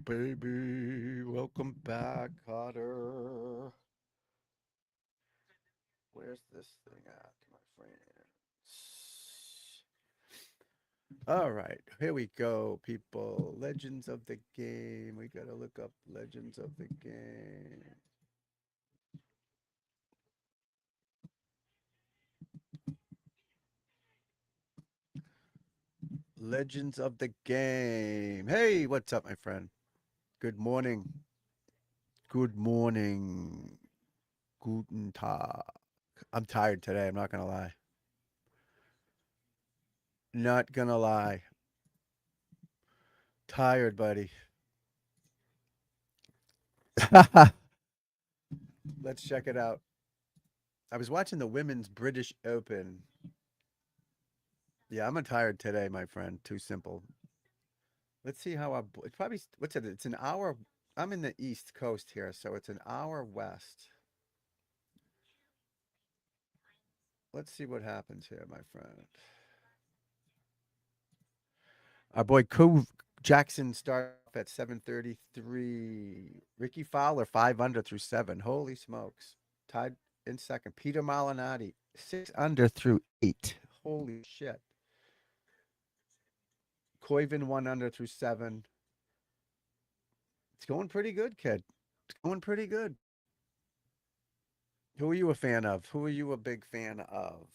Baby. Welcome back, Cotter. Where's this thing at, my friends? All right, here we go, people. Legends of the game. We gotta look up Legends of the game. Legends of the game. Hey, what's up, my friend? Good morning. Good morning. Guten Tag. I'm tired today. I'm not gonna lie. Not gonna lie. Tired, buddy. Let's check it out. I was watching the women's British Open. Yeah, I'm tired today, my friend. Too simple. Let's see how it's probably what's it? It's an hour. I'm in the East Coast here, so it's an hour west. Let's see what happens here, my friend. Our boy Cove Jackson starts off at 7:33. Ricky Fowler 5 under through seven. Holy smokes! Tied in second. Peter Malinati 6 under through eight. Holy shit! Koiven 1 under through seven. It's going pretty good, kid. It's going pretty good. Who are you a fan of? Who are you a big fan of?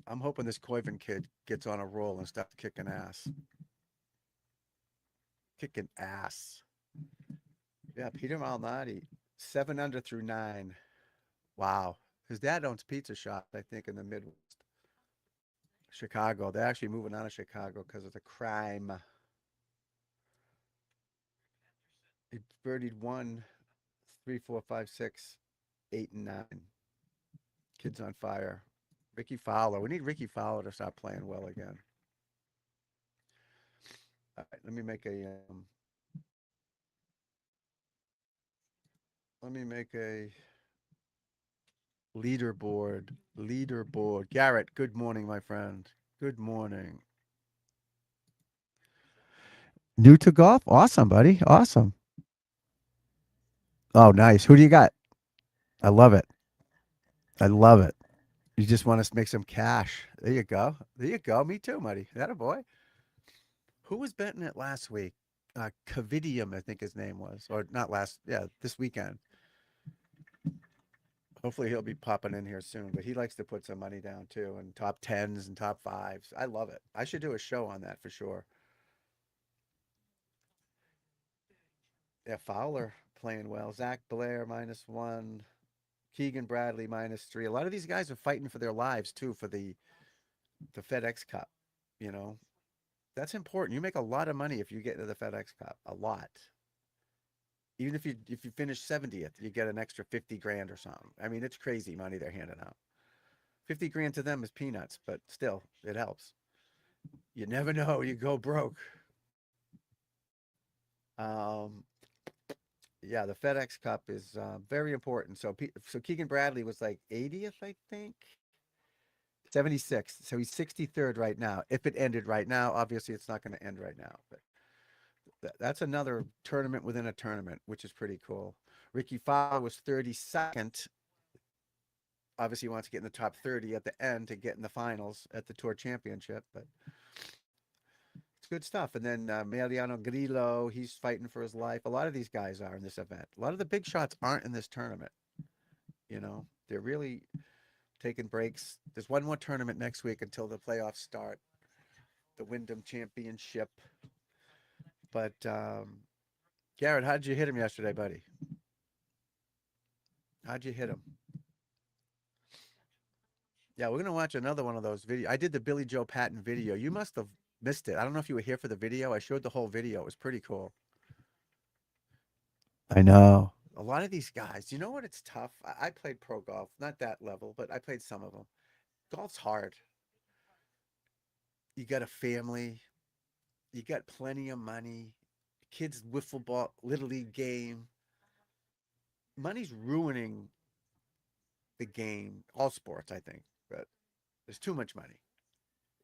I'm hoping this Koiven kid gets on a roll and starts kicking ass. Kicking ass. Yeah, Peter Malnati, 7 under through nine. Wow. His dad owns pizza shop, I think, in the Midwest. Chicago. They're actually moving out of Chicago because of the crime. He birdied one, three, four, five, six, eight, and nine. Kids on fire. Ricky Fowler. We need Ricky Fowler to start playing well again. All right, let me make a leaderboard. Leaderboard. Garrett, good morning, my friend. Good morning. New to golf? Awesome, buddy. Awesome. Oh, nice. Who do you got? I love it. I love it. You just want to make some cash. There you go. There you go. Me too, buddy. That a boy. Who was betting it last week? Cavidium, I think his name was, or not last. Yeah, this weekend. Hopefully he'll be popping in here soon. But he likes to put some money down too, and top tens and top fives. I love it. I should do a show on that for sure. Yeah, Fowler playing well. Zach Blair -1. Keegan Bradley -3. A lot of these guys are fighting for their lives too for the FedEx Cup. You know, that's important. You make a lot of money if you get into the FedEx Cup. A lot. Even if you finish 70th, you get an extra 50 grand or something. I mean, it's crazy money they're handing out. 50 grand to them is peanuts, but still, it helps. You never know. You go broke. Um, yeah, the FedEx Cup is very important. So Keegan Bradley was like 80th, I think. 76th. So he's 63rd right now. If it ended right now, obviously it's not going to end right now. But that's another tournament within a tournament, which is pretty cool. Ricky Fowler was 32nd. Obviously, he wants to get in the top 30 at the end to get in the finals at the Tour Championship. But it's good stuff. And then Mariano Grillo, he's fighting for his life. A lot of these guys are in this event. A lot of the big shots aren't in this tournament. You know, they're really taking breaks. There's one more tournament next week until the playoffs start, the Wyndham Championship. But Garrett, how'd you hit him yesterday, buddy? How'd you hit him? Yeah, we're gonna watch another one of those videos. I did the Billy Joe Patton video. You must have missed it. I don't know if you were here for the video. I showed the whole video. It was pretty cool. I know. A lot of these guys, you know what? It's tough. I played pro golf, not that level, but I played some of them. Golf's hard. You got a family, you got plenty of money, kids wiffle ball, little league game. Money's ruining the game, all sports, I think, but there's too much money.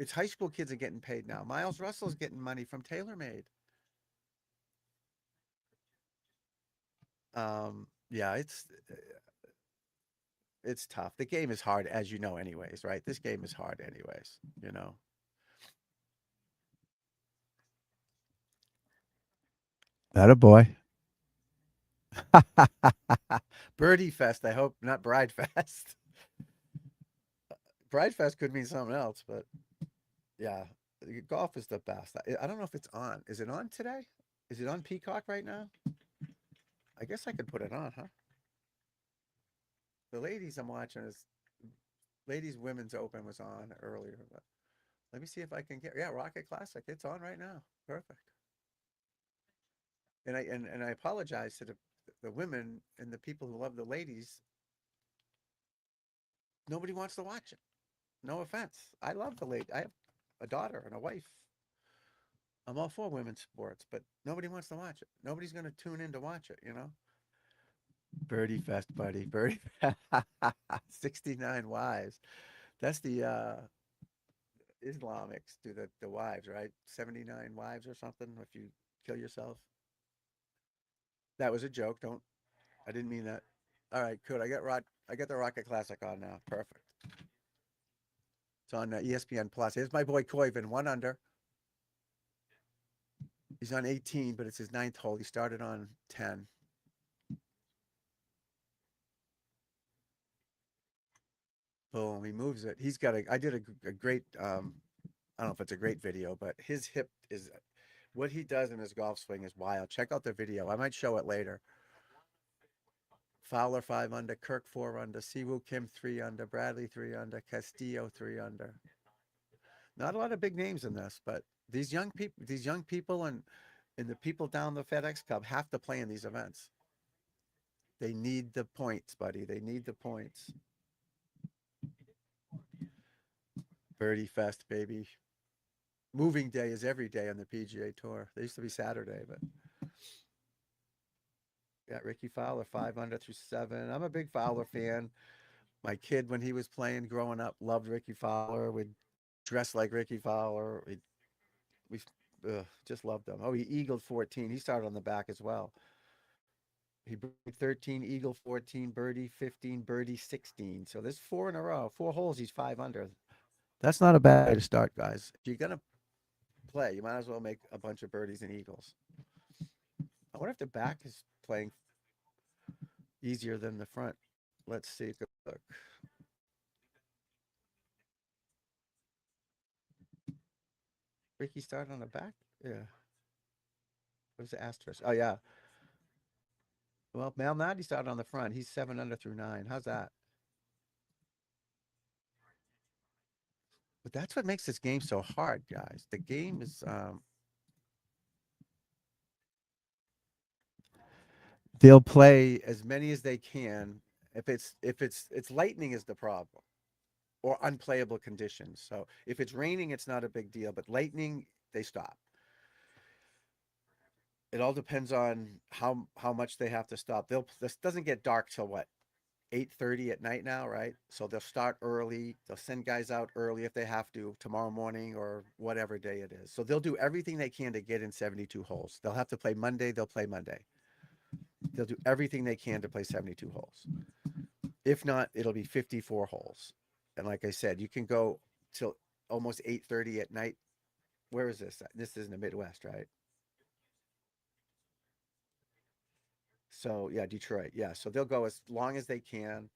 It's high school kids are getting paid now. Miles Russell's getting money from TaylorMade. Yeah, it's tough. The game is hard, as you know, anyways, right? This game is hard, anyways. You know. That a boy. Birdie Fest. I hope not Bride Fest. Bride Fest could mean something else, but yeah, golf is the best. I don't know if it's on. Is it on today? Is it on Peacock right now? I guess I could put it on, huh? The ladies I'm watching is ladies Women's Open was on earlier, but let me see if I can get, yeah, Rocket Classic. It's on right now. Perfect. And I apologize to the women and the people who love the ladies. Nobody wants to watch it. No offense. I love the lady. I have a daughter and a wife. I'm all for women's sports, but nobody wants to watch it. Nobody's going to tune in to watch it, you know? Birdie Fest, buddy. Birdie 69 wives. That's the Islamics do the wives, right? 79 wives or something if you kill yourself. That was a joke. Don't I didn't mean that. All right, good. I get the Rocket Classic on now. Perfect. It's on ESPN Plus. Here's my boy Koiven, one under. He's on 18, but it's his ninth hole. He started on 10. Boom, he moves it. He's got I did a great, I don't know if it's a great video, but his hip is, what he does in his golf swing is wild. Check out the video. I might show it later. Fowler 5 under, Kirk 4 under, Siwoo Kim 3 under, Bradley 3 under, Castillo 3 under. Not a lot of big names in this, but these young people and the people down the FedEx Cup have to play in these events. They need the points, buddy. They need the points. Birdie Fest, baby. Moving day is every day on the PGA Tour. They used to be Saturday, but got Ricky Fowler 5 under through 7. I'm a big Fowler fan. My kid, when he was playing growing up, loved Ricky Fowler. Would dress like Ricky Fowler. We just loved him. Oh, he eagled 14. He started on the back as well. He birdied 13, eagle 14, birdie 15, birdie 16. So there's four in a row. Four holes, he's 5 under. That's not a bad way to start, guys. If you're gonna play, you might as well make a bunch of birdies and eagles. I wonder if the back is playing easier than the front. Let's see. Good look. Ricky started on the back. Yeah. What was the asterisk? Oh yeah. Well, Malnati started on the front. He's 7 under through 9. How's that? But that's what makes this game so hard, guys. The game is they'll play as many as they can. If it's lightning is the problem or unplayable conditions. So if it's raining, it's not a big deal, but lightning, they stop. It all depends on how much they have to stop. This doesn't get dark till what, 8:30 at night now, right? So they'll start early. They'll send guys out early if they have to tomorrow morning or whatever day it is. So they'll do everything they can to get in 72 holes. They'll have to play Monday, they'll play Monday. They'll do everything they can to play 72 holes. If not, it'll be 54 holes. And like I said, you can go till almost 8:30 at night. Where is this? This is in the Midwest, right? So yeah, Detroit. Yeah. So they'll go as long as they can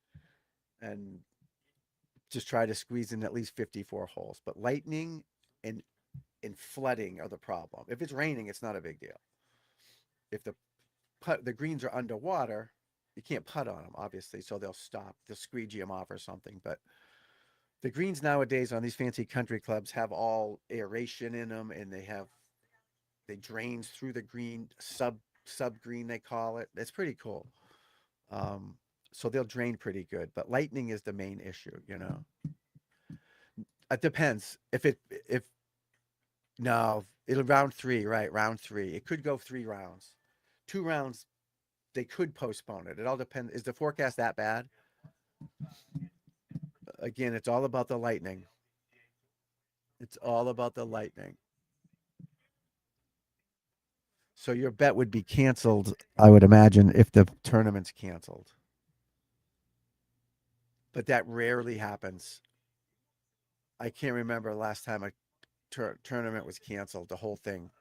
and just try to squeeze in at least 54 holes. But lightning and flooding are the problem. If it's raining, it's not a big deal. If the greens are underwater, you can't putt on them, obviously. So they'll stop. They'll squeegee them off or something. But the greens nowadays on these fancy country clubs have all aeration in them, and they drains through the green, sub green they call it. It's pretty cool. Um, so they'll drain pretty good. But lightning is the main issue, you know. It depends. If no, it'll round three, right? Round three. It could go 3 rounds. 2 rounds, they could postpone it. It all depends. Is the forecast that bad? Again, it's all about the lightning. It's all about the Lightning. So your bet would be canceled, I would imagine, if the tournament's canceled. But that rarely happens. I can't remember last time a tournament was canceled, the whole thing.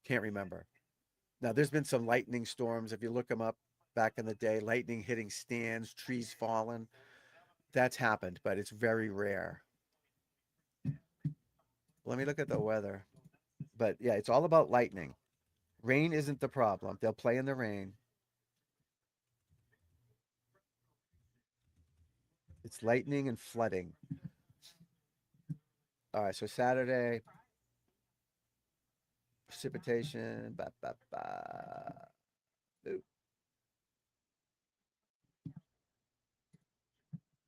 Can't remember. Now, there's been some lightning storms. If you look them up back in the day, lightning hitting stands, trees falling. That's happened, but it's very rare. Let me look at the weather. But yeah, it's all about lightning. Rain isn't the problem. They'll play in the rain. It's lightning and flooding. All right, so Saturday, precipitation. Ba, ba, ba. Oop.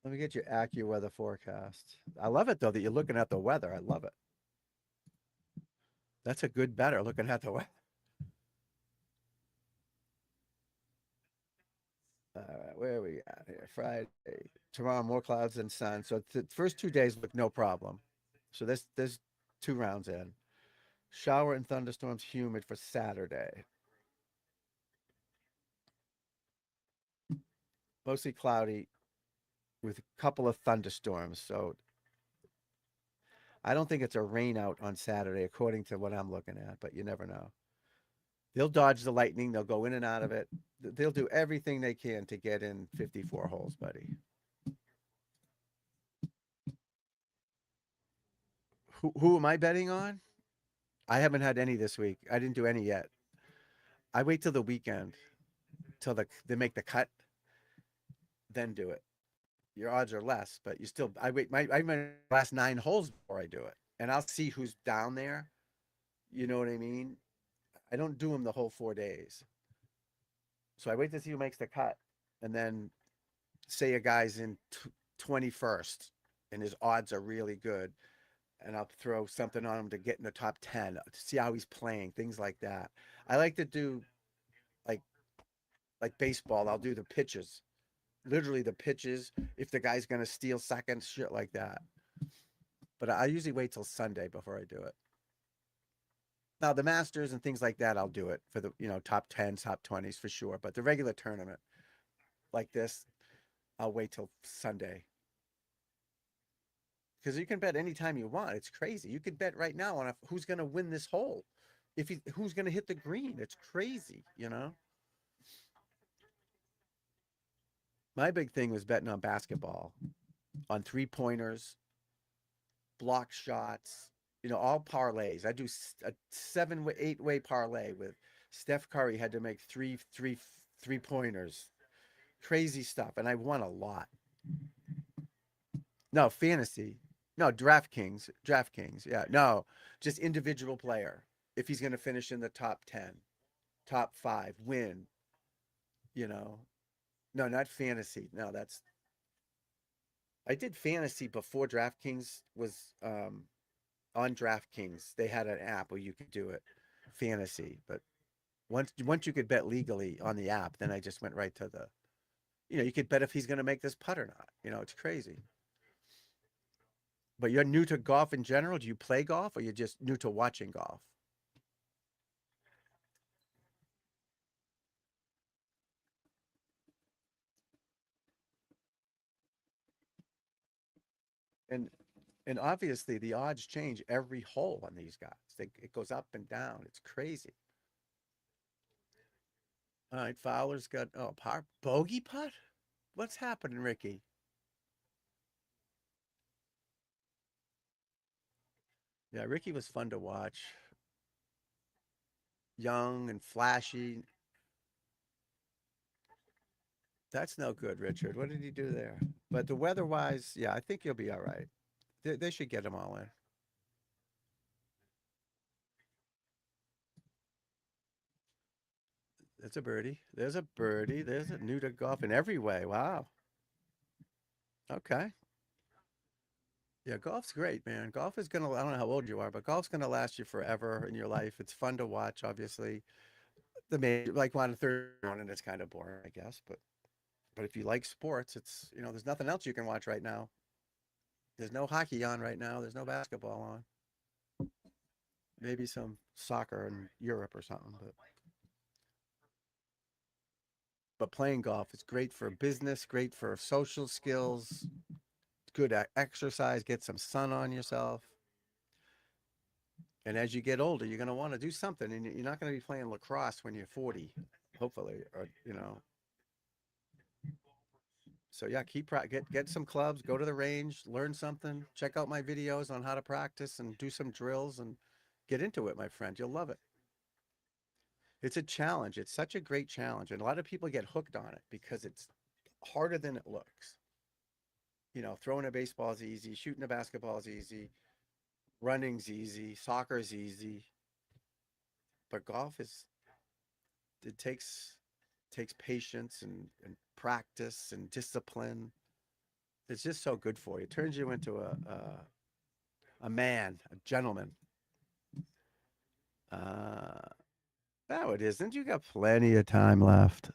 Let me get your AccuWeather forecast. I love it though that you're looking at the weather. I love it. That's a good better looking at the weather. All right, where are we at here? Friday. Tomorrow, more clouds than sun. So the first 2 days look no problem. So there's 2 rounds in. Shower and thunderstorms, humid for Saturday. Mostly cloudy with a couple of thunderstorms. So I don't think it's a rain out on Saturday, according to what I'm looking at, but you never know. They'll dodge the lightning. They'll go in and out of it. They'll do everything they can to get in 54 holes, buddy. Who am I betting on? I haven't had any this week. I didn't do any yet. I wait till the weekend, till they make the cut, then do it. Your odds are less, but you still. I wait. I might last 9 holes before I do it, and I'll see who's down there. You know what I mean? I don't do them the whole 4 days, so I wait to see who makes the cut, and then say a guy's in 21st, and his odds are really good, and I'll throw something on him to get in the top 10 to see how he's playing, things like that. I like to do like like baseball. I'll do the pitches, literally the pitches. If the guy's gonna steal seconds, shit like that. But I usually wait till Sunday before I do it. Now the Masters and things like that, I'll do it for the top 10s, top 20s for sure. But the regular tournament like this, I'll wait till Sunday because you can bet anytime you want. It's crazy. You could bet right now on who's going to win this hole, who's going to hit the green. It's crazy. My big thing was betting on basketball, on 3 pointers, block shots. All parlays. I do a 7 8 way parlay with Steph Curry had to make three pointers. Crazy stuff, and I won a lot. No, fantasy. No, DraftKings. DraftKings. Yeah. No, just individual player. If he's going to finish in the top 10, top 5, win, you know. No, not fantasy. No, I did fantasy before DraftKings was on DraftKings. They had an app where you could do it, fantasy. But once you could bet legally on the app, then I just went right to you could bet if he's going to make this putt or not. It's crazy. But you're new to golf in general. Do you play golf or you're just new to watching golf? And and obviously the odds change every hole on these guys. It goes up and down. It's crazy. All right, Fowler's got par bogey putt. What's happening, Ricky? Yeah, Ricky was fun to watch. Young and flashy. That's no good, Richard. What did he do there? But the weather-wise, yeah, I think he'll be all right. They should get him all in. There's a birdie. There's a birdie. There's a new to golf in every way. Wow. Okay. Yeah, golf's great, man. Golf is gonna, I don't know how old you are, but golf's gonna last you forever in your life. It's fun to watch, obviously. The main, like one third one, and it's kind of boring, I guess. But if you like sports, there's nothing else you can watch right now. There's no hockey on right now. There's no basketball on. Maybe some soccer in Europe or something, but playing golf is great for business, great for social skills, good exercise, get some sun on yourself. And as you get older, you're going to want to do something, and you're not going to be playing lacrosse when you're 40, hopefully, or So yeah, get some clubs, go to the range, learn something, check out my videos on how to practice and do some drills and get into it, my friend. You'll love it. It's a challenge. It's such a great challenge, and a lot of people get hooked on it because it's harder than it looks. Throwing a baseball is easy, shooting a basketball is easy, running's easy, soccer's easy, but golf is it takes patience and practice and discipline. It's just so good for you. It turns you into a man, a gentleman. Uh, no, it isn't. You got plenty of time left.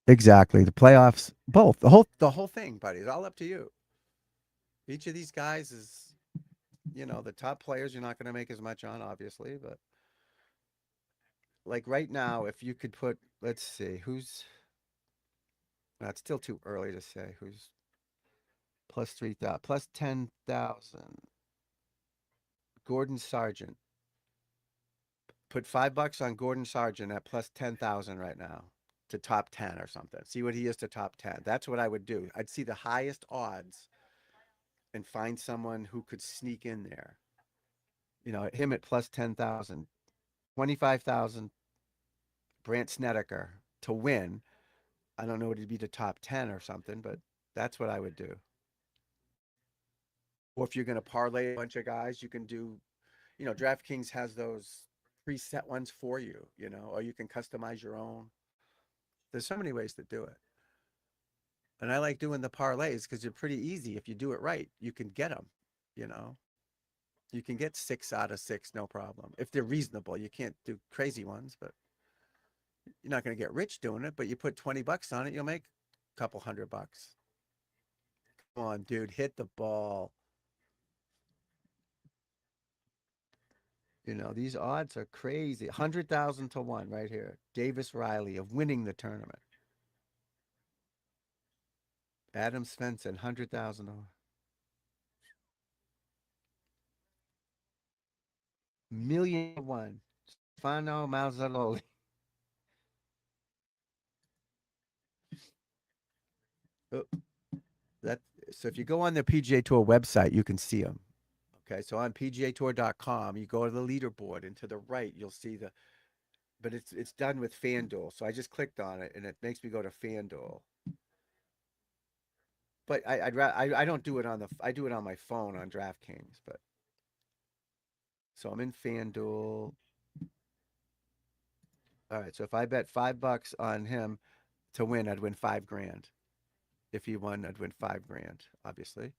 Exactly. The playoffs, both. The whole thing, buddy. It's all up to you. Each of these guys is, the top players you're not going to make as much on, obviously, but like right now, if you could put, let's see, who's, that's still too early to say who's plus 3,000, plus 10,000. Gordon Sargent. Put $5 on Gordon Sargent at plus 10,000 right now to top 10 or something. See what he is to top 10. That's what I would do. I'd see the highest odds and find someone who could sneak in there. Him at plus 10,000, 25,000, Brant Snedeker to win. I don't know what it'd be to top 10 or something, but that's what I would do. Or if you're going to parlay a bunch of guys, you can do, DraftKings has those preset ones for you, or you can customize your own. There's so many ways to do it. And I like doing the parlays because they're pretty easy. If you do it right, you can get them, you know. You can get 6 out of 6, no problem. If they're reasonable, you can't do crazy ones, but you're not going to get rich doing it. But you put $20 on it, you'll make a couple $100. Come on, dude, hit the ball. These odds are crazy. 100,000 to 1 right here. Davis Riley of winning the tournament. Adam Svensson, 100,000 to 1. Million to 1. Stefano Mazzaroli. Oh, that so if you go on the PGA Tour website, you can see them. Okay, so on PGAtour.com, you go to the leaderboard, and to the right, you'll see but it's done with FanDuel. So I just clicked on it, and it makes me go to FanDuel. But I don't do it I do it on my phone on DraftKings. But so I'm in FanDuel. All right, so if I bet $5 on him to win, I'd win 5 grand. If he won, I'd win 5 grand, obviously.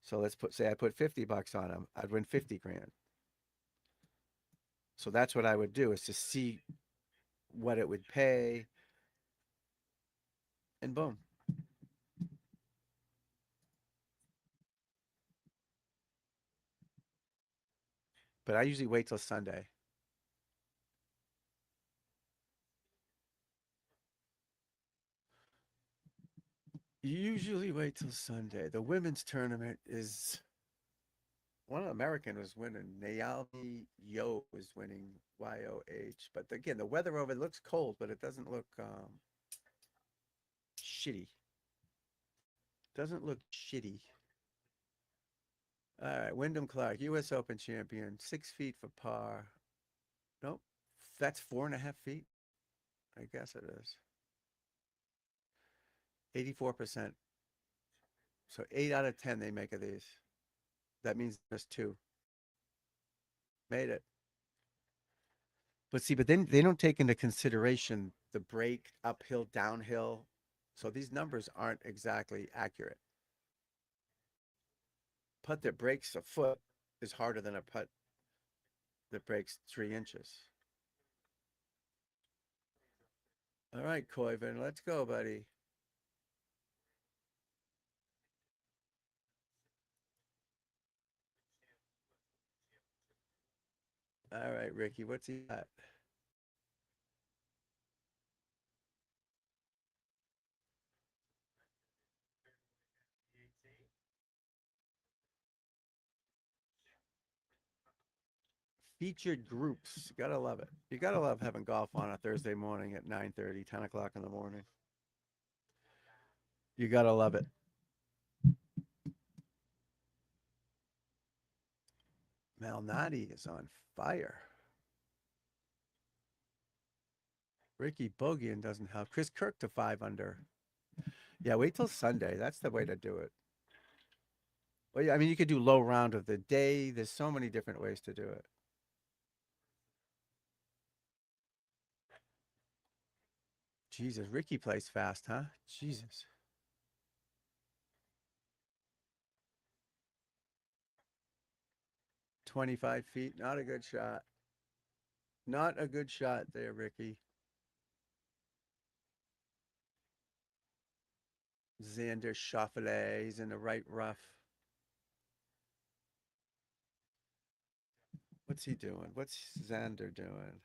So say I put $50 on him, I'd win 50 grand. So that's what I would do, is to see what it would pay, and boom. But I usually wait till Sunday. Usually wait till Sunday. The women's tournament is one American was winning. Naomi Yo was winning, YOH. But again, the weather over it looks cold, but it doesn't look shitty. Doesn't look shitty. All right, Wyndham Clark, U.S. Open champion, 6 feet for par. Nope, that's 4.5 feet. I guess it is. 84%. So 8 out of 10 they make of these. That means there's two. Made it. But see, but then they don't take into consideration the break, uphill, downhill. So these numbers aren't exactly accurate. Putt that breaks a foot is harder than a putt that breaks 3 inches. All right, Coyvin, let's go, buddy. All right, Ricky, what's he got? Featured groups. You gotta love it. You gotta love having golf on a Thursday morning at 9:30, 10 o'clock in the morning. You gotta love it. Malnati is on fire. Ricky Bogian doesn't have Chris Kirk to 5 under. Yeah, wait till Sunday. That's the way to do it. Well, yeah, I mean, you could do low round of the day. There's so many different ways to do it. Jesus, Ricky plays fast, huh? Jesus. 25 feet. Not a good shot. Not a good shot there, Ricky. Xander Schauffele. He's in the right rough. What's he doing? What's Xander doing?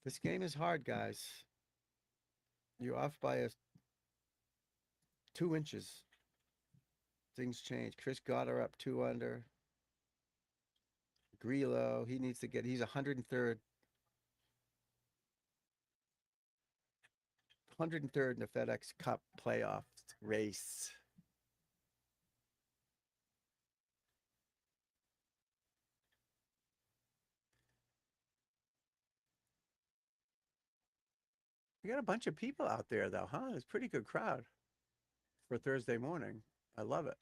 This game is hard, guys. You're off by 2 inches. Things change. Chris Goddard up 2 under. Grillo, he needs to get, he's 103rd in the FedEx Cup playoff race. We got a bunch of people out there, though, huh? It's a pretty good crowd for Thursday morning. I love it.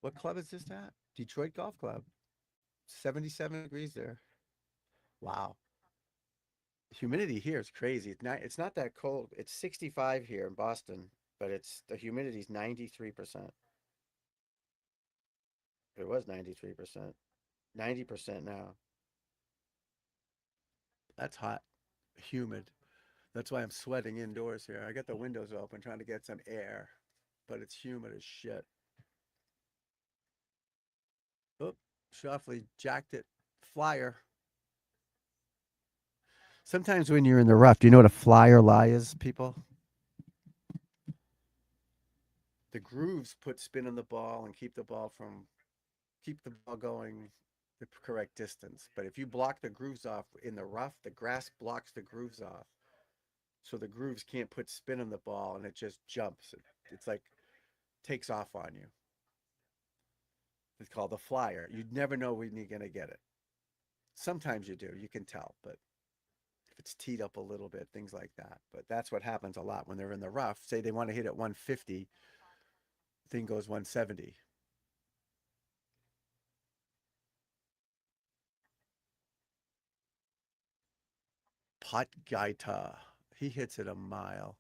What club is this at? Detroit Golf Club. 77 degrees there. Wow. Humidity here is crazy. It's not that cold. It's 65 here in Boston, but it's the humidity's 93%. It was 93%. 90% now. That's hot. Humid. That's why I'm sweating indoors here. I got the windows open trying to get some air, but it's humid as shit. Oh, Shoffley jacked it. Flyer. Sometimes when you're in the rough, do you know what a flyer lie is, people? The grooves put spin on the ball and keep the ball going the correct distance. But if you block the grooves off in the rough, the grass blocks the grooves off. So the grooves can't put spin on the ball and it just jumps. It's like takes off on you. It's called a flyer. You'd never know when you're going to get it. Sometimes you do, you can tell, but if it's teed up a little bit, things like that. But that's what happens a lot when they're in the rough. Say they want to hit at 150, thing goes 170. Pot Gaita, he hits it a mile.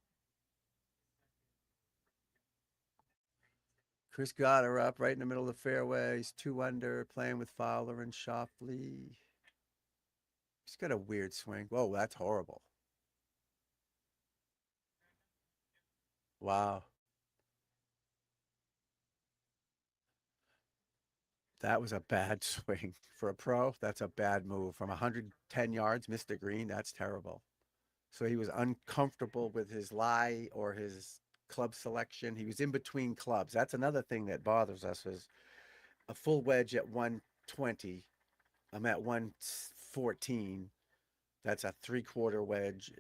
Chris Goddard up right in the middle of the fairway. He's 2 under, playing with Fowler and Shoffley. He's got a weird swing. Whoa, that's horrible. Wow. That was a bad swing. For a pro, that's a bad move. From 110 yards, missed the green. That's terrible. So he was uncomfortable with his lie or his club selection. He was in between clubs. That's another thing that bothers us is a full wedge at 120. I'm at 114. That's a 3/4 wedge,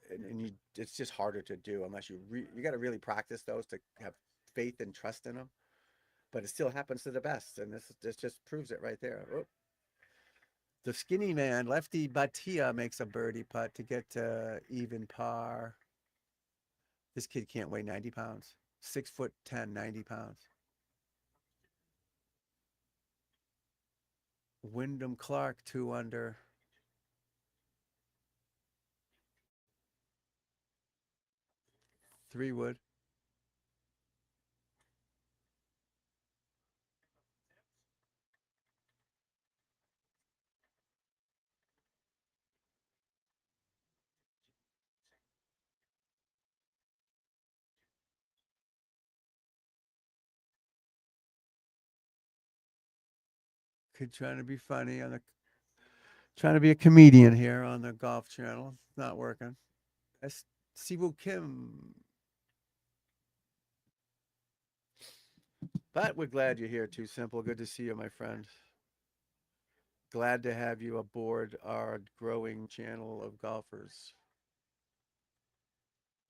and it's just harder to do unless you got to really practice those to have faith and trust in them. But it still happens to the best, and this just proves it right there. Oh, the skinny man, Lefty Batia, makes a birdie putt to get to even par. This kid can't weigh 90 pounds. 6'10", 90 pounds. Wyndham Clark, 2 under. 3 wood. Kid trying to be funny on the trying to be a comedian here on the Golf Channel. Not working. That's Siwoo Kim. But we're glad you're here, Too Simple. Good to see you, my friend. Glad to have you aboard our growing channel of golfers.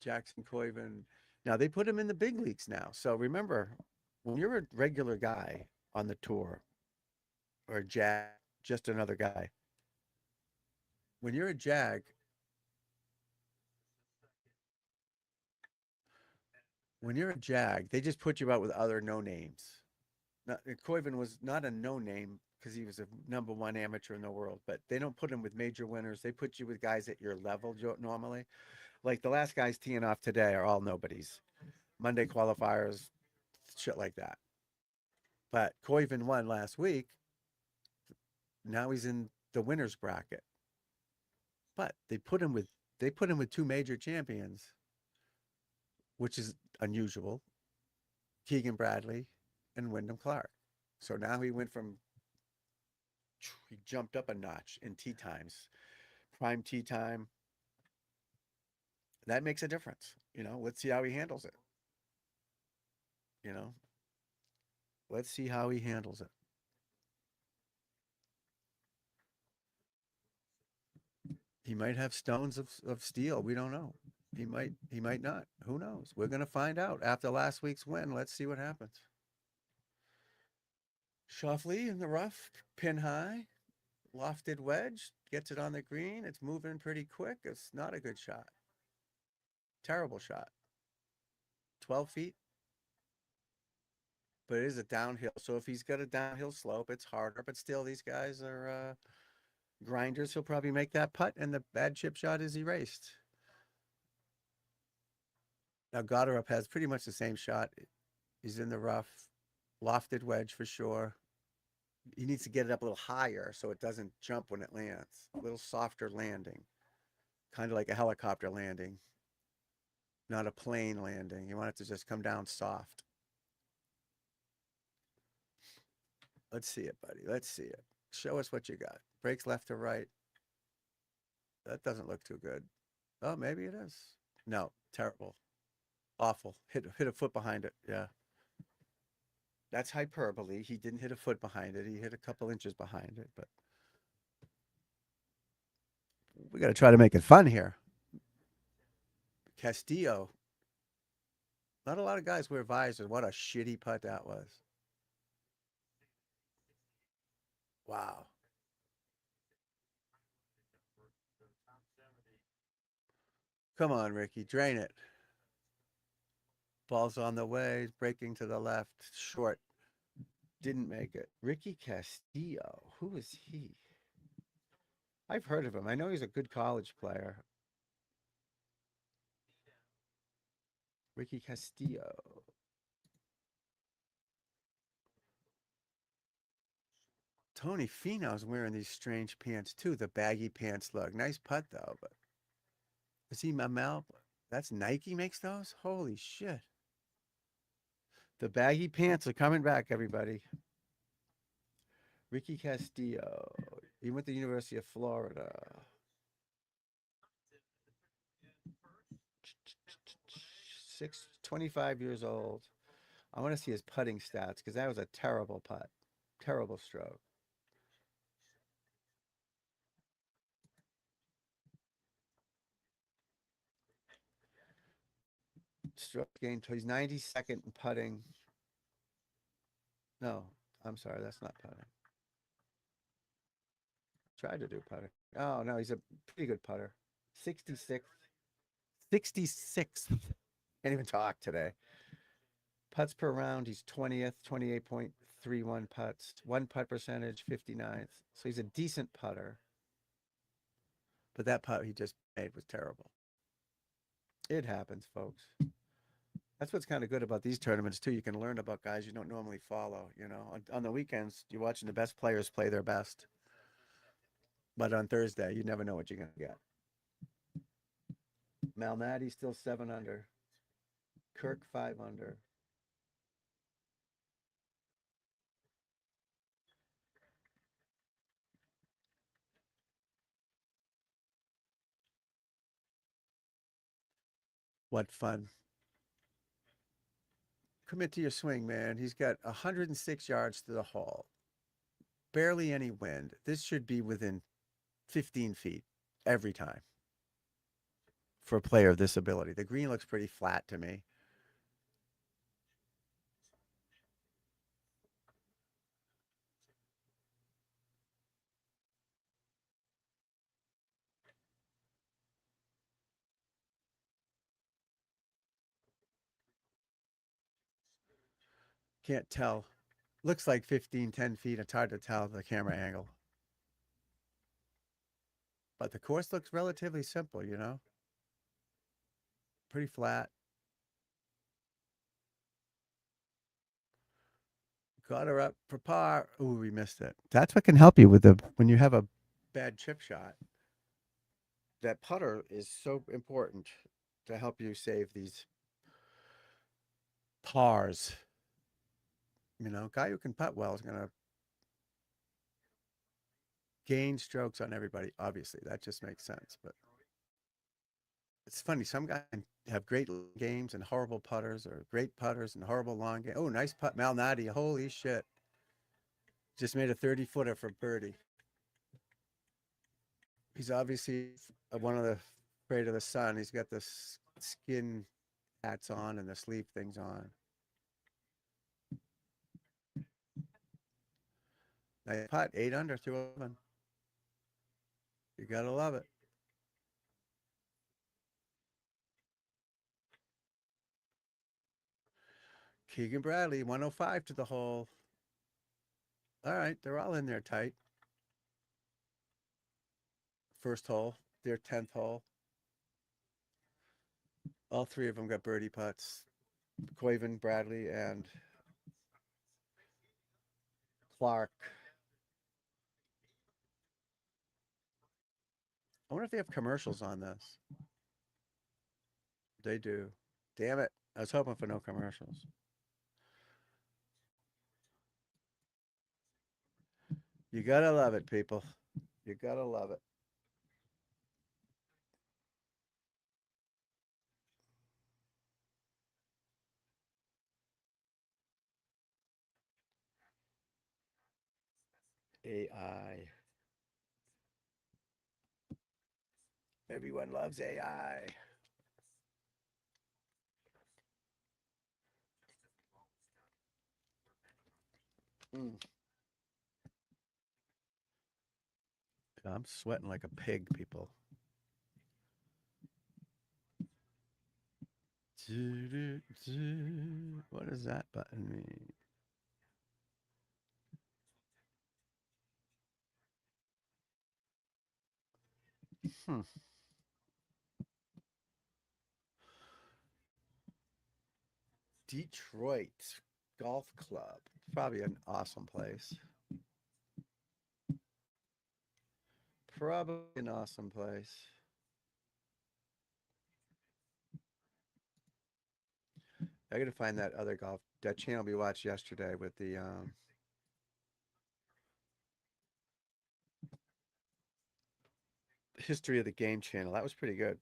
Jackson Coyven. Now they put him in the big leagues now. So remember, when you're a regular guy on the tour or a jag, just another guy, when you're a jag, when you're a jag, they just put you out with other no names. Not, Coyven was not a no name because he was a number one amateur in the world, but they don't put him with major winners. They put you with guys at your level normally. Like the last guys teeing off today are all nobodies. Monday qualifiers, shit like that. But Coyven won last week. Now he's in the winners bracket. But they put him with two major champions, which is unusual. Keegan Bradley and Wyndham Clark. So now he jumped up a notch in tee times, prime tee time. That makes a difference. Let's see how he handles it. You know, let's see how he handles it. He might have stones of steel. We don't know. He might not. Who knows? We're gonna find out after last week's win. Let's see what happens. Shoffley in the rough, pin high, lofted wedge, gets it on the green. It's moving pretty quick. It's not a good shot. Terrible shot. 12 feet, but it is a downhill. So if he's got a downhill slope, it's harder. But still, these guys are grinders. He'll probably make that putt, and the bad chip shot is erased. Now Goddard has pretty much the same shot. He's in the rough, lofted wedge for sure. He needs to get it up a little higher so it doesn't jump when it lands. A little softer landing, kind of like a helicopter landing, not a plane landing. You want it to just come down soft. Let's see it, buddy. Let's see it. Show us what you got. Breaks left to right. That doesn't look too good. Oh, maybe it is. No, terrible. Awful. Hit a foot behind it. Yeah. That's hyperbole. He didn't hit a foot behind it. He hit a couple inches behind it, but we got to try to make it fun here. Castillo. Not a lot of guys wear visors. What a shitty putt that was. Wow. Come on, Ricky. Drain it. Ball's on the way. Breaking to the left. Short. Didn't make it. Ricky Castillo. Who is he? I've heard of him. I know he's a good college player. Ricky Castillo. Tony Finau's wearing these strange pants too. The baggy pants look. Nice putt though, but is he Mamel? That's Nike makes those? Holy shit. The baggy pants are coming back, everybody. Ricky Castillo. He went to the University of Florida. 25 years old. I want to see his putting stats because that was a terrible putt. Terrible stroke. Stroke gain. He's 92nd in putting. No, I'm sorry. That's not putting. Tried to do putting. Oh, no. He's a pretty good putter. 66th. 66th. Can't even talk today. Putts per round, he's 20th, 28.31 putts. One putt percentage, 59th. So he's a decent putter. But that putt he just made was terrible. It happens, folks. That's what's kind of good about these tournaments, too. You can learn about guys you don't normally follow. On the weekends, you're watching the best players play their best. But on Thursday, you never know what you're going to get. Malnati's still 7 under. Kirk 5 under. What fun. Commit to your swing, man. He's got 106 yards to the hole. Barely any wind. This should be within 15 feet every time for a player of this ability. The green looks pretty flat to me. Can't tell. Looks like 15, 10 feet. It's hard to tell the camera angle. But the course looks relatively simple, you know? Pretty flat. Got her up for par. Ooh, we missed it. That's what can help you with the when you have a bad chip shot. That putter is so important to help you save these pars. You know, guy who can putt well is going to gain strokes on everybody. Obviously, that just makes sense. But it's funny. Some guys have great games and horrible putters, or great putters and horrible long game. Oh, nice putt, Malnati. Holy shit! Just made a 30-footer for birdie. He's obviously one of the afraid of the sun. He's got the skin hats on and the sleeve things on. Nice putt, 8 under through 11. You gotta love it. Keegan Bradley, 105 to the hole. All right, they're all in there tight. First hole, their 10th hole. All three of them got birdie putts. Quaven, Bradley, and Clark. I wonder if they have commercials on this. They do. Damn it. I was hoping for no commercials. You gotta love it, people. You gotta love it. AI. Everyone loves AI. Mm. I'm sweating like a pig, people. What does that button mean? Hmm. Detroit Golf Club. Probably an awesome place. Probably an awesome place. I gotta find that other golf that channel we watched yesterday with the history of the game channel. That was pretty good.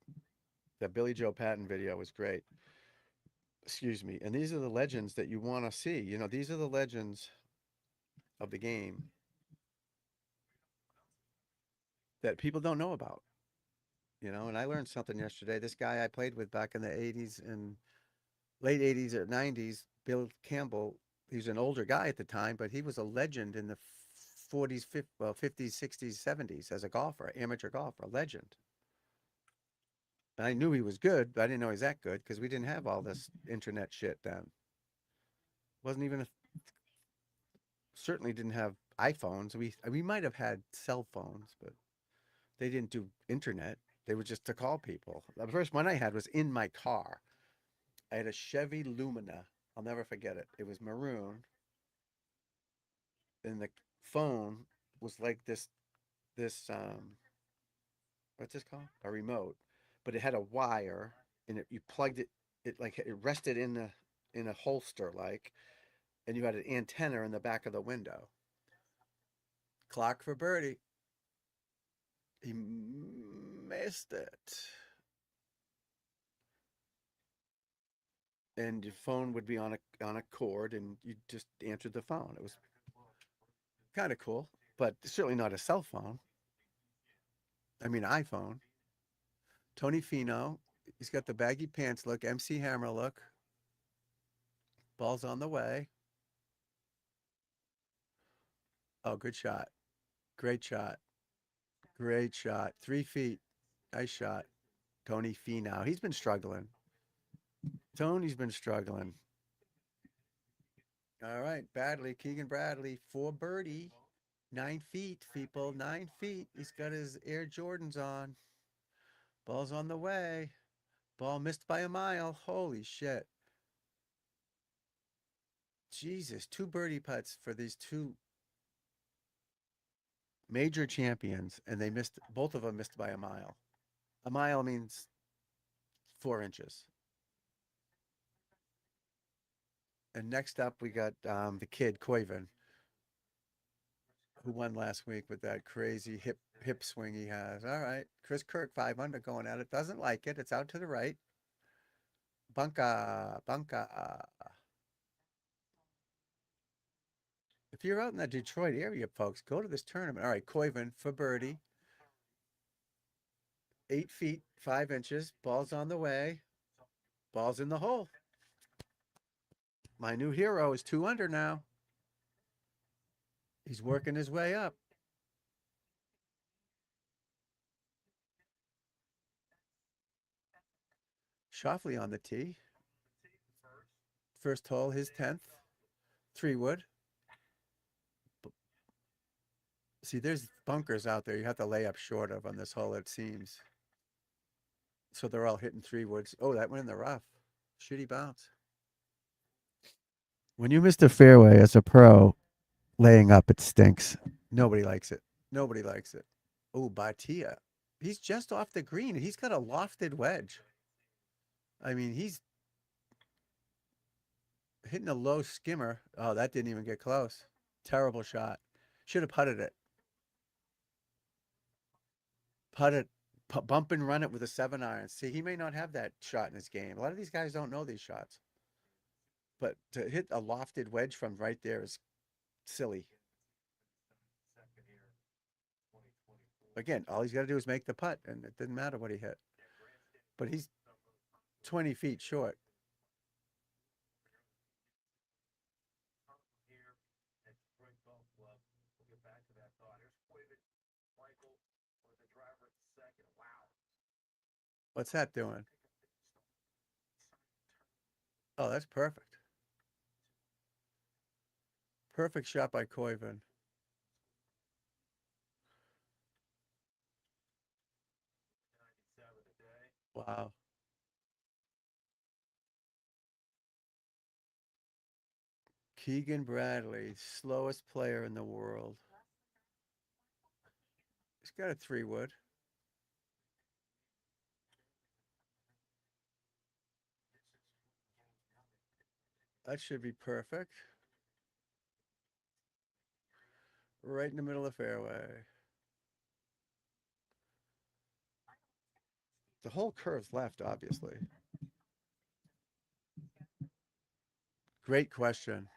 That Billy Joe Patton video was great. Excuse me. And these are the legends that you want to see. You know, these are the legends of the game that people don't know about. You know, and I learned something yesterday. This guy I played with back in the 80s and late 80s or 90s, Bill Campbell, he's an older guy at the time, but he was a legend in the 40s, 50s, well, 50s, 60s, 70s as a golfer, amateur golfer, a legend. And I knew he was good, but I didn't know he was that good because we didn't have all this internet shit then. Wasn't even a, certainly didn't have iPhones. We might have had cell phones, but they didn't do internet. They were just to call people. The first one I had was in my car. I had a Chevy Lumina. I'll never forget it. It was maroon, and the phone was like this what's this called? A remote, but it had a wire, and you plugged it like it rested in a holster like, and you had an antenna in the back of the window. Clock for birdie. He missed it. and your phone would be on a cord, and you just answered the phone. It was kind of cool, but certainly not a cell phone. I mean, iPhone. Tony Fino, he's got the baggy pants look, MC Hammer look. Ball's on the way. Oh, good shot. Great shot. Great shot. 3 feet. Nice shot. Tony Finau. He's been struggling. Tony's been struggling. All right. Badly. Keegan Bradley for birdie. 9 feet, people. 9 feet. He's got his Air Jordans on. Ball's on the way. Ball missed by a mile. Holy shit. Jesus. Two birdie putts for these two major champions, and they missed, both of them missed by a mile. A mile means 4 inches. And next up, we got the kid Koiven, who won last week with that crazy hip swing he has. All right, Chris Kirk 5 under going at it. Doesn't like it. It's out to the right. Bunka, bunka. If you're out in the Detroit area, folks, go to this tournament. All right, Koiven for birdie. 8 feet 5 inches. Ball's on the way. Ball's in the hole. My new hero is 2 under now. He's working his way up. Shoffley on the tee. First hole, his 10th. 3 wood. See, there's bunkers out there you have to lay up short of on this hole, it seems. So they're all hitting 3 woods. Oh, that went in the rough. Shitty bounce. When you miss the fairway as a pro, laying up, it stinks. Nobody likes it. Nobody likes it. Oh, Batia. He's just off the green. He's got a lofted wedge. I mean, he's hitting a low skimmer. Oh, that didn't even get close. Terrible shot. Should have putted it. Putted, bump and run it with a 7 iron. See, he may not have that shot in his game. A lot of these guys don't know these shots. But to hit a lofted wedge from right there is silly. Again, all he's got to do is make the putt, and it didn't matter what he hit. But he's 20 feet short. What's that doing? Oh, that's perfect. Perfect shot by Koiven. Wow. Keegan Bradley, slowest player in the world. He's got a 3 wood. That should be perfect. Right in the middle of the fairway. The whole curve's left, obviously. Great question.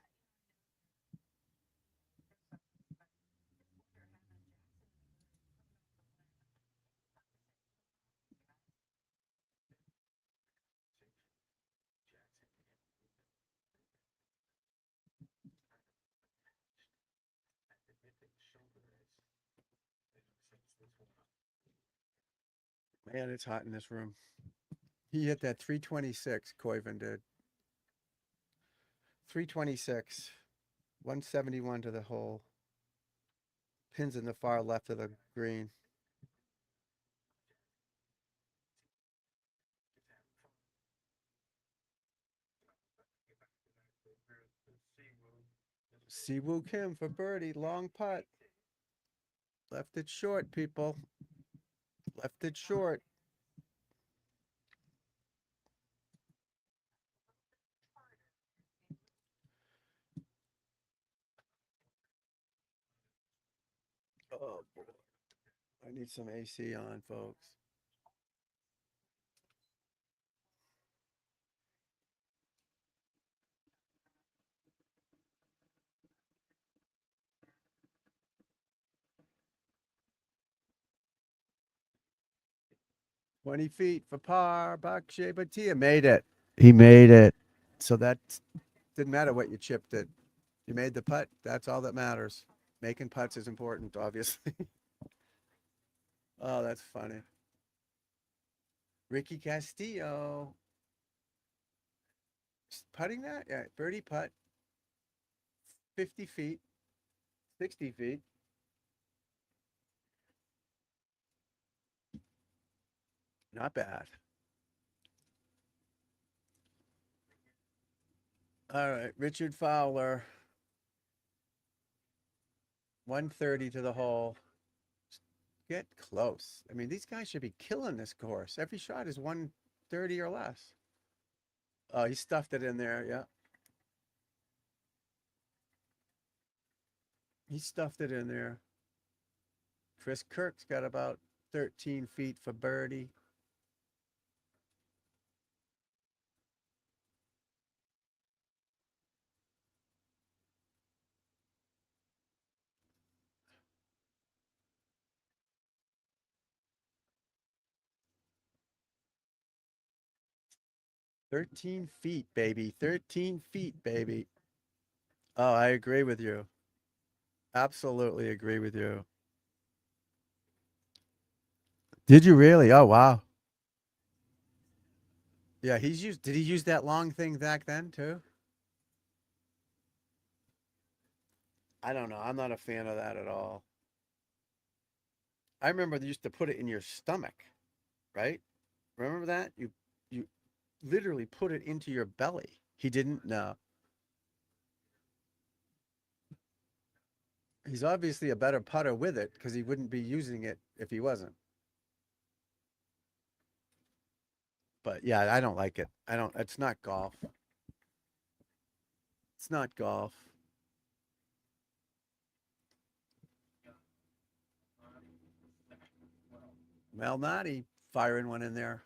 Man, it's hot in this room. He hit that 326, Koiven did. 326, 171 to the hole. Pins in the far left of the green. Siwoo Kim for birdie, long putt. Left it short, people. Left it short. Oh, boy. I need some AC on, folks. 20 feet for par. Bakshay Bhatia made it. He made it. So that didn't matter what you chipped it. You made the putt. That's all that matters. Making putts is important, obviously. Oh, that's funny. Ricky Castillo putting that? Yeah, birdie putt, 50 feet, 60 feet. Not bad. All right, Richard Fowler, 130 to the hole. Get close. I mean, these guys should be killing this course. Every shot is 130 or less. Oh, he stuffed it in there. Yeah, he stuffed it in there. Chris Kirk's got about 13 feet for birdie. 13 feet, baby. 13 feet, baby. Oh, I agree with you. Absolutely agree with you. Did you really? Oh, wow. Yeah, did he use that long thing back then too? I don't know. I'm not a fan of that at all. I remember they used to put it in your stomach, right? Remember that? You literally put it into your belly. He didn't? No. He's obviously a better putter with it because he wouldn't be using it if he wasn't. But yeah, I don't like it. I don't, it's not golf. It's not golf. Malnati firing one in there.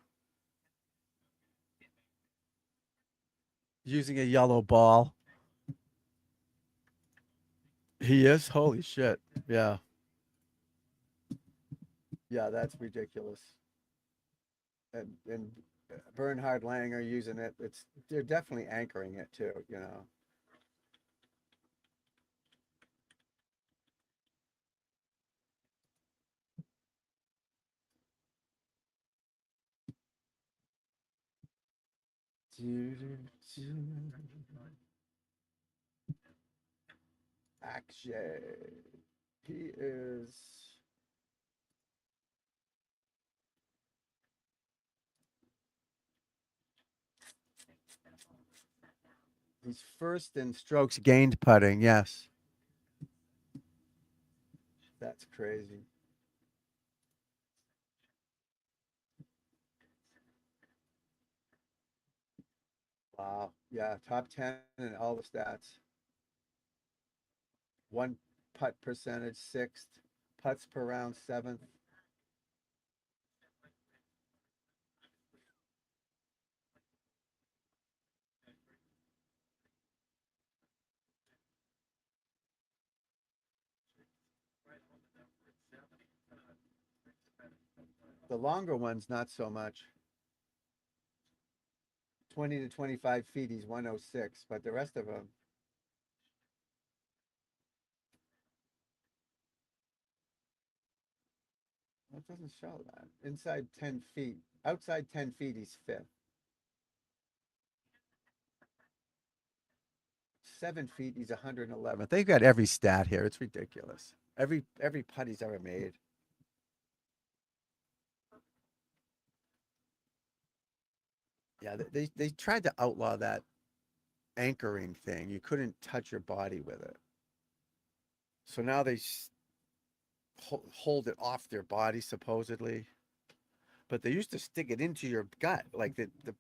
Using a yellow ball. He is? Holy shit. Yeah. Yeah, that's ridiculous. And Bernhard Langer using it. They're definitely anchoring it too, you know. Akshay. He is he's first in strokes gained putting, yes. That's crazy. Wow. Yeah, top 10 in all the stats. One putt percentage, sixth. Putts per round, seventh. The longer ones, not so much. 20 to 25 feet, he's 106, but the rest of them, it doesn't show that. Inside 10 feet, outside 10 feet, he's fifth. 7 feet, he's 111th. They've got every stat here. It's ridiculous. Every putt he's ever made. Yeah, they tried to outlaw that anchoring thing. You couldn't touch your body with it. So now they hold it off their body supposedly, but they used to stick it into your gut. Like the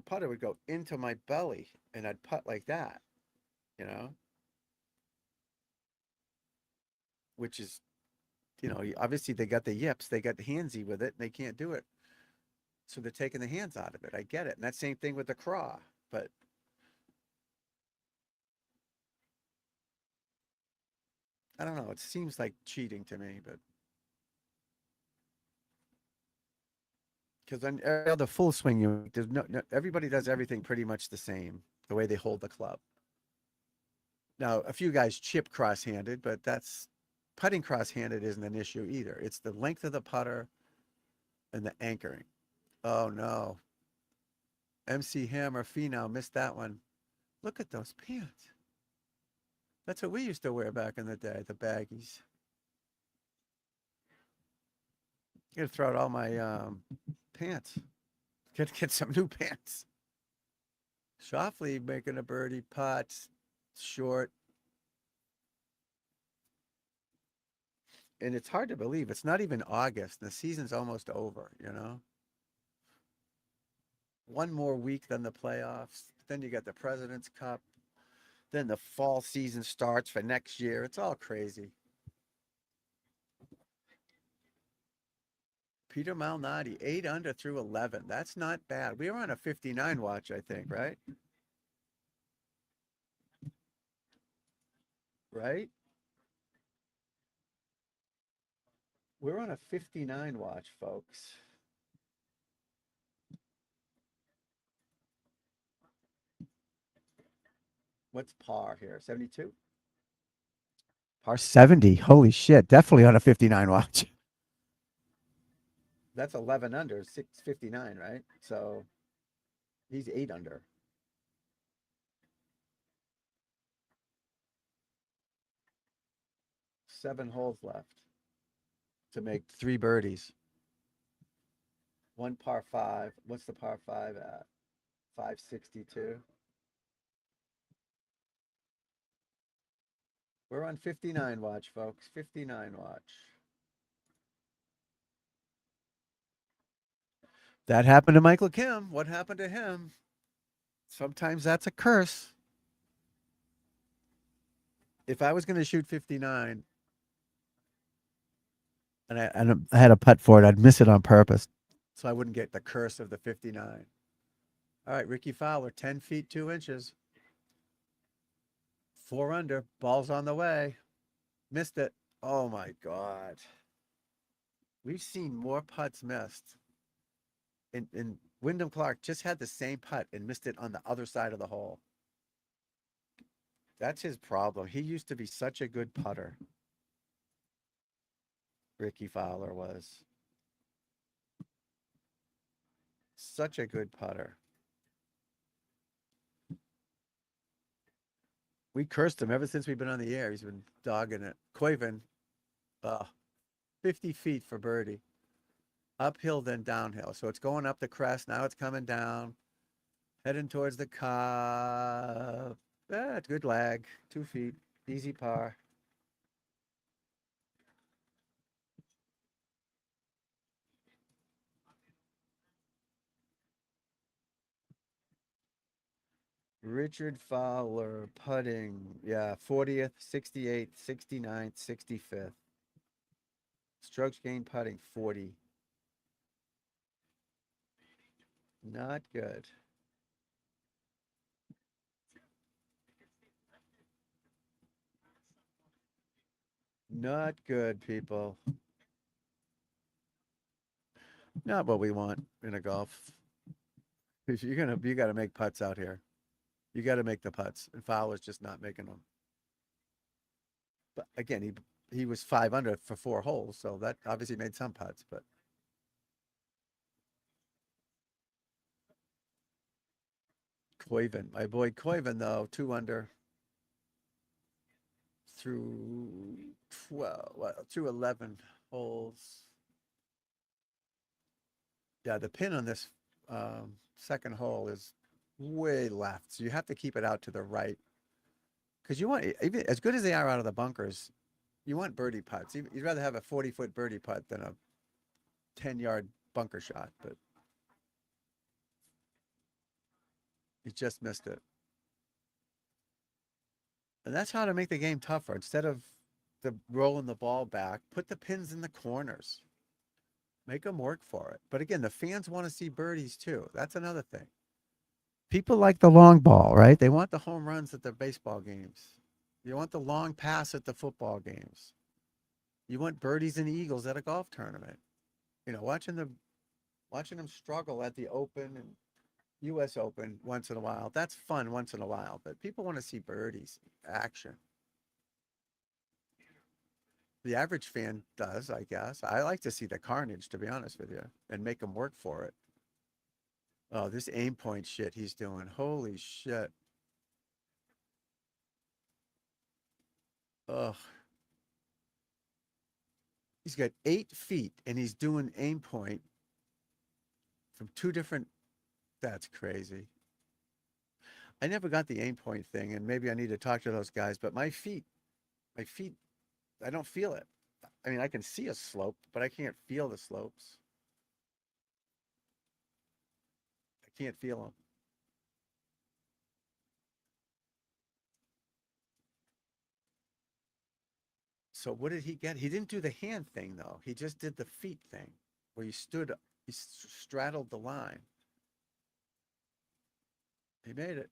putter would go into my belly, and I'd putt like that. You know, which is obviously they got the yips, they got the handsy with it, and they can't do it. So they're taking the hands out of it. I get it. And that same thing with the craw. But I don't know. It seems like cheating to me, but Because on every other full swing, there's everybody does everything pretty much the same, the way they hold the club. Now, a few guys chip cross-handed, but that's putting cross-handed isn't an issue either. It's the length of the putter and the anchoring. Oh no, MC Hammer Finau missed that one. Look at those pants. That's what we used to wear back in the day, the baggies. I'm gonna throw out all my pants. Get some new pants. Shoffley making a birdie putt, short. And it's hard to believe. It's not even August. The season's almost over, you know? One more week than the playoffs. Then you got the President's Cup. Then the fall season starts for next year. It's all crazy. Peter Malnati, 8 under through 11. That's not bad. We were on a 59 watch, I think, right? Right? We're on a 59 watch, folks. What's par here? 72? Par 70. Holy shit. Definitely on a 59 watch. That's 11 under, 659, right? So he's 8 under. 7 holes left to make 3 birdies. One par 5. What's the par 5 at? 562. We're on 59 watch, folks. 59 watch. That happened to Michael Kim. What happened to him? Sometimes that's a curse. If I was going to shoot 59 and I had a putt for it, I'd miss it on purpose so I wouldn't get the curse of the 59. All right, Ricky Fowler, 10 feet, 2 inches. 4 under. Ball's on the way. Missed it. Oh, my God. We've seen more putts missed. And Wyndham Clark just had the same putt and missed it on the other side of the hole. That's his problem. He used to be such a good putter. Ricky Fowler was such a good putter. We cursed him ever since we've been on the air. He's been dogging it. Koiven, 50 feet for birdie. Uphill, then downhill. So it's going up the crest. Now it's coming down. Heading towards the cup. It's good lag. 2 feet. Easy par. Richard Fowler putting. Yeah, 40th, 68th, 69th, 65th. Strokes gained putting, 40. Not good. Not good, people. Not what we want in a golf. If you gotta make putts out here. You gotta make the putts. And Fowler's just not making them. But again, he was 5 under for 4 holes, so that obviously made some putts, but Koiven, my boy Koiven though, 2 under through 12, well, through 11 holes. Yeah, the pin on this second hole is way left, so you have to keep it out to the right because you want, even as good as they are out of the bunkers, you want birdie putts. You'd rather have a 40-foot birdie putt than a 10-yard bunker shot, but he just missed it. And that's how to make the game tougher. Instead of rolling the ball back, put the pins in the corners. Make them work for it. But again, the fans want to see birdies too. That's another thing. People like the long ball, right? They want the home runs at the baseball games. You want the long pass at the football games. You want birdies and eagles at a golf tournament. You know, watching the Watching him struggle at the Open and U.S. Open once in a while. That's fun once in a while, but people want to see birdies action. The average fan does, I guess. I like to see the carnage, to be honest with you, and make them work for it. Oh, this aim point shit he's doing. Holy shit. Ugh. He's got 8 feet and he's doing aim point from two different. That's crazy. I never got the aim point thing, and maybe I need to talk to those guys, but my feet, I don't feel it. I mean, I can see a slope, but I can't feel the slopes. I can't feel them. So what did he get? He didn't do the hand thing though. He just did the feet thing where he straddled the line. He made it.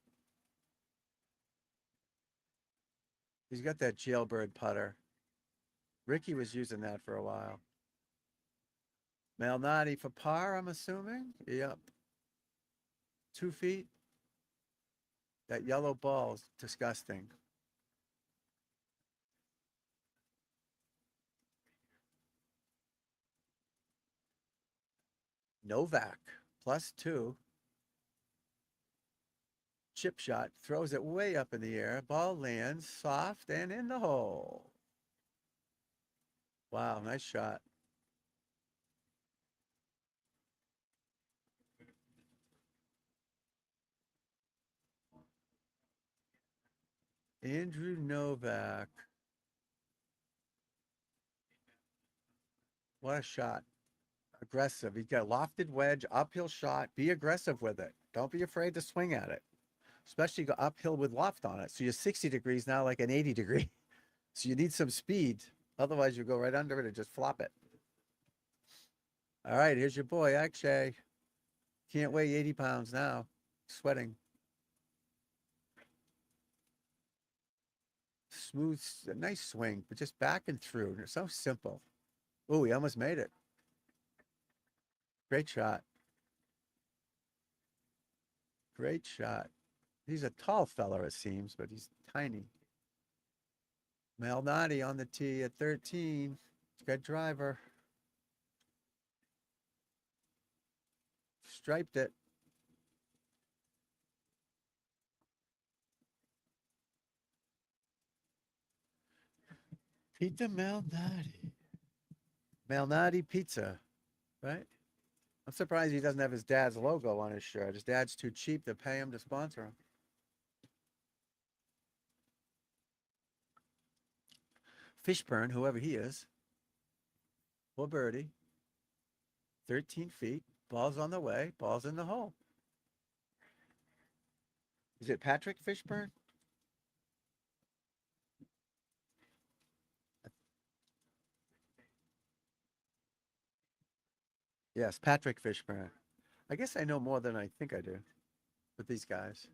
He's got that jailbird putter. Ricky was using that for a while. Malnati for par, I'm assuming. Yep. 2 feet. That yellow ball's disgusting. Novak +2. Chip shot, throws it way up in the air. Ball lands soft and in the hole. Wow, nice shot. Andrew Novak. What a shot. Aggressive. He's got a lofted wedge, uphill shot. Be aggressive with it. Don't be afraid to swing at it, especially go uphill with loft on it. So you're 60 degrees now, like an 80 degree. So you need some speed. Otherwise, you go right under it and just flop it. All right, here's your boy, Akshay. Can't weigh 80 pounds now. Sweating. Smooth, nice swing, but just back and through. And it's so simple. Oh, he almost made it. Great shot. Great shot. He's a tall fella, it seems, but he's tiny. Malnati on the tee at 13. Good driver. Striped it. Pizza Malnati. Malnati Pizza, right? I'm surprised he doesn't have his dad's logo on his shirt. His dad's too cheap to pay him to sponsor him. Fishburne, whoever he is. Well, birdie. 13 feet. Ball's on the way. Ball's in the hole. Is it Patrick Fishburne? Yes, Patrick Fishburne. I guess I know more than I think I do with these guys.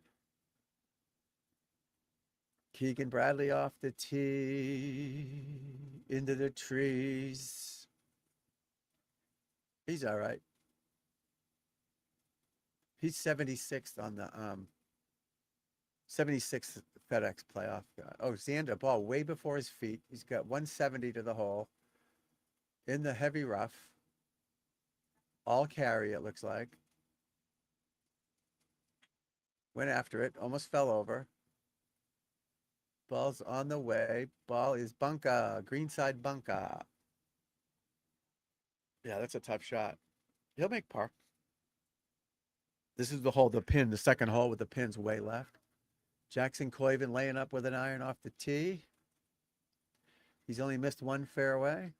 Keegan Bradley off the tee, into the trees. He's all right. He's 76th on the 76th FedEx playoff guy. Oh, Xander ball way before his feet. He's got 170 to the hole in the heavy rough. All carry, it looks like. Went after it, almost fell over. Ball's on the way. Ball is bunker, greenside bunker. Yeah, that's a tough shot. He'll make par. This is the hole, the pin, the second hole with the pins way left. Jackson Coyven laying up with an iron off the tee. He's only missed one fairway.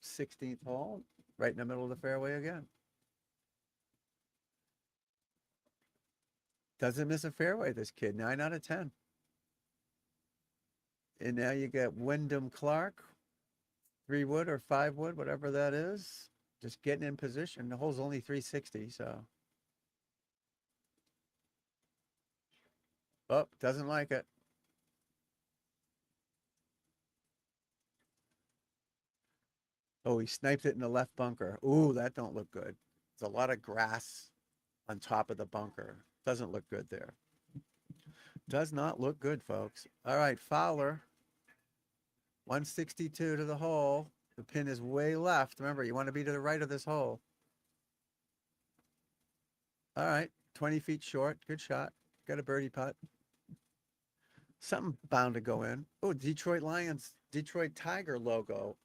16th hole, right in the middle of the fairway again. Doesn't miss a fairway, this kid. 9 out of 10. And now you get Wyndham Clark, 3 wood or 5 wood, whatever that is. Just getting in position. The hole's only 360, so. Oh, doesn't like it. Oh, he sniped it in the left bunker. Ooh, that don't look good. There's a lot of grass on top of the bunker. Doesn't look good there. Does not look good, folks. All right, Fowler, 162 to the hole. The pin is way left. Remember, you want to be to the right of this hole. All right, 20 feet short. Good shot. Got a birdie putt. Something bound to go in. Oh, Detroit Lions, Detroit Tiger logo.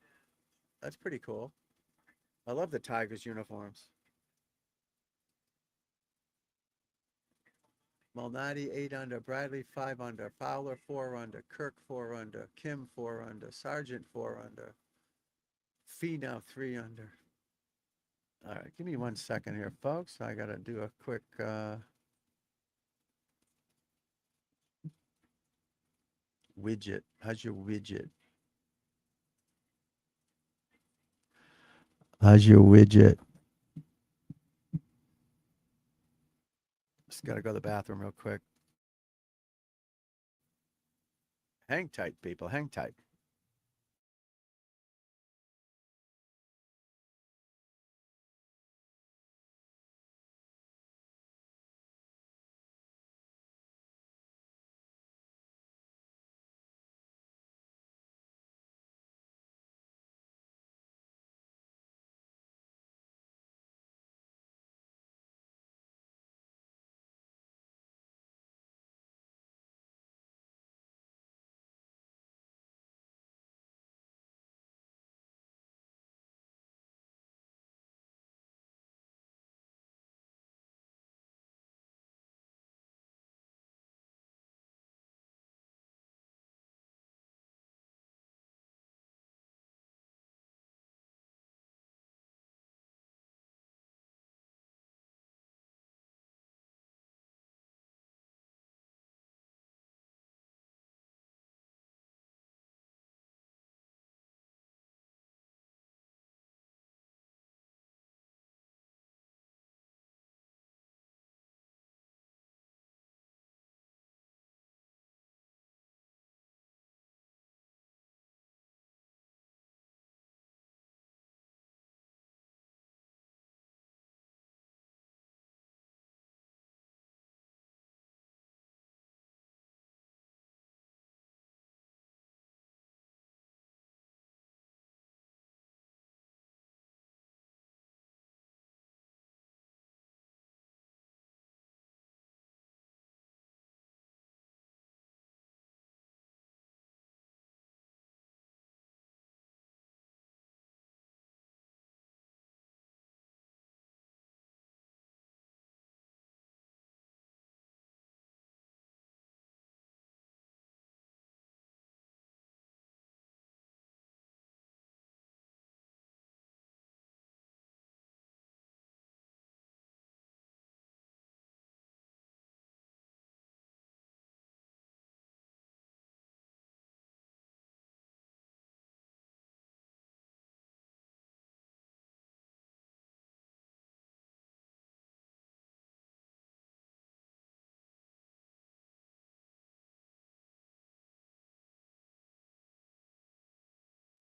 That's pretty cool. I love the Tigers uniforms. Malnati 8 under, Bradley 5 under, Fowler 4 under, Kirk 4 under, Kim 4 under, Sargent 4 under, Finau 3 under. All right, give me 1 second here, folks. I got to do a quick widget. How's your widget? How's your widget? Just got to go to the bathroom real quick. Hang tight, people. Hang tight.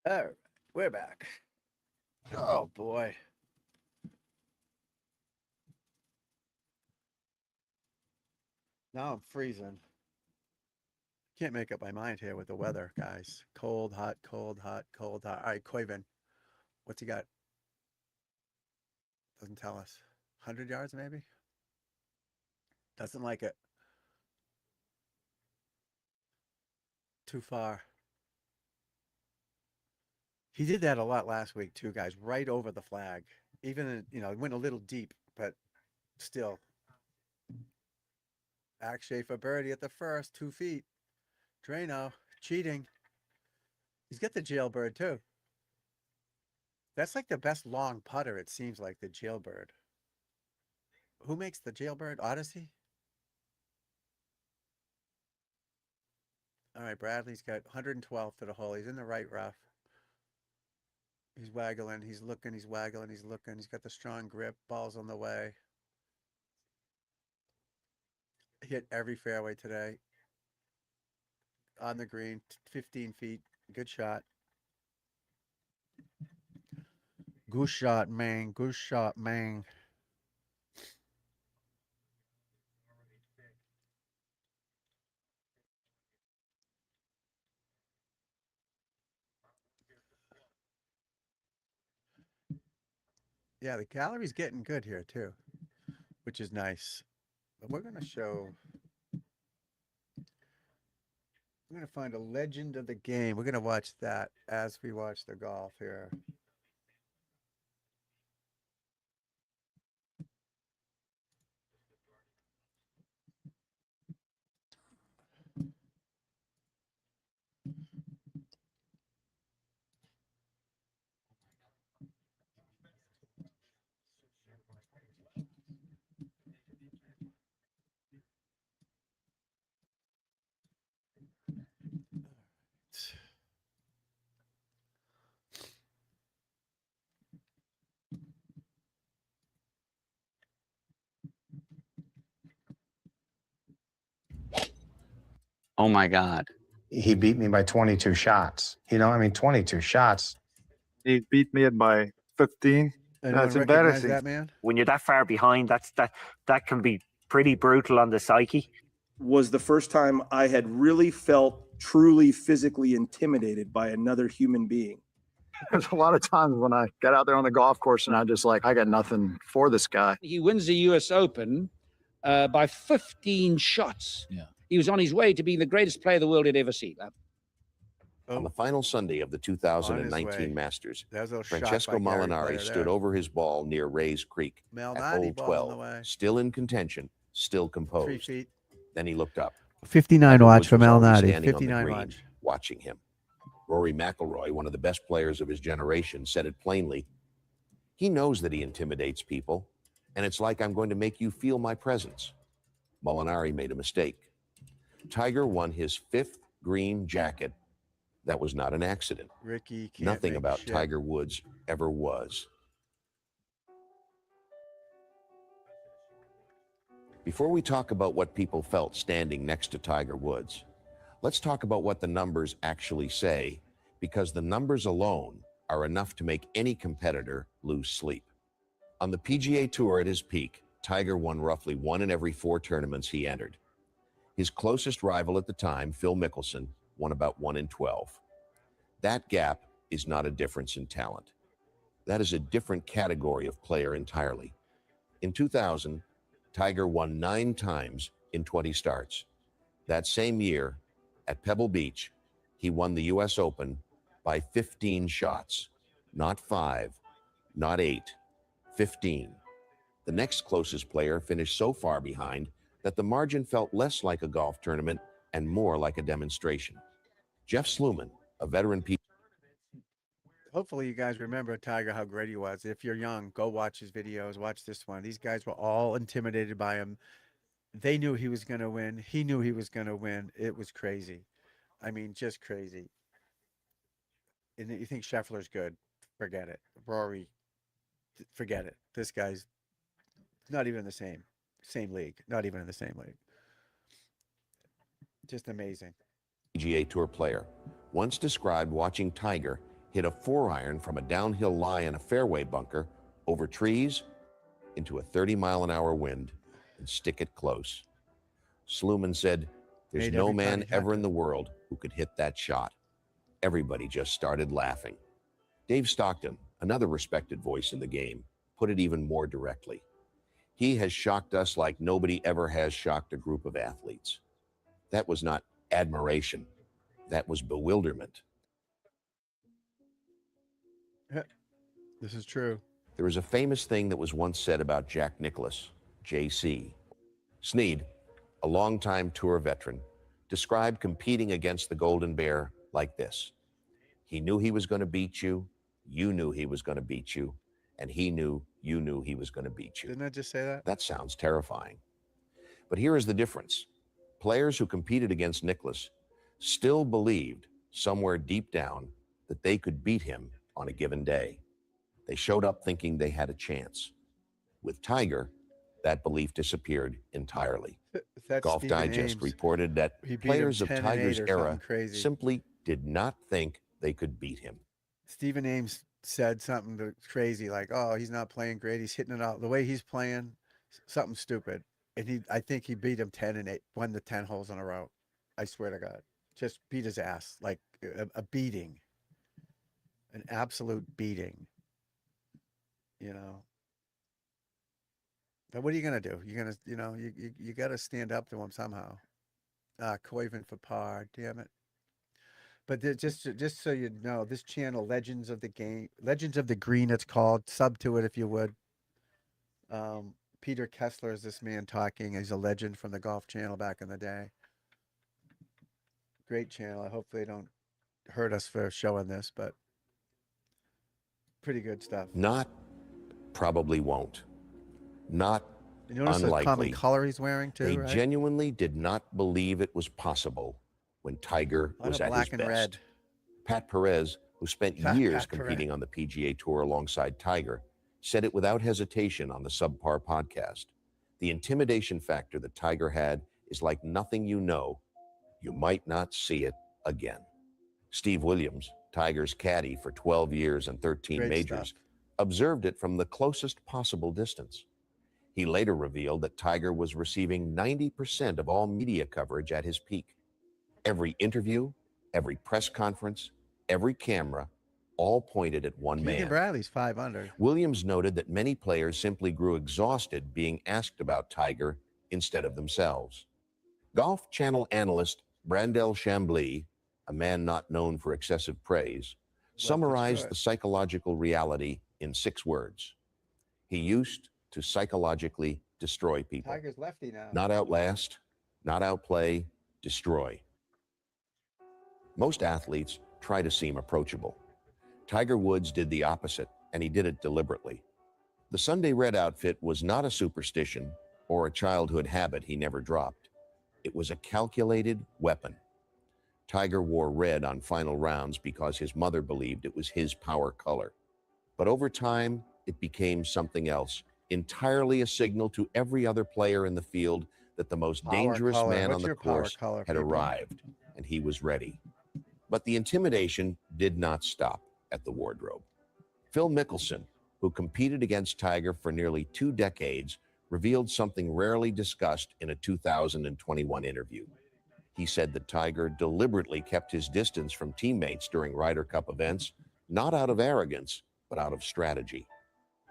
All right, we're back. Oh, boy. Now I'm freezing. Can't make up my mind here with the weather, guys. Cold, hot, cold, hot, cold, hot. All right, Quaven, what's he got? Doesn't tell us. 100 yards, maybe? Doesn't like it. Too far. He did that a lot last week, too, guys. Right over the flag. Even, went a little deep, but still. Akshay for birdie at the first, 2 feet. Drano, cheating. He's got the jailbird, too. That's like the best long putter, it seems like, the jailbird. Who makes the jailbird? Odyssey? All right, Bradley's got 112 to the hole. He's in the right rough. He's waggling. He's looking. He's waggling. He's looking. He's got the strong grip. Ball's on the way. He hit every fairway today. On the green, 15 feet. Good shot. Goose shot, man. Goose shot, man. Yeah, the gallery's getting good here too, which is nice. But we're gonna show. We're gonna find a legend of the game. We're gonna watch that as we watch the golf here. Oh my God. He beat me by 22 shots. 22 shots. He beat me by 15. Anyone That's recognize embarrassing. that man? When you're that far behind, that can be pretty brutal on the psyche. Was the first time I had really felt truly physically intimidated by another human being. There's a lot of times when I get out there on the golf course and I just like, I got nothing for this guy. He wins the US Open by 15 shots. Yeah. He was on his way to being the greatest player the world had ever seen. On the final Sunday of the 2019 Masters, Francesco Molinari stood over his ball near Rays Creek at hole 12, still in contention, still 3 composed. feet. Then he looked up. 59 watch from Malnati. Standing on the 59 green, watch. watching him. Rory McIlroy, one of the best players of his generation, said it plainly. He knows that he intimidates people, and it's like I'm going to make you feel my presence. Molinari made a mistake. Tiger won his 5th green jacket. That was not an accident. Ricky can't Nothing make about shit. Tiger Woods ever was. Before we talk about what people felt standing next to Tiger Woods, let's talk about what the numbers actually say, because the numbers alone are enough to make any competitor lose sleep. On the PGA Tour at his peak, Tiger won roughly 1 in every 4 tournaments he entered. His closest rival at the time, Phil Mickelson, won about 1 in 12. That gap is not a difference in talent. That is a different category of player entirely. In 2000, Tiger won 9 times in 20 starts. That same year, at Pebble Beach, he won the US Open by 15 shots. Not 5, not 8, 15. The next closest player finished so far behind that the margin felt less like a golf tournament and more like a demonstration. Jeff Sluman, a veteran Hopefully you guys remember Tiger, how great he was. If you're young, go watch his videos, watch this one. These guys were all intimidated by him. They knew he was going to win. He knew he was going to win. It was crazy. I mean, just crazy. And you think Scheffler's good? Forget it. Rory, forget it. This guy's not even in the same league. Not even in the same league. Just amazing. PGA Tour player once described watching Tiger hit a 4-iron from a downhill lie in a fairway bunker over trees into a 30-mile-an-hour wind and stick it close. Sluman said, "There's Made no every man time ever in happen. the world who could hit that shot." Everybody just started laughing. Dave Stockton, another respected voice in the game, put it even more directly. He has shocked us like nobody ever has shocked a group of athletes. That was not admiration. That was bewilderment. This is true. There is a famous thing that was once said about Jack Nicklaus, JC. Snead, a longtime tour veteran, described competing against the Golden Bear like this. He knew he was going to beat you, you knew he was going to beat you, and he knew you knew he was going to beat you. Didn't I just say that? That sounds terrifying. But here is the difference. Players who competed against Nicklaus still believed somewhere deep down that they could beat him on a given day. They showed up thinking they had a chance. With Tiger, that belief disappeared entirely. That's Golf Stephen Digest Ames. reported that He beat him players of 10 and 8 Tiger's or era something crazy. simply did not think they could beat him. Stephen Ames said something crazy like, "Oh, he's not playing great. He's hitting it out the way he's playing, something stupid." And I think he beat him 10-8, won the 10 holes in a row. I swear to God, just beat his ass like a beating, an absolute beating. You know. But what are you gonna do? You're gonna, you got to stand up to him somehow. Coiven for par, damn it. But just so you know, this channel, Legends of the Game, Legends of the Green, it's called. Sub to it if you would. Peter Kessler is this man talking. He's a legend from the Golf Channel back in the day. Great channel. I hope they don't hurt us for showing this, but pretty good stuff. Not probably won't. Not You notice the common unlikely. color he's wearing too, They right? genuinely did not believe it was possible when Tiger A lot was of at black his and best. red. Pat Perez, who spent Pat years Perez. competing on the PGA Tour alongside Tiger, said it without hesitation on the Subpar podcast. The intimidation factor that Tiger had is like nothing you know. You might not see it again. Steve Williams, Tiger's caddy for 12 years and 13 Great majors, stuff. observed it from the closest possible distance. He later revealed that Tiger was receiving 90% of all media coverage at his peak. Every interview, every press conference, every camera, all pointed at one Keegan man. Bradley's 5 under. Williams noted that many players simply grew exhausted being asked about Tiger instead of themselves. Golf Channel analyst Brandel Chambly, a man not known for excessive praise, summarized the psychological reality in 6 words. He used to psychologically destroy people. Tiger's lefty now. Not outlast, not outplay, destroy. Most athletes try to seem approachable. Tiger Woods did the opposite, and he did it deliberately. The Sunday Red outfit was not a superstition or a childhood habit he never dropped. It was a calculated weapon. Tiger wore red on final rounds because his mother believed it was his power color. But over time, it became something else, entirely a signal to every other player in the field that the most dangerous man What's on the your power course color, had people? arrived, and he was ready. But the intimidation did not stop at the wardrobe. Phil Mickelson, who competed against Tiger for nearly 2 decades, revealed something rarely discussed in a 2021 interview. He said that Tiger deliberately kept his distance from teammates during Ryder Cup events, not out of arrogance, but out of strategy.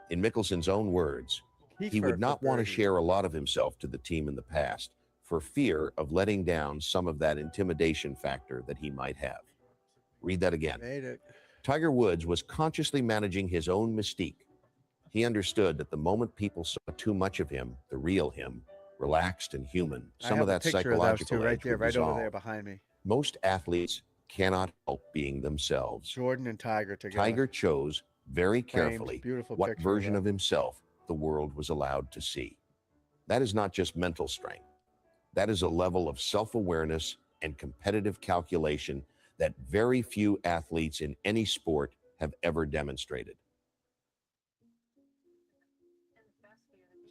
In Mickelson's own words, he would not want to share a lot of himself to the team in the past for fear of letting down some of that intimidation factor that he might have. Read that again. Made it. Tiger Woods was consciously managing his own mystique. He understood that the moment people saw too much of him, the real him, relaxed and human, some of that psychological right edge there, would right over dissolve. there behind me. Most athletes cannot help being themselves. Jordan and Tiger together. Tiger chose very Framed, carefully beautiful what picture version that. of himself the world was allowed to see. That is not just mental strength. That is a level of self-awareness and competitive calculation that very few athletes in any sport have ever demonstrated.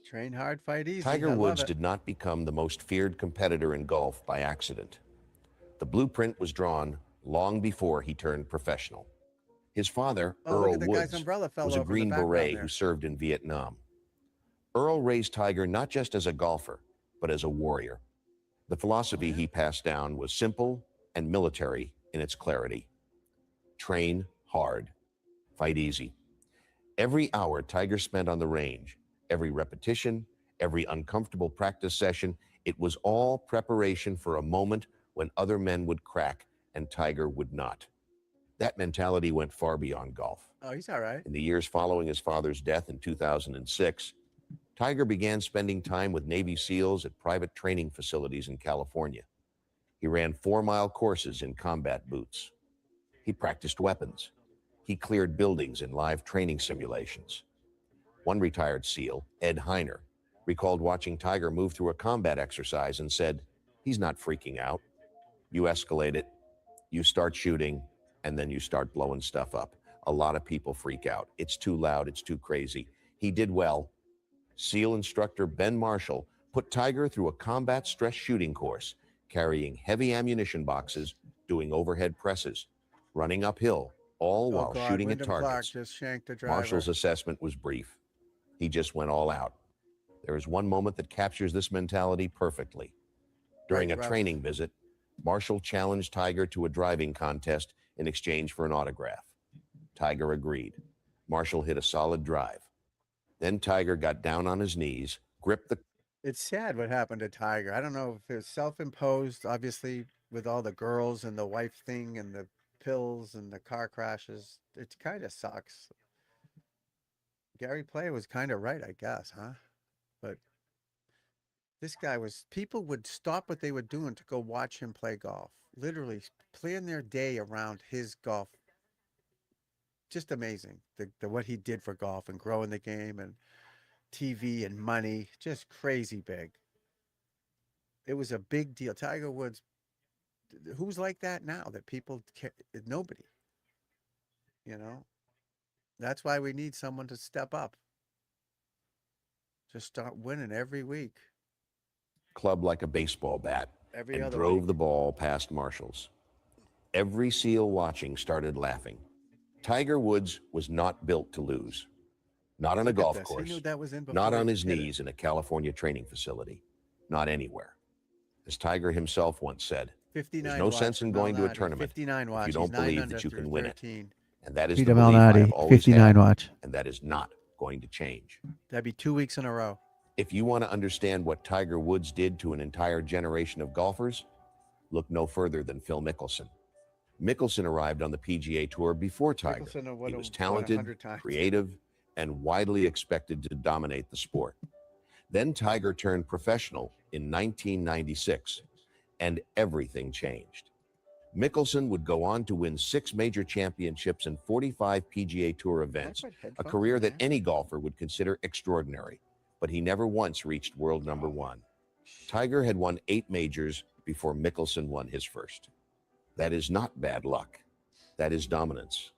Train hard, fight easy. Tiger I love Woods it. did not become the most feared competitor in golf by accident. The blueprint was drawn long before he turned professional. His father, Oh, look Earl at the Woods, guy's umbrella fell was a over in the Green background Beret there. who served in Vietnam. Earl raised Tiger not just as a golfer, but as a warrior. The philosophy he passed down was simple and military in its clarity. Train hard, fight easy. Every hour Tiger spent on the range, every repetition, every uncomfortable practice session, it was all preparation for a moment when other men would crack and Tiger would not. That mentality went far beyond golf. Oh, he's all right. In the years following his father's death in 2006, Tiger began spending time with Navy SEALs at private training facilities in California. He ran 4-mile courses in combat boots. He practiced weapons. He cleared buildings in live training simulations. One retired SEAL, Ed Heiner, recalled watching Tiger move through a combat exercise and said, "He's not freaking out. You escalate it, you start shooting, and then you start blowing stuff up. A lot of people freak out. It's too loud, it's too crazy." He did well. SEAL instructor Ben Marshall put Tiger through a combat stress shooting course, carrying heavy ammunition boxes, doing overhead presses, running uphill, all Oh while God, shooting at Wyndham Clark targets. just shanked the driver. Marshall's assessment was brief. He just went all out. There is one moment that captures this mentality perfectly. During Right, a rough. training visit, Marshall challenged Tiger to a driving contest in exchange for an autograph. Tiger agreed. Marshall hit a solid drive. Then Tiger got down on his knees, gripped the It's sad what happened to Tiger. I don't know if it was self-imposed, obviously, with all the girls and the wife thing and the pills and the car crashes. It kind of sucks. Gary Player was kind of right, I guess, huh? But this guy was, people would stop what they were doing to go watch him play golf. Literally plan their day around his golf. Just amazing. The what he did for golf and growing the game and TV and money, just crazy big. It was a big deal. Tiger Woods, who's like that now that people care? Nobody, you know? That's why we need someone to step up. Just start winning every week. club like a baseball bat Every and other drove week. the ball past Marshall's. Every SEAL watching started laughing. Tiger Woods was not built to lose. Not on a Look at golf this. He course, knew that was in not before on he his did it. knees in a California training facility, not anywhere. As Tiger himself once said, 59 there's no watch sense for in going to a Malnati. tournament 59 watch. if you He's don't 9 believe under that you through can win it. 13. And that is Peter the belief I have Malnati, always 59 had, watch. and that is not going to change. That'd be 2 weeks in a row. If you want to understand what Tiger Woods did to an entire generation of golfers, look no further than Phil Mickelson. Mickelson arrived on the PGA Tour before Tiger. Mickelson He would've was won talented, 100 times. creative, and widely expected to dominate the sport. Then Tiger turned professional in 1996, and everything changed. Mickelson would go on to win 6 major championships and 45 PGA Tour events, a career that any golfer would consider extraordinary, but he never once reached world number 1. Tiger had won 8 majors before Mickelson won his first. That is not bad luck. That is dominance.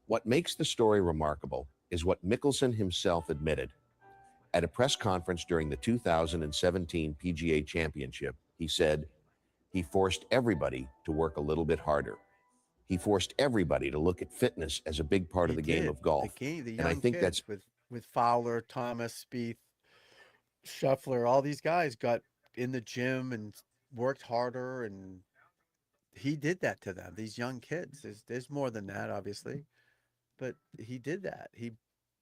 What makes the story remarkable is what Mickelson himself admitted. At a press conference during the 2017 PGA Championship, he said, he forced everybody to work a little bit harder. He forced everybody to look at fitness as a big part of the game of golf. The And I young think kids that's with Fowler, Thomas, Spieth, Scheffler, all these guys got in the gym and worked harder, and he did that to them. These young kids. There's more than that, obviously, but he did that. He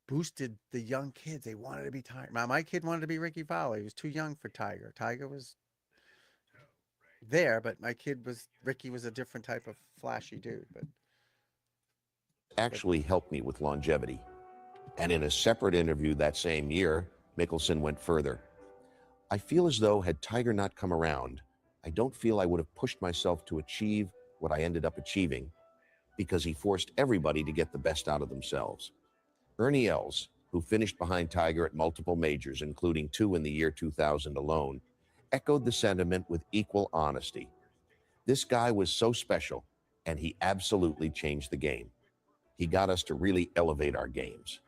boosted the young kids. They wanted to be Tiger. My kid wanted to be Ricky Fowler. He was too young for Tiger. Tiger was there, but Ricky was a different type of flashy dude. But actually helped me with longevity. And in a separate interview that same year, Mickelson went further. I feel as though had Tiger not come around, I don't feel I would have pushed myself to achieve what I ended up achieving because he forced everybody to get the best out of themselves. Ernie Els, who finished behind Tiger at multiple majors, including 2 in the year 2000 alone, echoed the sentiment with equal honesty. This guy was so special, and he absolutely changed the game. He got us to really elevate our games.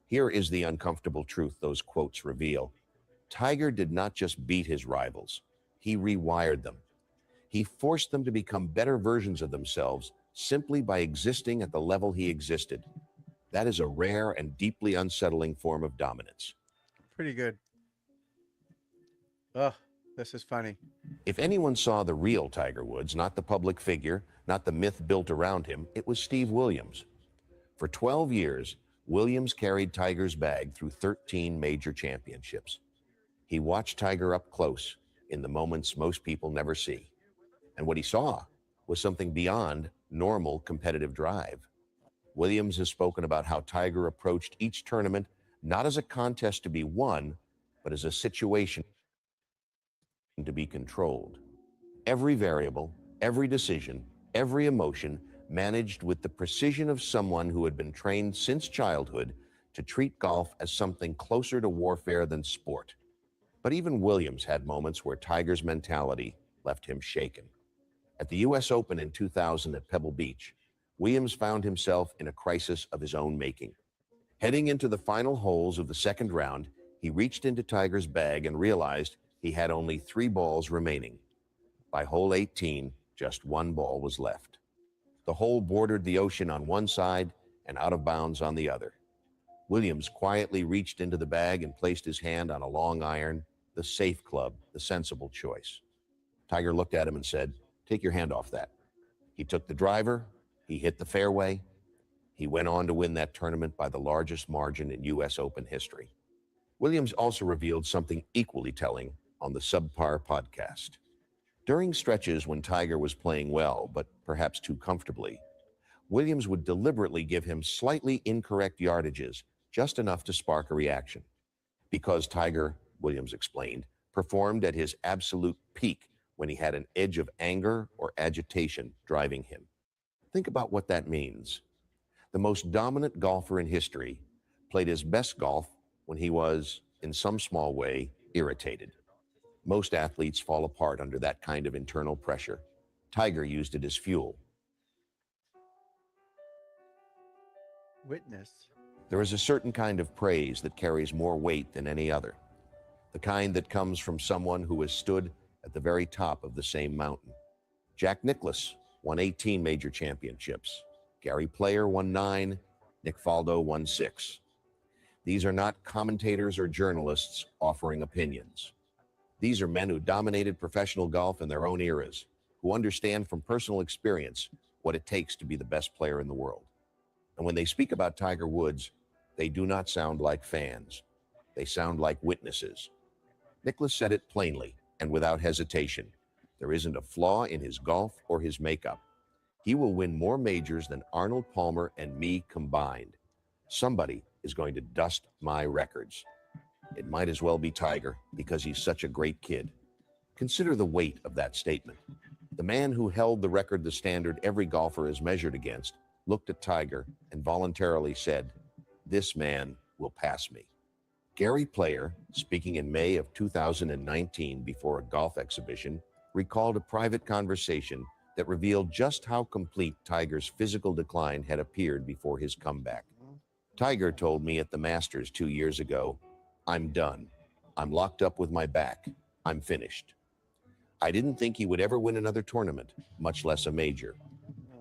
Here is the uncomfortable truth those quotes reveal. Tiger did not just beat his rivals, he rewired them. He forced them to become better versions of themselves simply by existing at the level he existed. That is a rare and deeply unsettling form of dominance. pretty good. Oh, this is funny. If anyone saw the real Tiger Woods, not the public figure, not the myth built around him, it was Steve Williams. For 12 years, Williams carried Tiger's bag through 13 major championships. He watched Tiger up close in the moments most people never see. And what he saw was something beyond normal competitive drive. Williams has spoken about how Tiger approached each tournament not as a contest to be won, but as a situation to be controlled. Every variable, every decision, every emotion managed with the precision of someone who had been trained since childhood to treat golf as something closer to warfare than sport. But even Williams had moments where Tiger's mentality left him shaken. At the US Open in 2000 at Pebble Beach, Williams found himself in a crisis of his own making. Heading into the final holes of the second round, he reached into Tiger's bag and realized he had only 3 balls remaining. By hole 18, just 1 ball was left. The hole bordered the ocean on one side and out of bounds on the other. Williams quietly reached into the bag and placed his hand on a long iron, the safe club, the sensible choice. Tiger looked at him and said, "Take your hand off that." He took the driver, he hit the fairway. He went on to win that tournament by the largest margin in U.S. Open history. Williams also revealed something equally telling on the Subpar podcast. During stretches when Tiger was playing well, but perhaps too comfortably, Williams would deliberately give him slightly incorrect yardages, just enough to spark a reaction. Because Tiger, Williams explained, performed at his absolute peak when he had an edge of anger or agitation driving him. Think about what that means. The most dominant golfer in history played his best golf when he was, in some small way, irritated. Most athletes fall apart under that kind of internal pressure. Tiger used it as fuel. Witness. There is a certain kind of praise that carries more weight than any other. The kind that comes from someone who has stood at the very top of the same mountain. Jack Nicklaus won 18 major championships. Gary Player won 9. Nick Faldo won 6. These are not commentators or journalists offering opinions. These are men who dominated professional golf in their own eras, who understand from personal experience what it takes to be the best player in the world. And when they speak about Tiger Woods, they do not sound like fans. They sound like witnesses. Nicklaus said it plainly and without hesitation. There isn't a flaw in his golf or his makeup. He will win more majors than Arnold Palmer and me combined. Somebody is going to dust my records. It might as well be Tiger because he's such a great kid. Consider the weight of that statement. The man who held the record, the standard every golfer is measured against, looked at Tiger and voluntarily said, "This man will pass me." Gary Player, speaking in May of 2019 before a golf exhibition, recalled a private conversation that revealed just how complete Tiger's physical decline had appeared before his comeback. Tiger told me at the Masters 2 years ago, "I'm done. I'm locked up with my back. I'm finished." I didn't think he would ever win another tournament, much less a major.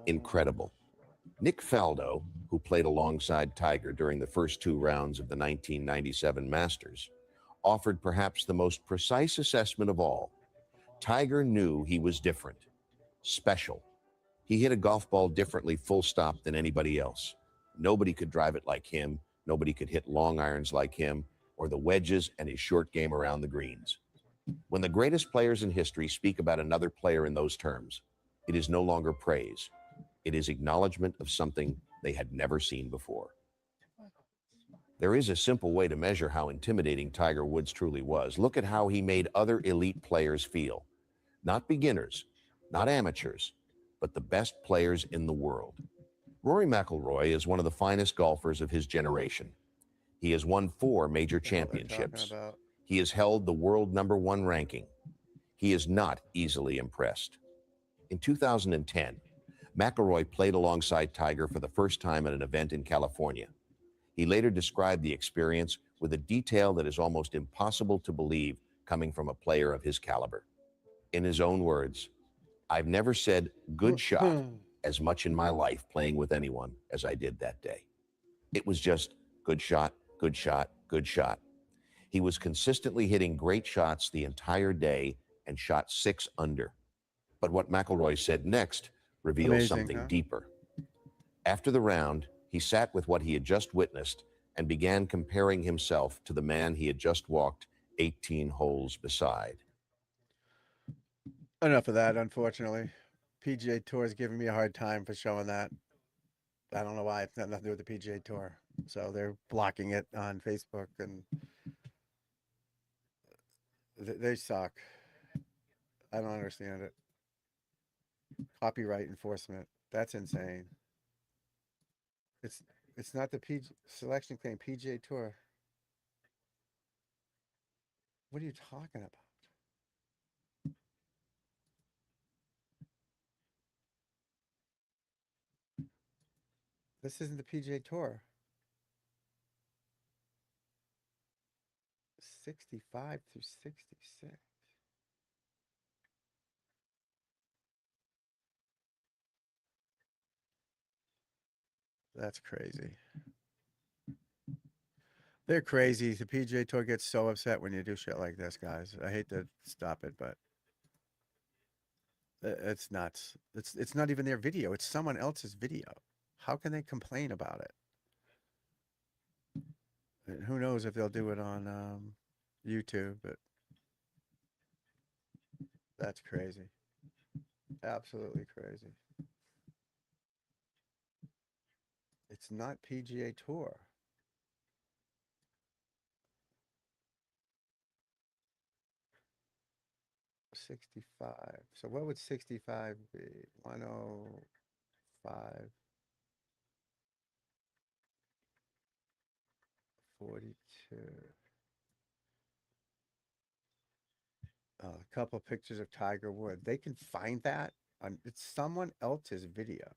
Incredible. Nick Faldo, who played alongside Tiger during the first 2 rounds of the 1997 Masters, offered perhaps the most precise assessment of all. Tiger knew he was different, special. He hit a golf ball differently, full stop, than anybody else. Nobody could drive it like him. Nobody could hit long irons like him, or the wedges and his short game around the greens. When the greatest players in history speak about another player in those terms, it is no longer praise. It is acknowledgement of something they had never seen before. There is a simple way to measure how intimidating Tiger Woods truly was. Look at how he made other elite players feel. Not beginners, not amateurs, but the best players in the world. Rory McIlroy is one of the finest golfers of his generation. He has won 4 major championships. He has held the world #1 ranking. He is not easily impressed. In 2010, McIlroy played alongside Tiger for the first time at an event in California. He later described the experience with a detail that is almost impossible to believe coming from a player of his caliber. In his own words, "I've never said good shot as much in my life playing with anyone as I did that day. It was just good shot, good shot, good shot." He was consistently hitting great shots the entire day and shot 6 under. But what McIlroy said next reveals something deeper. After the round, he sat with what he had just witnessed and began comparing himself to the man he had just walked 18 holes beside. Enough of that, unfortunately. PGA Tour is giving me a hard time for showing that. I don't know why. It's got nothing to do with the PGA Tour. So they're blocking it on Facebook, and they suck. I don't understand it. Copyright enforcement. That's insane. It's not the selection claim, PGA Tour. What are you talking about? This isn't the PGA Tour. 65 through 66. That's crazy. They're crazy. The PGA Tour gets so upset when you do shit like this, guys. I hate to stop it, but it's nuts. It's not even their video. It's someone else's video. How can they complain about it? And who knows if they'll do it on YouTube, but that's crazy. Absolutely crazy. It's not PGA Tour. $65. So what would 65 be? 105. 42. A couple pictures of Tiger Woods. They can find that on, it's someone else's video.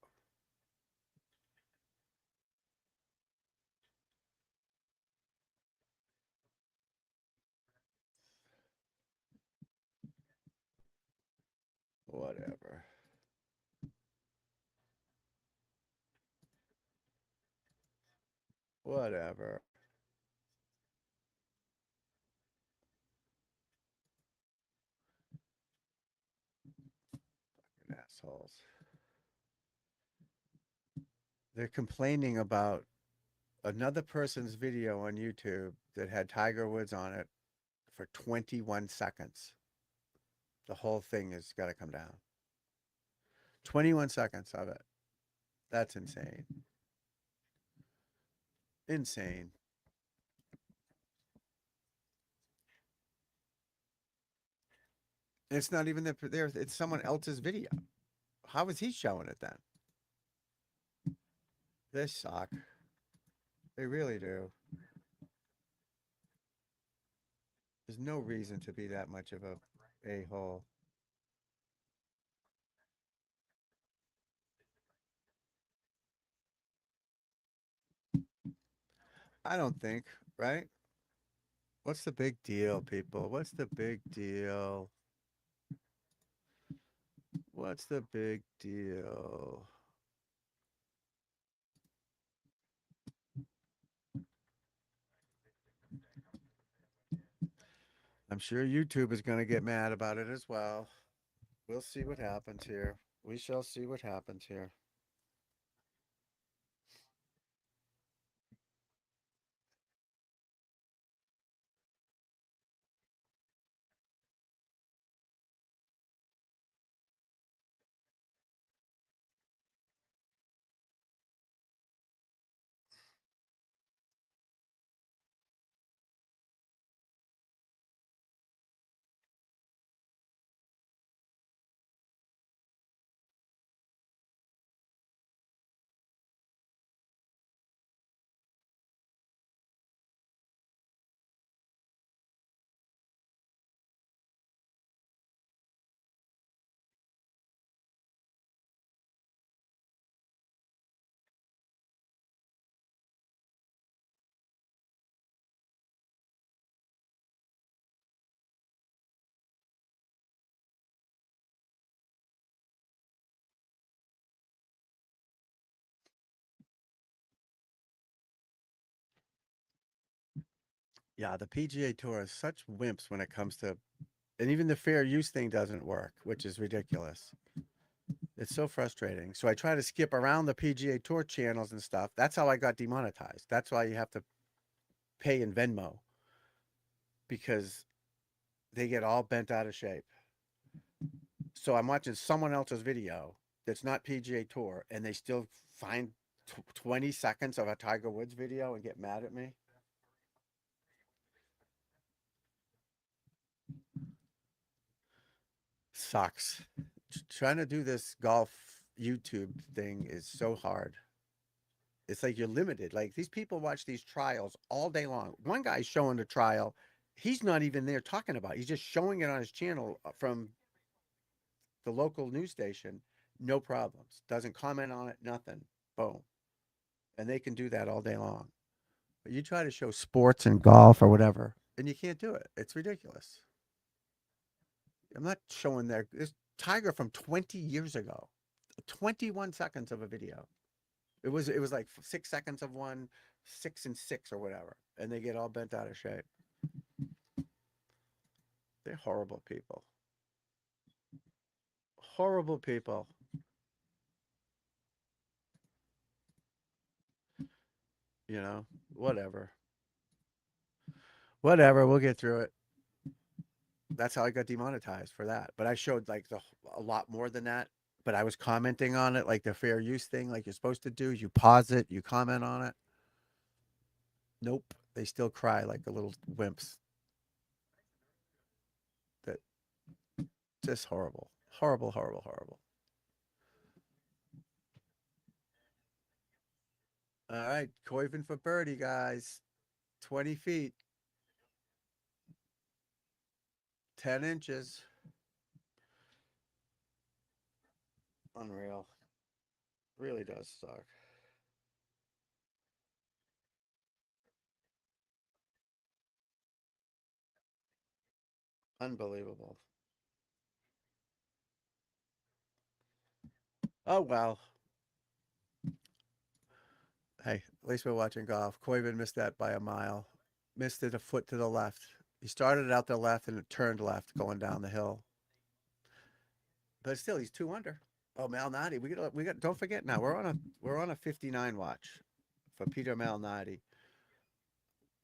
Whatever. Whatever. Fucking assholes. They're complaining about another person's video on YouTube that had Tiger Woods on it for 21 seconds. The whole thing has got to come down. 21 seconds of it. That's insane. Insane. It's not even there. It's someone else's video. How is he showing it then? They suck. They really do. There's no reason to be that much of a hole. I don't think, right? What's the big deal, people? What's the big deal? What's the big deal? I'm sure YouTube is going to get mad about it as well. We'll see what happens here. We shall see what happens here. Yeah, the PGA Tour is such wimps when it comes to, and even the fair use thing doesn't work, which is ridiculous. It's so frustrating. So I try to skip around the PGA Tour channels and stuff. That's how I got demonetized. That's why you have to pay in Venmo, because they get all bent out of shape. So I'm watching someone else's video that's not PGA Tour, and they still find 20 seconds of a Tiger Woods video and get mad at me. Sucks. Trying to do this golf YouTube thing is so hard. It's like you're limited. Like, these people watch these trials all day long. One guy's showing the trial. He's not even there talking about it. He's just showing it on his channel from the local news station. No problems. Doesn't comment on it. Nothing. Boom. And they can do that all day long. But you try to show sports and golf or whatever, and you can't do it. It's ridiculous. I'm not showing this Tiger from 20 years ago. 21 seconds of a video. It was like 6 seconds of one, 6 and 6 or whatever, and they get all bent out of shape. They're horrible people. Horrible people. You know, whatever. Whatever, we'll get through it. That's how I got demonetized for that. But I showed like a lot more than that. But I was commenting on it like the fair use thing, like you're supposed to do. You pause it, you comment on it. Nope. They still cry like the little wimps. That just horrible. Horrible, horrible, horrible. All right, Coivin for birdie, guys. 20 feet. 10 inches. Unreal. Really does suck. Unbelievable. Oh, well. Hey, at least we're watching golf. Coivin missed that by a mile. Missed it a foot to the left. He started out the left and it turned left going down the hill. But still, he's 2 under. Oh, Malnati. We got don't forget now. We're on a 59 watch for Peter Malnati.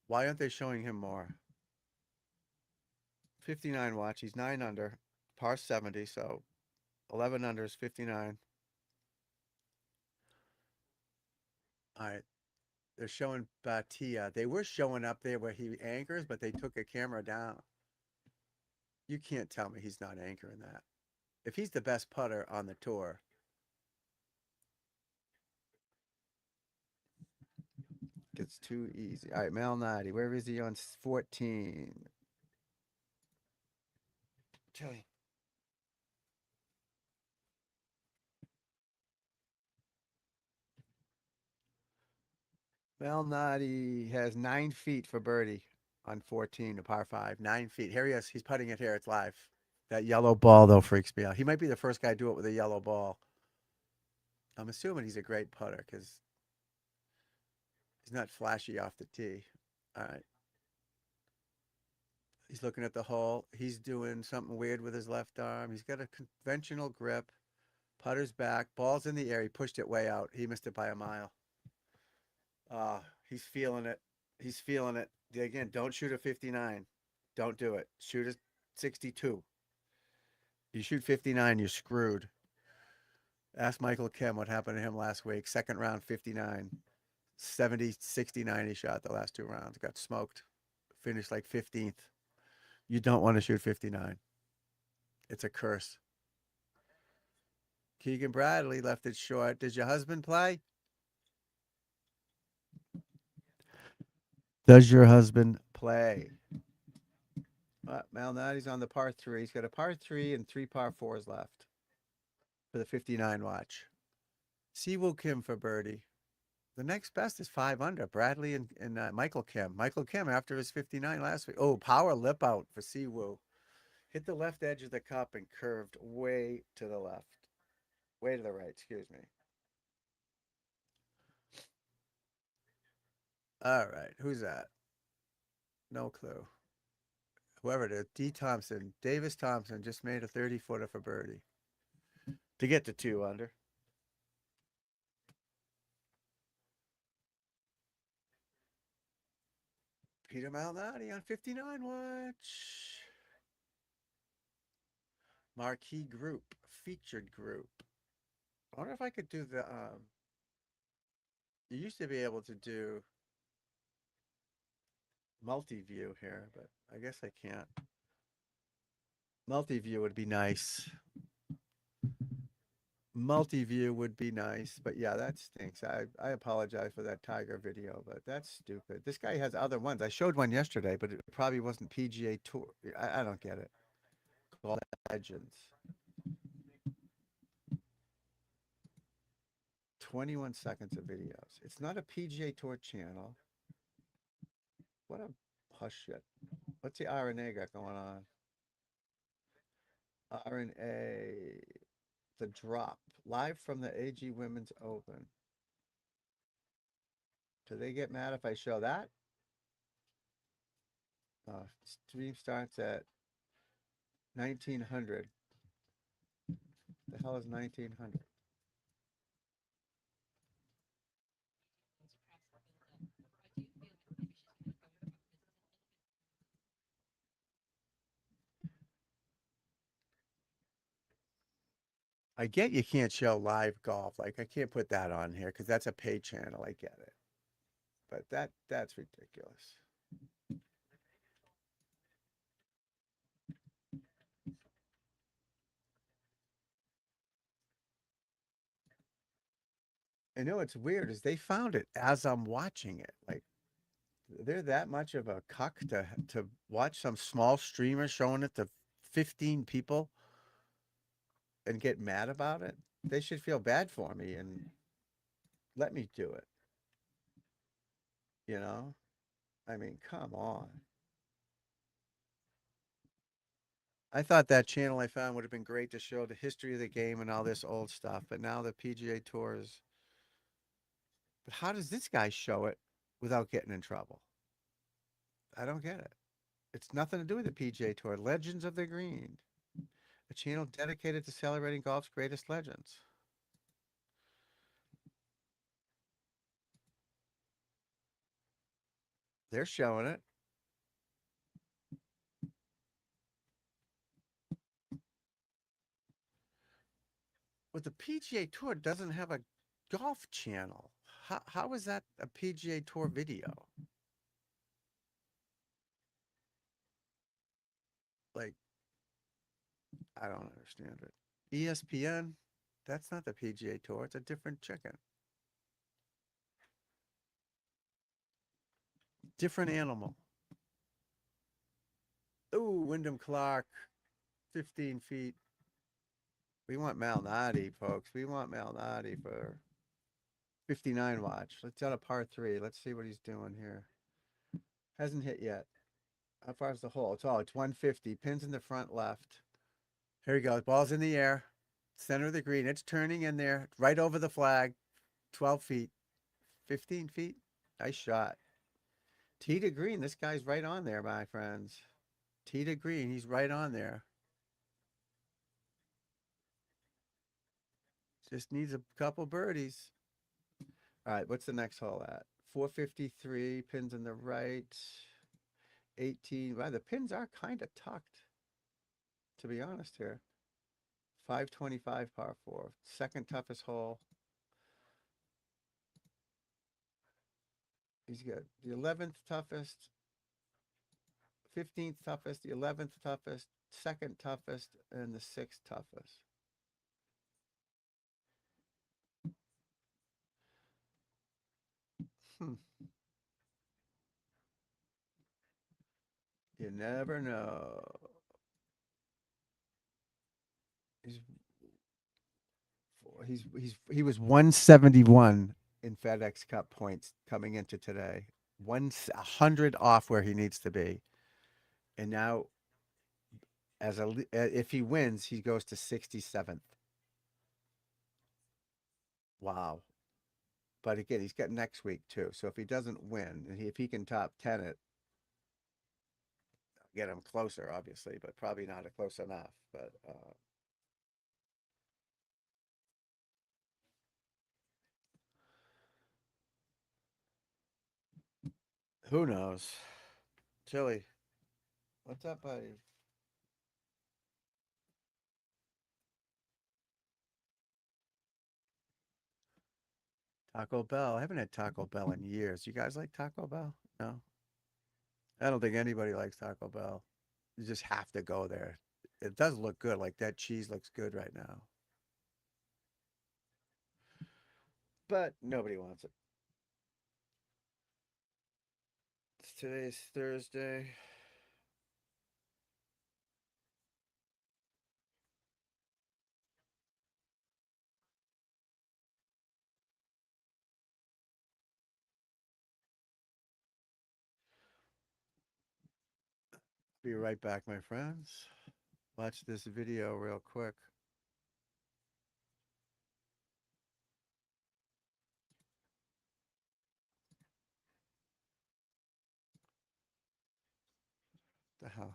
Why aren't they showing him more? 59 watch. He's 9 under, par 70, so 11 under is 59. All right. They're showing Batia. They were showing up there where he anchors, but they took a camera down. You can't tell me he's not anchoring that. If he's the best putter on the tour, it's too easy. All right, Malnati. Where is he on 14? Joey. Malnati has 9 feet for birdie on 14, a par 5. 9 feet. Here he is. He's putting it here. It's live. That yellow ball, though, freaks me out. He might be the first guy to do it with a yellow ball. I'm assuming he's a great putter because he's not flashy off the tee. All right. He's looking at the hole. He's doing something weird with his left arm. He's got a conventional grip. Putter's back. Ball's in the air. He pushed it way out. He missed it by a mile. He's feeling it. He's feeling it. Again, don't shoot a 59. Don't do it. Shoot a 62. You shoot 59, you're screwed. Ask Michael Kim what happened to him last week. Second round, 59. 70, 69 he shot the last 2 rounds. Got smoked. Finished like 15th. You don't want to shoot 59. It's a curse. Keegan Bradley left it short. Did your husband play? Does your husband play? Malnati's on the par 3. He's got a par 3 and 3 par 4s left for the 59 watch. Siwoo Kim for birdie. The next best is 5 under. Bradley and Michael Kim. Michael Kim after his 59 last week. Oh, power lip out for Siwoo. Hit the left edge of the cup and curved way to the left. Way to the right, excuse me. All right, who's that? No clue. Whoever it is, Davis Thompson just made a 30-footer for birdie to get to 2 under. Peter Malnati on 59 watch. Marquee group, featured group. I wonder if I could do the, you used to be able to do multi-view here, but I guess I can't. Multi-view would be nice. Multi-view would be nice, but yeah, that stinks. I apologize for that Tiger video, but that's stupid. This guy has other ones. I showed one yesterday, but it probably wasn't PGA Tour. I don't get it. Call that Legends. 21 seconds of videos. It's not a PGA Tour channel. What a hush shit. What's the RNA got going on? RNA, the drop, live from the AG Women's Open. Do they get mad if I show that? Stream starts at 1900. The hell is 1900? I get you can't show live golf. Like I can't put that on here because that's a pay channel. I get it. But that's ridiculous. I know it's weird is they found it as I'm watching it. Like they're that much of a cuck to watch some small streamer showing it to 15 people and get mad about it. They should feel bad for me and let me do it. You know? I mean, come on. I thought that channel I found would have been great to show the history of the game and all this old stuff, but now the PGA Tour is. But how does this guy show it without getting in trouble? I don't get it. It's nothing to do with the PGA Tour. Legends of the Green, a channel dedicated to celebrating golf's greatest legends. They're showing it. But the PGA Tour doesn't have a golf channel. How is that a PGA Tour video? Like, I don't understand it. ESPN, that's not the PGA Tour. It's a different chicken. Different animal. Ooh, Wyndham Clark, 15 feet. We want Malnati, folks. We want Malnati for 59 watch. Let's on a par 3. Let's see what he's doing here. Hasn't hit yet. How far is the hole? It's 150. Pins in the front left. Here we go. Ball's in the air. Center of the green. It's turning in there. Right over the flag. 12 feet. 15 feet. Nice shot. Tee to green. This guy's right on there, my friends. Tee to green. He's right on there. Just needs a couple birdies. All right, what's the next hole at? 453, pins in the right. 18. Wow, the pins are kind of tucked, to be honest here. 525 par 4. Second toughest hole. He's got the 11th toughest, 15th toughest, the 11th toughest, second toughest, and the 6th toughest. You never know. He was 171 in FedEx Cup points coming into today. 100 off where he needs to be. And now if he wins, he goes to 67th. Wow. But again, he's got next week too. So if he doesn't win, and if he can top 10 it, get him closer, obviously, but probably not close enough. But who knows? Chili, what's up, buddy? Taco Bell. I haven't had Taco Bell in years. You guys like Taco Bell? No? I don't think anybody likes Taco Bell. You just have to go there. It does look good. Like that cheese looks good right now. But nobody wants it. Today's Thursday. Be right back, my friends. Watch this video real quick. The hell?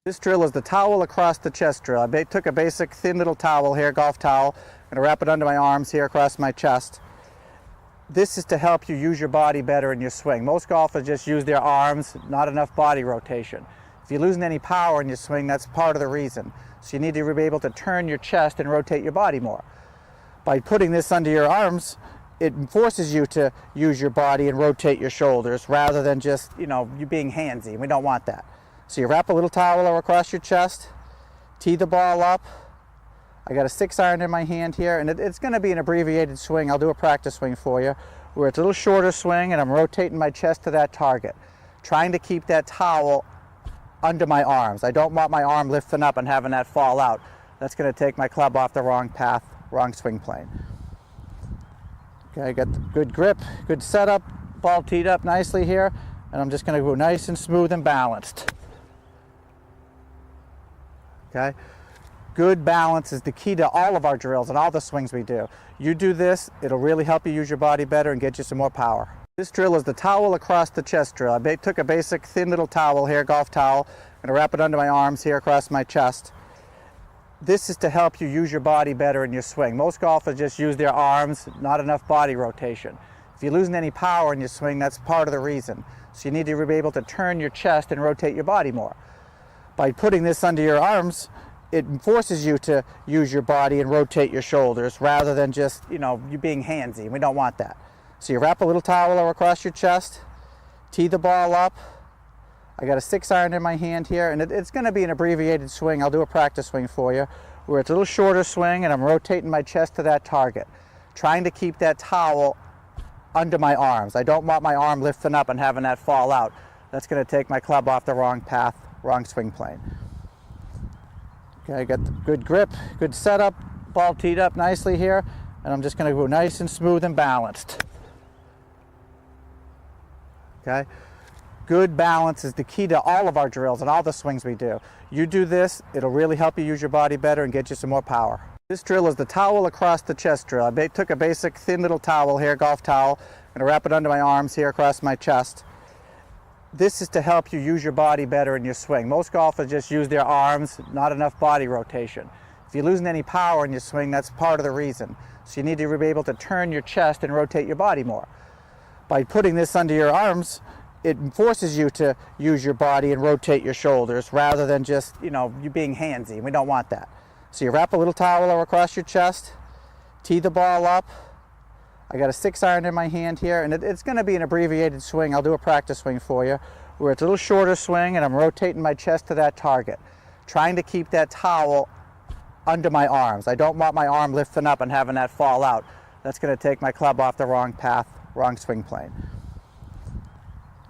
This drill is the towel across the chest drill. I took a basic thin little towel here, golf towel. I'm gonna wrap it under my arms here across my chest. This is to help you use your body better in your swing. Most golfers just use their arms, not enough body rotation. If you're losing any power in your swing, that's part of the reason. So you need to be able to turn your chest and rotate your body more. By putting this under your arms, it forces you to use your body and rotate your shoulders rather than just, you being handsy. We don't want that. So you wrap a little towel across your chest, tee the ball up. I got a 6-iron in my hand here, and it's going to be an abbreviated swing. I'll do a practice swing for you, where it's a little shorter swing, and I'm rotating my chest to that target, trying to keep that towel under my arms. I don't want my arm lifting up and having that fall out. That's going to take my club off the wrong path, wrong swing plane. Okay, I got the good grip, good setup, ball teed up nicely here, and I'm just going to go nice and smooth and balanced. Okay, good balance is the key to all of our drills and all the swings we do. You do this, it'll really help you use your body better and get you some more power. This drill is the towel across the chest drill. I took a basic thin little towel here, golf towel. I'm gonna wrap it under my arms here across my chest. This is to help you use your body better in your swing. Most golfers just use their arms, not enough body rotation. If you're losing any power in your swing, that's part of the reason. So you need to be able to turn your chest and rotate your body more. By putting this under your arms, it forces you to use your body and rotate your shoulders rather than just, you being handsy. We don't want that. So you wrap a little towel across your chest, tee the ball up. I got a 6-iron in my hand here, and it's going to be an abbreviated swing. I'll do a practice swing for you, where it's a little shorter swing, and I'm rotating my chest to that target, trying to keep that towel under my arms. I don't want my arm lifting up and having that fall out. That's going to take my club off the wrong path, wrong swing plane. Okay, I got the good grip, good setup, ball teed up nicely here, and I'm just going to go nice and smooth and balanced. Okay, good balance is the key to all of our drills and all the swings we do. You do this, it'll really help you use your body better and get you some more power. This drill is the towel across the chest drill. I took a basic thin little towel here, golf towel. I'm gonna wrap it under my arms here across my chest. This is to help you use your body better in your swing. Most golfers just use their arms, not enough body rotation. If you're losing any power in your swing, that's part of the reason. So you need to be able to turn your chest and rotate your body more. By putting this under your arms, it forces you to use your body and rotate your shoulders rather than just, you being handsy. We don't want that. So you wrap a little towel across your chest, tee the ball up. I got a 6-iron in my hand here, and it's going to be an abbreviated swing. I'll do a practice swing for you, where it's a little shorter swing, and I'm rotating my chest to that target, trying to keep that towel under my arms. I don't want my arm lifting up and having that fall out. That's going to take my club off the wrong path, wrong swing plane.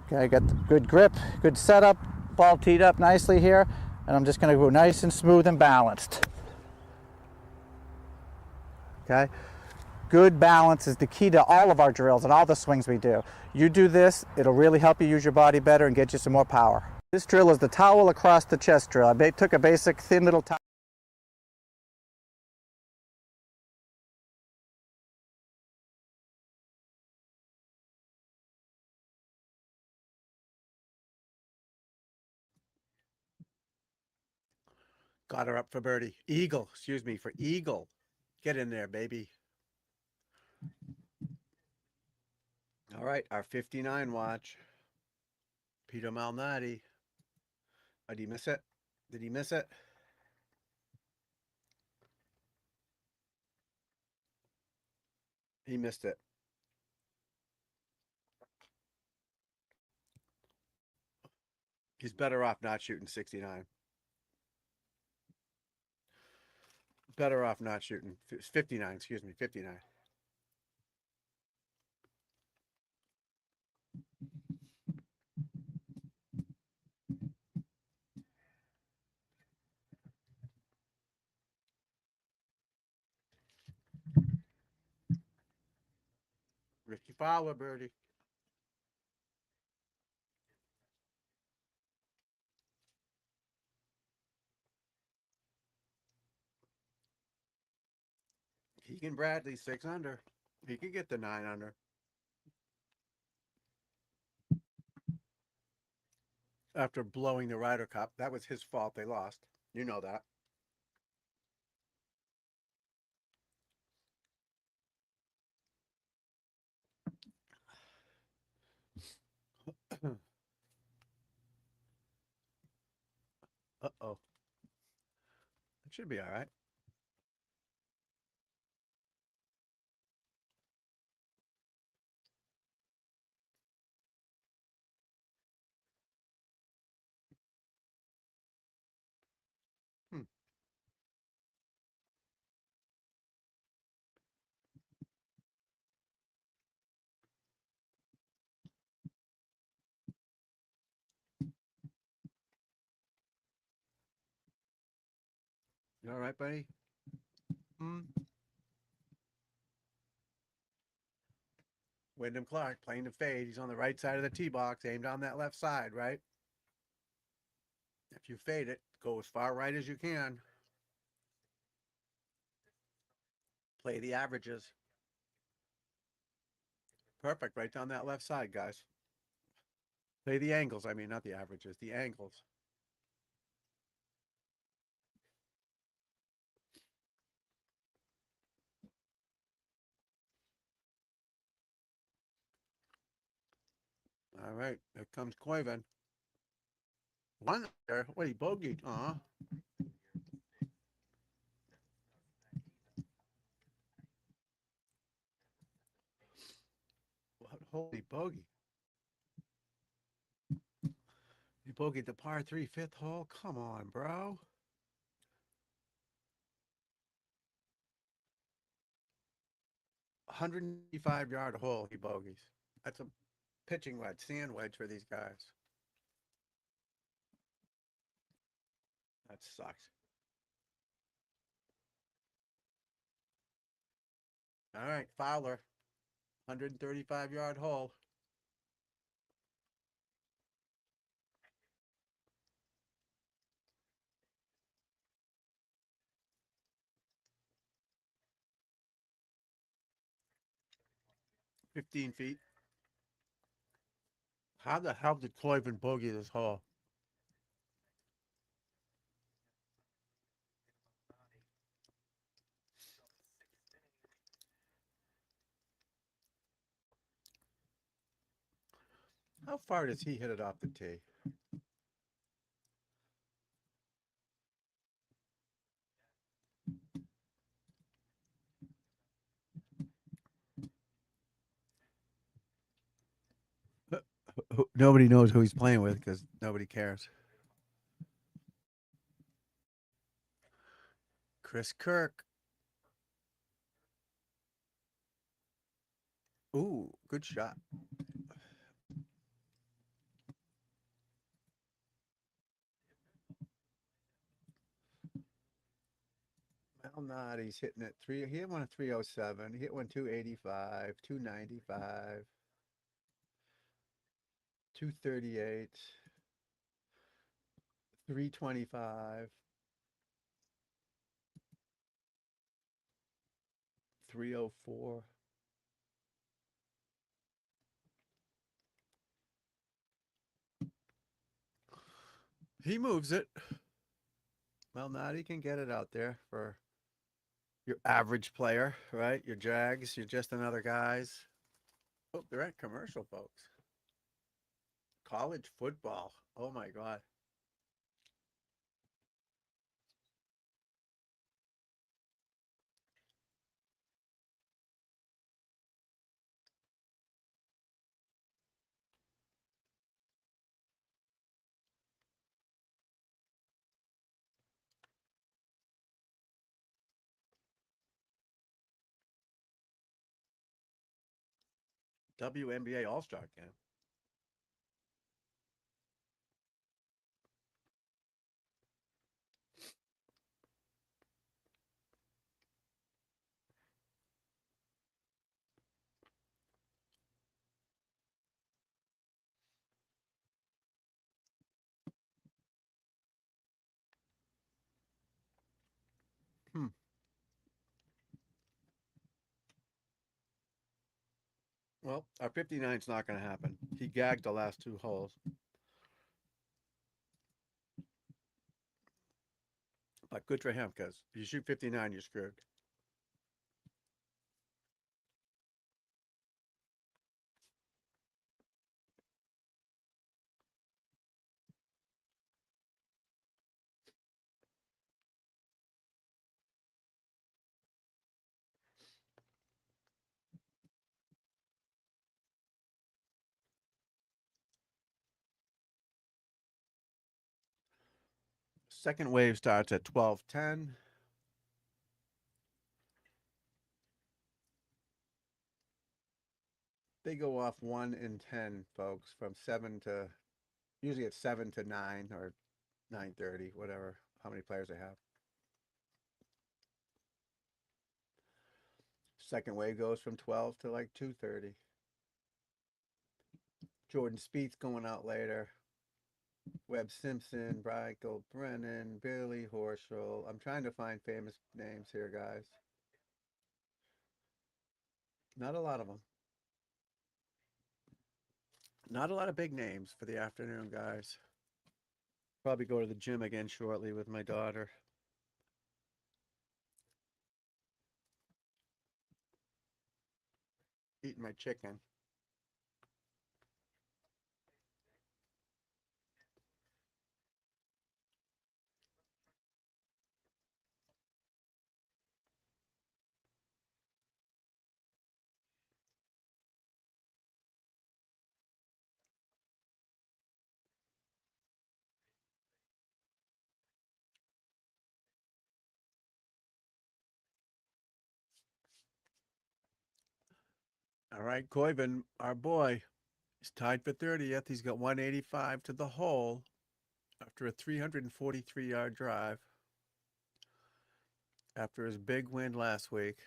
Okay, I got the good grip, good setup, ball teed up nicely here, and I'm just going to go nice and smooth and balanced. Okay, good balance is the key to all of our drills and all the swings we do. You do this, it'll really help you use your body better and get you some more power. This drill is the towel across the chest drill. I took a basic thin little towel. Got her up for birdie. Eagle, excuse me, for eagle. Get in there, baby. All right, our 59 watch. Peter Malnati. Oh, did he miss it? Did he miss it? He missed it. He's better off not shooting 69. Better off not shooting 59, excuse me, 59. Ricky Fowler, birdie. Keegan Bradley, 6 under. He could get the 9 under. after blowing the Ryder Cup. That was his fault. They lost. You know that. Uh-oh. It should be all right. Hmm. You all right, buddy? Hmm. Wyndham Clark playing the fade. He's on the right side of the tee box, aimed on that left side, right? If you fade it, go as far right as you can. Play the averages. Perfect, right down that left side, guys. Play the angles. I mean, not the averages, the angles. All right, here comes Coyven. One there. What, he bogeyed? What, holy bogey. He bogeyed the par 3 fifth hole? Come on, bro. 155-yard hole, he bogeys. That's a pitching wedge, sand wedge for these guys. That sucks. All right, Fowler, 135-yard hole. $15 feet. How the hell did Coyven bogey this hole? How far does he hit it off the tee? Nobody knows who he's playing with because nobody cares. Chris Kirk. Ooh, good shot. Malnati's hitting it three. He hit one at 307. He hit one 285, 295, 238, 325, 304. He moves it. Malnati can get it out there for your average player, right? Your Jags, you're just another guys. Oh, they're at commercial, folks. College football. Oh my God. WNBA All-Star game. Hmm. Well, our 59's not going to happen. He gagged the last two holes. But good for him, because if you shoot 59, you're screwed. Second wave starts at 12:10. They go off 1 in 10, folks, from 7 to, usually it's 7 to 9 or 9:30, whatever, how many players they have. Second wave goes from 12 to like 2:30. Jordan Spieth's going out later. Webb Simpson, Michael Brennan, Billy Horschel. I'm trying to find famous names here, guys. Not a lot of them. Not a lot of big names for the afternoon, guys. Probably go to the gym again shortly with my daughter. Eating my chicken. All right, Coyben, our boy, is tied for 30th. He's got 185 to the hole after a 343-yard drive after his big win last week.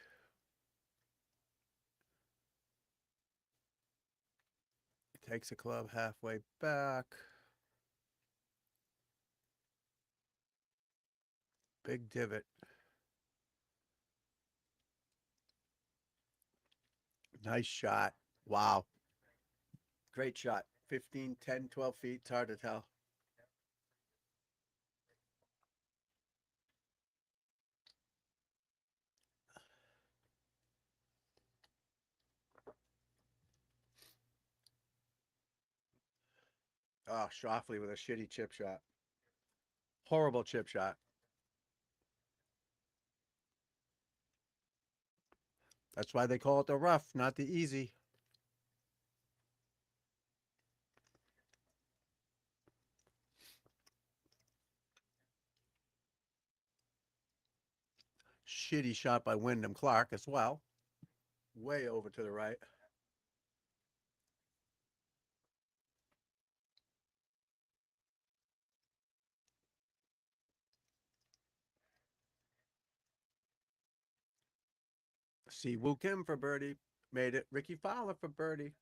He takes the club halfway back. Big divot. Nice shot. Wow. Great shot. 15, 10, 12 feet. It's hard to tell. Oh, Schauffele with a shitty chip shot. Horrible chip shot. That's why they call it the rough, not the easy. Shitty shot by Wyndham Clark as well. Way over to the right. Si Woo Kim for birdie. Made it. Ricky Fowler for birdie.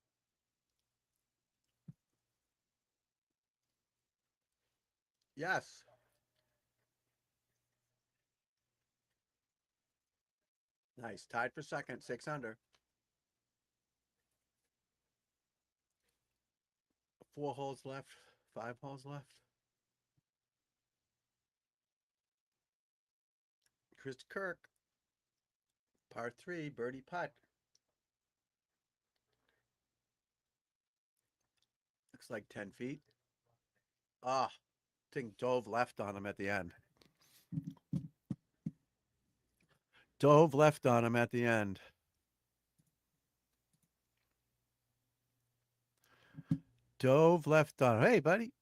Yes. Nice. Tied for second. 6 under. 4 holes left. 5 holes left. Chris Kirk. Par 3. Birdie putt. Looks like 10 feet. Ah, thing dove left on him at the end. Dove left on him at the end. Dove left on him. Hey, buddy.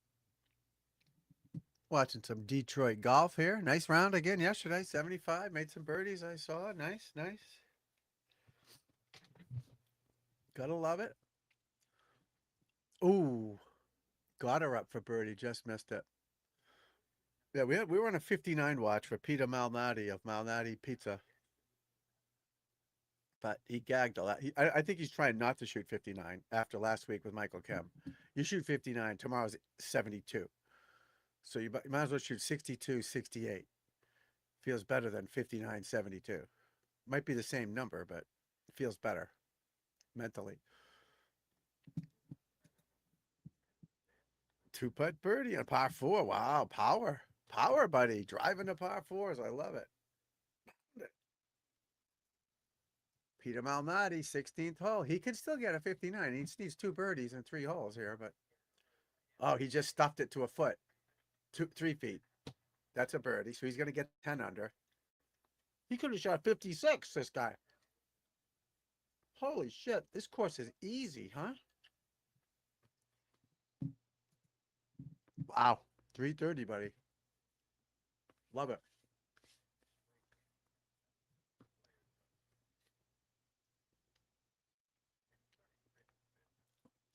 Watching some Detroit golf here. Nice round again yesterday. 75. Made some birdies I saw. Nice, nice. Gotta love it. Ooh. Got her up for birdie. Just missed it. Yeah, we were on a 59 watch for Peter Malnati of Malnati Pizza. But he gagged a lot. I think he's trying not to shoot 59 after last week with Michael Kim. You shoot 59, tomorrow's 72. So you might as well shoot 62, 68. Feels better than 59, 72. Might be the same number, but it feels better mentally. 2-putt birdie on par 4. Wow, power. Power buddy, driving the par fours. I love it. Peter Malnati, 16th hole. He can still get a 59. He just needs 2 birdies and 3 holes here, but oh, he just stuffed it to a foot. 3 feet. That's a birdie. So he's gonna get 10 under. He could have shot 56, this guy. Holy shit. This course is easy, huh? Wow. 330, buddy. Love it.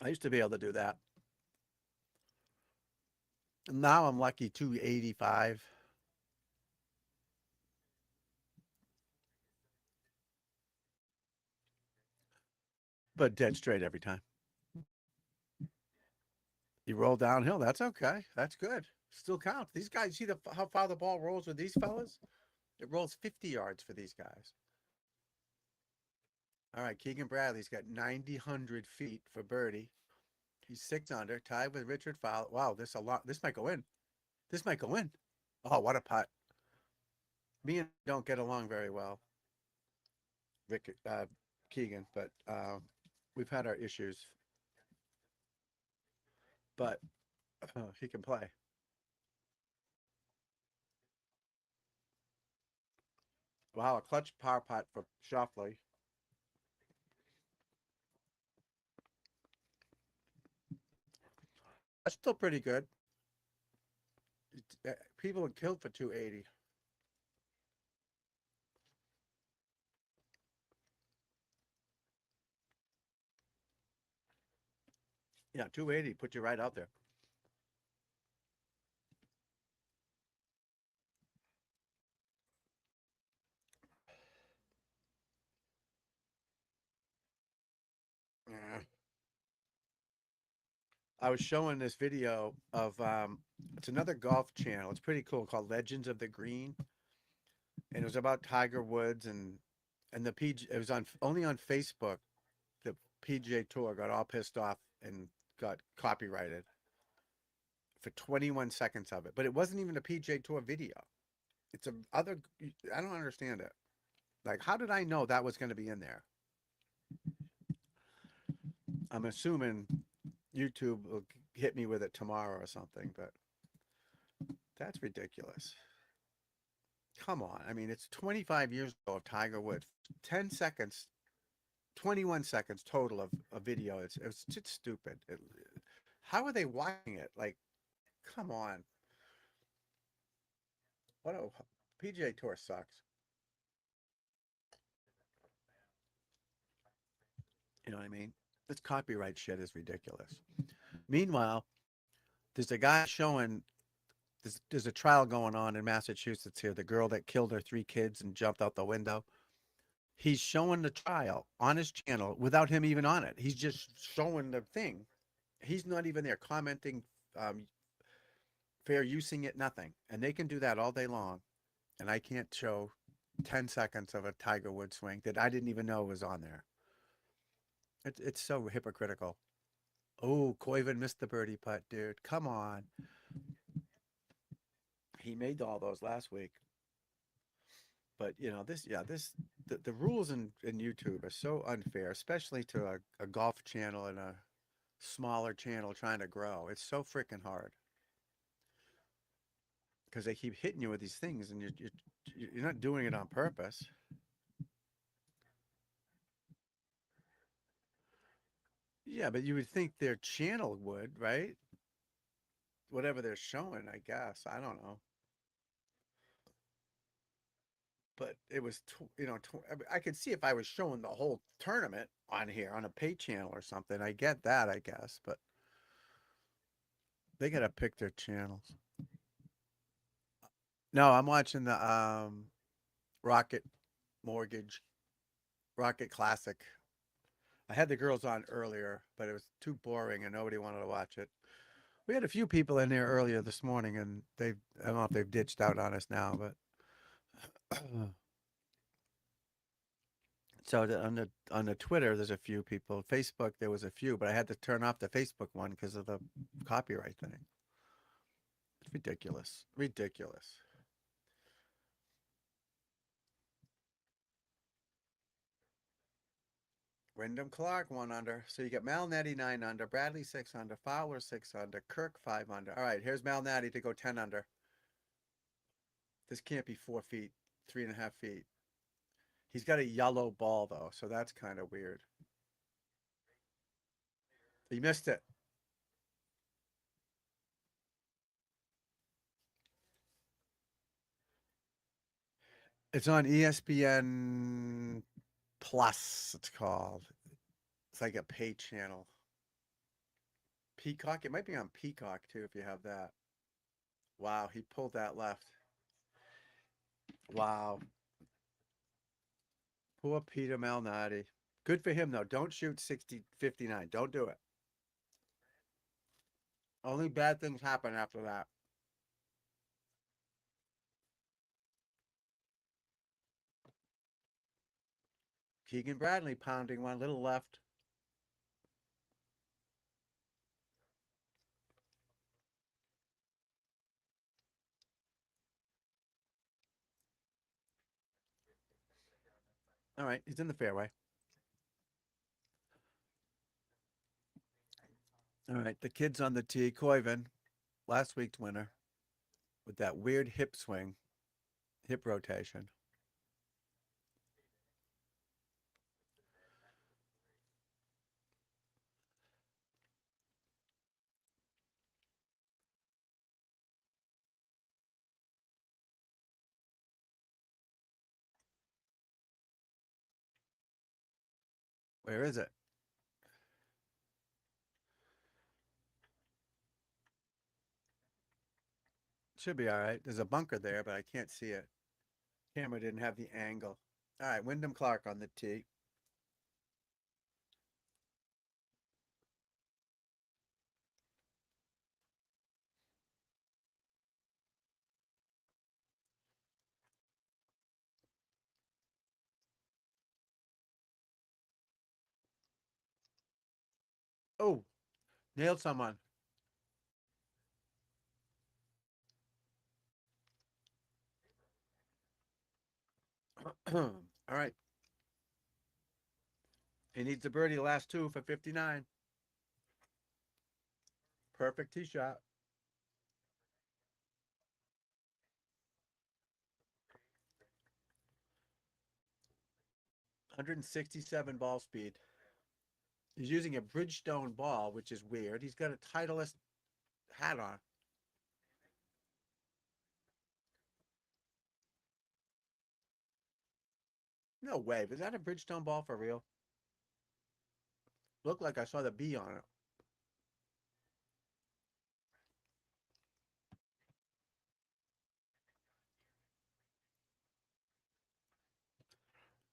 I used to be able to do that. Now I'm lucky 285. But dead straight every time. You roll downhill. That's okay. That's good. Still counts. These guys, see how far the ball rolls with these fellas? It rolls 50 yards for these guys. All right, Keegan Bradley's got 9,000 feet for birdie. He's 6 under, tied with Richard Fowler. Wow, this might go in. This might go in. Oh, what a putt. Me and don't get along very well, Rick, Keegan, but we've had our issues. But he can play. Wow, a clutch power putt for Shoffley. That's still pretty good. People would kill for 280. Yeah, 280 put you right out there. Yeah. I was showing this video of it's another golf channel. It's pretty cool, called Legends of the Green. And it was about Tiger Woods and the PG. It was only on Facebook. The PGA Tour got all pissed off and got copyrighted for 21 seconds of it. But it wasn't even a PGA Tour video. It's I don't understand it. Like, how did I know that was going to be in there? I'm assuming YouTube will hit me with it tomorrow or something, but that's ridiculous. Come on. I mean, it's 25 years ago of Tiger Woods. 10 seconds, 21 seconds total of a video. It's just stupid. How are they watching it? Like, come on. What a PGA Tour sucks. You know what I mean? This copyright shit is ridiculous. Meanwhile, there's a guy showing there's a trial going on in Massachusetts here. The girl that killed her 3 kids and jumped out the window. He's showing the trial on his channel without him even on it. He's just showing the thing. He's not even there commenting, fair using it, nothing. And they can do that all day long. And I can't show 10 seconds of a Tiger Woods swing that I didn't even know was on there. It's so hypocritical. Oh, Koiven missed the birdie putt, dude. Come on. He made all those last week. But, you know, the rules in YouTube are so unfair, especially to a golf channel and a smaller channel trying to grow. It's so freaking hard. Because they keep hitting you with these things and you're not doing it on purpose. Yeah, but you would think their channel would, right? Whatever they're showing, I guess. I don't know. But it was, I could see if I was showing the whole tournament on here on a pay channel or something. I get that, I guess. But they got to pick their channels. No, I'm watching the Rocket Classic. I had the girls on earlier, but it was too boring and nobody wanted to watch it. We had a few people in there earlier this morning, and I don't know if they've ditched out on us now, but so on the Twitter, there's a few people. Facebook, there was a few, but I had to turn off the Facebook one because of the copyright thing. Ridiculous. Ridiculous. Wyndham Clark 1 under. So you get Malnati 9 under, Bradley 6 under, Fowler 6 under, Kirk 5 under. All right, here's Malnati to go 10 under. This can't be 4 feet, 3.5 feet. He's got a yellow ball though, so that's kind of weird. He missed it. It's on ESPN Plus, it's called. It's like a pay channel. Peacock. It might be on Peacock too if you have that. Wow, he pulled that left. Wow. Poor Peter Malnati. Good for him though. Don't shoot 59. Don't do it. Only bad things happen after that. Keegan Bradley pounding one little left. All right, he's in the fairway. All right, the kid's on the tee. Koiven, last week's winner, with that weird hip swing, hip rotation. Where is it? Should be all right. There's a bunker there, but I can't see it. Camera didn't have the angle. All right, Wyndham Clark on the tee. Oh, nailed someone. All right. He needs a birdie last 2 for 59. Perfect tee shot. 167 ball speed. He's using a Bridgestone ball, which is weird. He's got a Titleist hat on. No way. Was that a Bridgestone ball for real? Looked like I saw the B on it.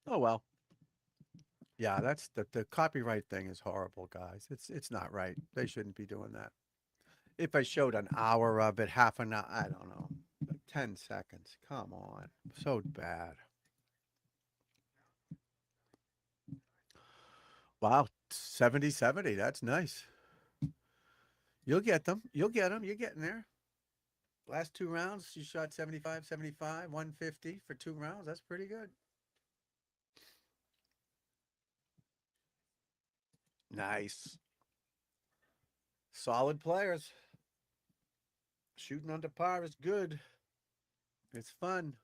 Oh well. Yeah, that's the copyright thing is horrible, guys. It's not right. They shouldn't be doing that. If I showed an hour of it, half an hour, I don't know, 10 seconds. Come on. So bad. Wow, 70-70. That's nice. You'll get them. You'll get them. You're getting there. Last 2 rounds, you shot 75, 75, 150 for 2 rounds. That's pretty good. Nice. Solid players. Shooting under par is good. It's fun.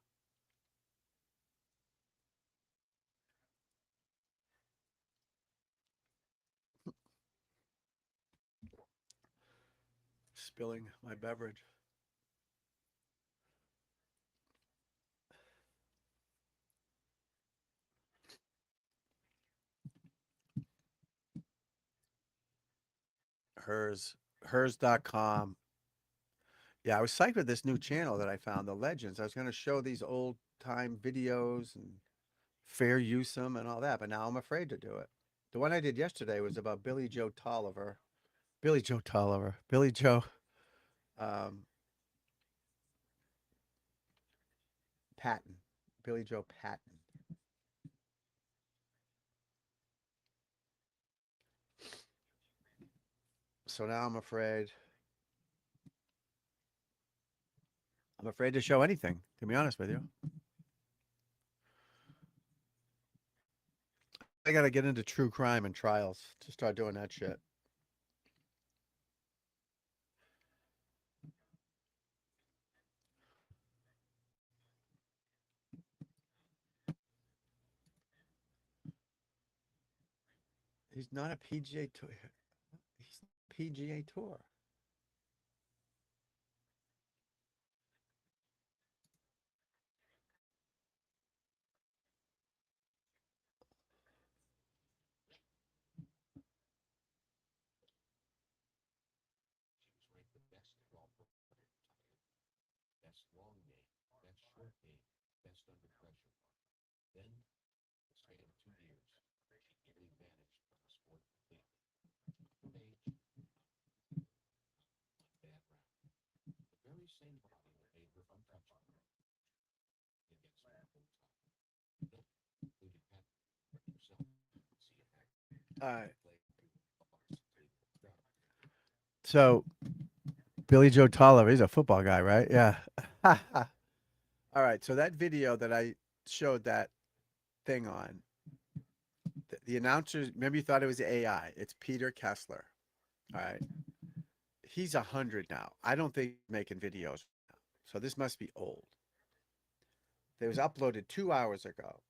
Spilling my beverage. Hers.com. Yeah, I was psyched with this new channel that I found, the Legends. I was going to show these old time videos and fair use them and all that, but now I'm afraid to do it. The one I did yesterday was about Billy Joe Tolliver. Billy Joe Tolliver. Billy Joe Patton. Billy Joe Patton. So now I'm afraid. I'm afraid to show anything, to be honest with you. I got to get into true crime and trials to start doing that shit. He's not a PGA Tour. He's PGA Tour. Best long game, best short game, best under pressure. Then, the span of 2 years, she nearly vanished from the sport completely. Age, bad round. The very same body that made her untouchable. Against her full time. Including Pat himself. See it back. All right. So, Billy Joe Tolliver, he's a football guy, right? Yeah. All right. So that video that I showed that thing on, the announcers, remember you thought it was AI. It's Peter Kessler. All right. He's 100 now. I don't think he's making videos now. So this must be old. It was uploaded 2 hours ago.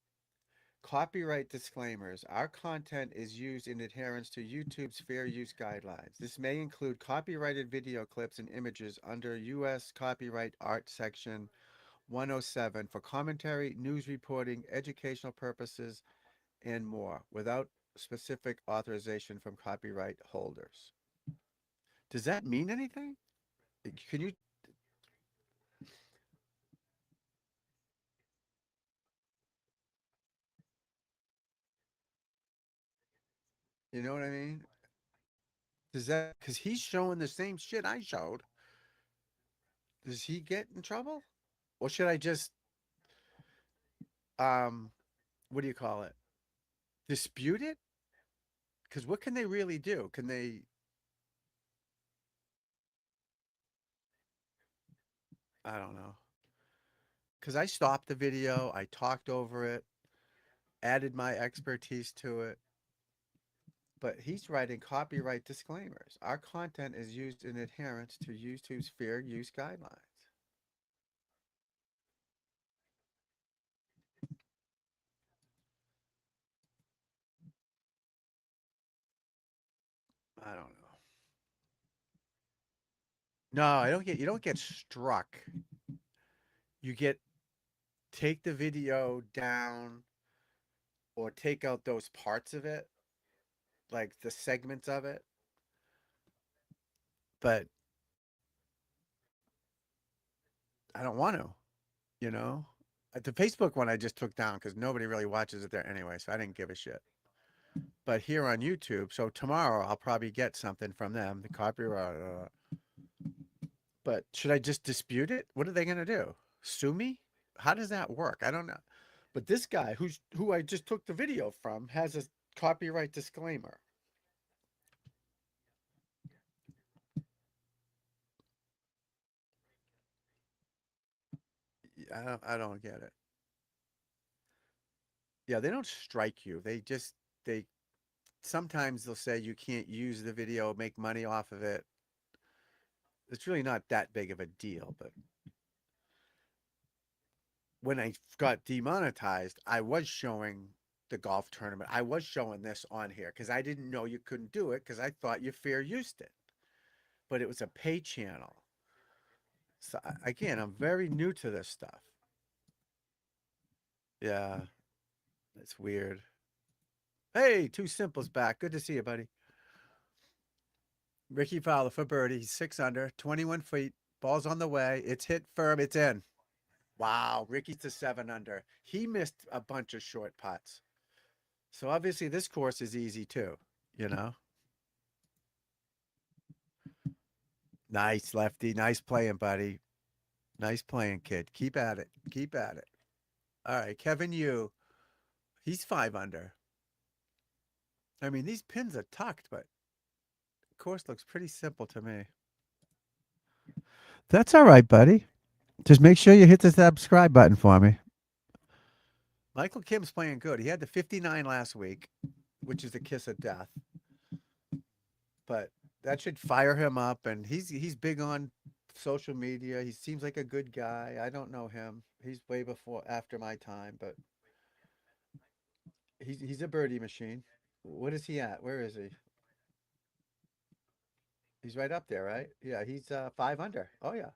Copyright disclaimers. Our content is used in adherence to YouTube's fair use guidelines. This may include copyrighted video clips and images under U.S. Copyright Art Section 107 for commentary, news reporting, educational purposes, and more, without specific authorization from copyright holders. Does that mean anything? Can you? You know what I mean? Does that, because he's showing the same shit I showed. Does he get in trouble? Or should I just, what do you call it? Dispute it? Because what can they really do? Can they, I don't know. Because I stopped the video, I talked over it, added my expertise to it. But he's writing copyright disclaimers. Our content is used in adherence to YouTube's fair use guidelines. I don't know. No, you don't get struck. You get, take the video down or take out those parts of it, like the segments of it. But I don't want to, you know? The Facebook one I just took down because nobody really watches it there anyway, so I didn't give a shit. But here on YouTube, so tomorrow I'll probably get something from them, the copyright. But should I just dispute it? What are they going to do? Sue me? How does that work? I don't know. But this guy who I just took the video from has a copyright disclaimer. I don't get it. Yeah, they don't strike you. They sometimes they'll say you can't use the video, make money off of it. It's really not that big of a deal, but when I got demonetized, I was showing the golf tournament. I was showing this on here because I didn't know you couldn't do it because I thought you fair used it. But it was a pay channel. So again, I'm very new to this stuff. Yeah, it's weird. Hey, Too Simple's back. Good to see you, buddy. Ricky Fowler for birdie. He's 6 under, 21 feet. Ball's on the way. It's hit firm. It's in. Wow, Ricky's to 7 under. He missed a bunch of short putts. So obviously this course is easy too, you know? Nice, Lefty. Nice playing, buddy. Nice playing, kid. Keep at it. Keep at it. All right, Kevin Yu. He's 5 under. I mean, these pins are tucked, but the course looks pretty simple to me. That's all right, buddy. Just make sure you hit the subscribe button for me. Michael Kim's playing good. He had the 59 last week, which is the kiss of death. But that should fire him up, and he's big on social media. He seems like a good guy. I don't know him. He's way after my time, but he's a birdie machine. What is he at? Where is he? He's right up there, right? Yeah, he's 5 under. Oh yeah.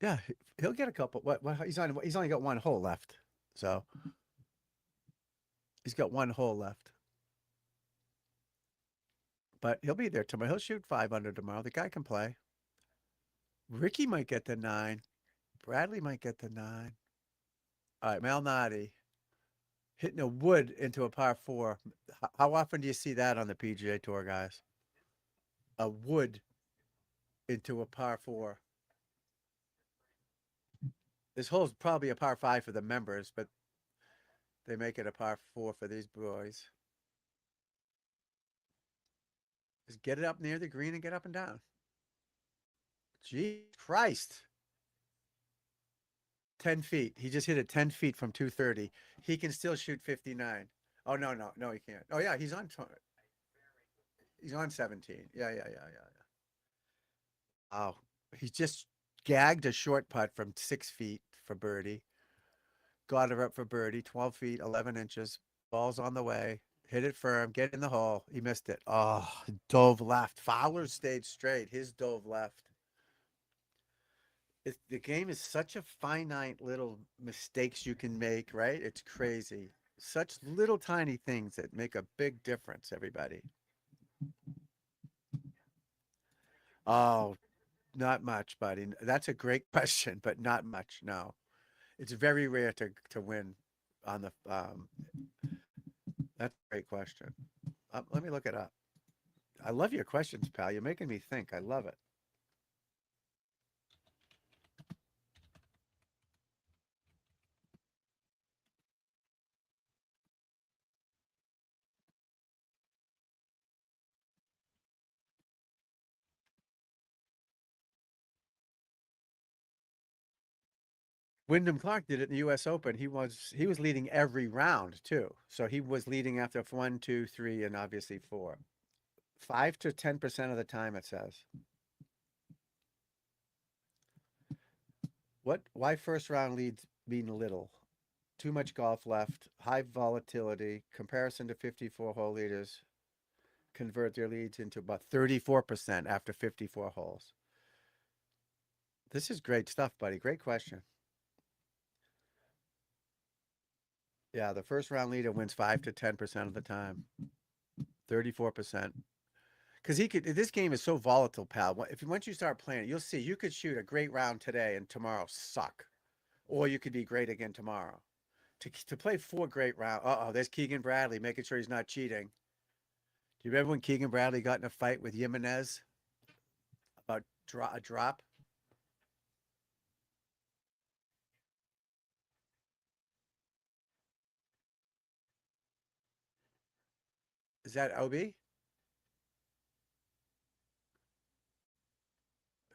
Yeah, he'll get a couple. What he's only got one hole left. So he's got one hole left. But he'll be there tomorrow. He'll shoot 5 under tomorrow. The guy can play. Ricky might get the 9. Bradley might get the 9. All right, Malnati hitting a wood into a par 4. How often do you see that on the PGA Tour, guys? A wood into a par 4. This hole's probably a par 5 for the members, but they make it a par 4 for these boys. Just get it up near the green and get up and down. Gee Christ. 10 feet. He just hit it 10 feet from 230. He can still shoot 59. Oh, no, he can't. Oh, yeah, he's on 17. Yeah. Oh, he just gagged a short putt from 6 feet for birdie. Got her up for birdie, 12 feet, 11 inches. Ball's on the way. Hit it firm, get in the hole. He missed it. Oh, dove left. Fowler stayed straight. His dove left. The game is such a finite little mistakes you can make, right? It's crazy. Such little tiny things that make a big difference, everybody. Oh, not much, buddy. That's a great question, but not much, no. It's very rare to win on the that's a great question. Let me look it up. I love your questions, pal. You're making me think. I love it. Wyndham Clark did it in the U.S. Open. He was leading every round too. So he was leading after 1, 2, 3, and obviously 4. 5 to 10% of the time, it says. Why first round leads mean little? Too much golf left, high volatility, comparison to 54 hole leaders convert their leads into about 34% after 54 holes. This is great stuff, buddy. Great question. Yeah, the first round leader wins 5 to 10% of the time. 34%. Because this game is so volatile, pal. Once you start playing it, you'll see you could shoot a great round today and tomorrow suck. Or you could be great again tomorrow. To play 4 great rounds. There's Keegan Bradley making sure he's not cheating. Do you remember when Keegan Bradley got in a fight with Jimenez about a drop? Is that OB?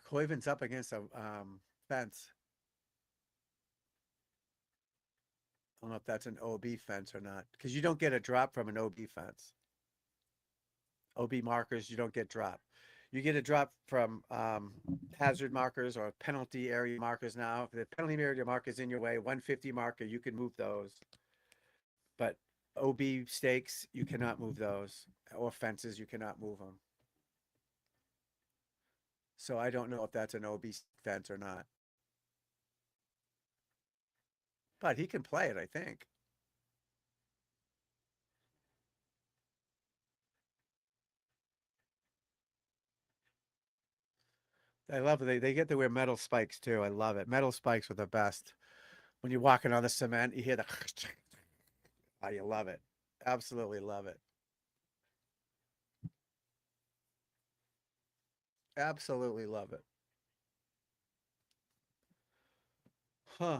Koivin's up against a fence. I don't know if that's an OB fence or not, because you don't get a drop from an OB fence. OB markers, you don't get drop. You get a drop from hazard markers or penalty area markers now. If the penalty area marker is in your way, 150 marker, you can move those. But OB stakes, you cannot move those. Or fences, you cannot move them. So I don't know if that's an OB fence or not. But he can play it, I think. I love it. They get to wear metal spikes too. I love it. Metal spikes are the best. When you're walking on the cement, you hear the oh, you love it. Absolutely love it. Absolutely love it. Huh.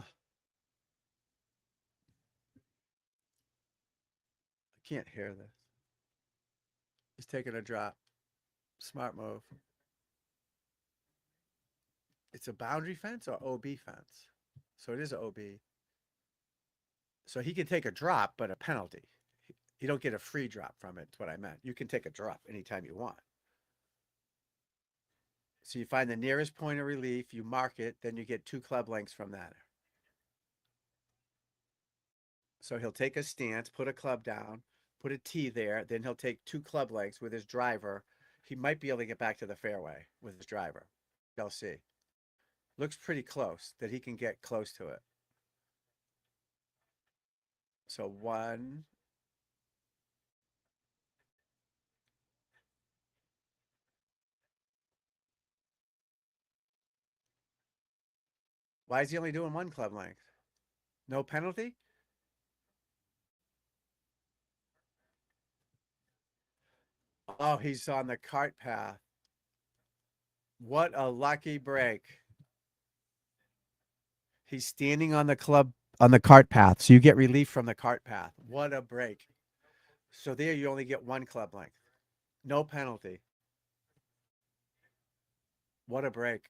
I can't hear this. He's taking a drop. Smart move. It's a boundary fence or OB fence. So it is a OB. So he can take a drop, but a penalty. You don't get a free drop from it. That's what I meant. You can take a drop anytime you want. So you find the nearest point of relief, you mark it, then you get 2 club lengths from that. So he'll take a stance, put a club down, put a tee there, then he'll take 2 club lengths with his driver. He might be able to get back to the fairway with his driver. You'll see. Looks pretty close that he can get close to it. So 1. Why is he only doing 1 club length? No penalty? Oh, he's on the cart path. What a lucky break. He's standing on the cart path. So you get relief from the cart path. What a break. So there you only get 1 club length. No penalty. What a break.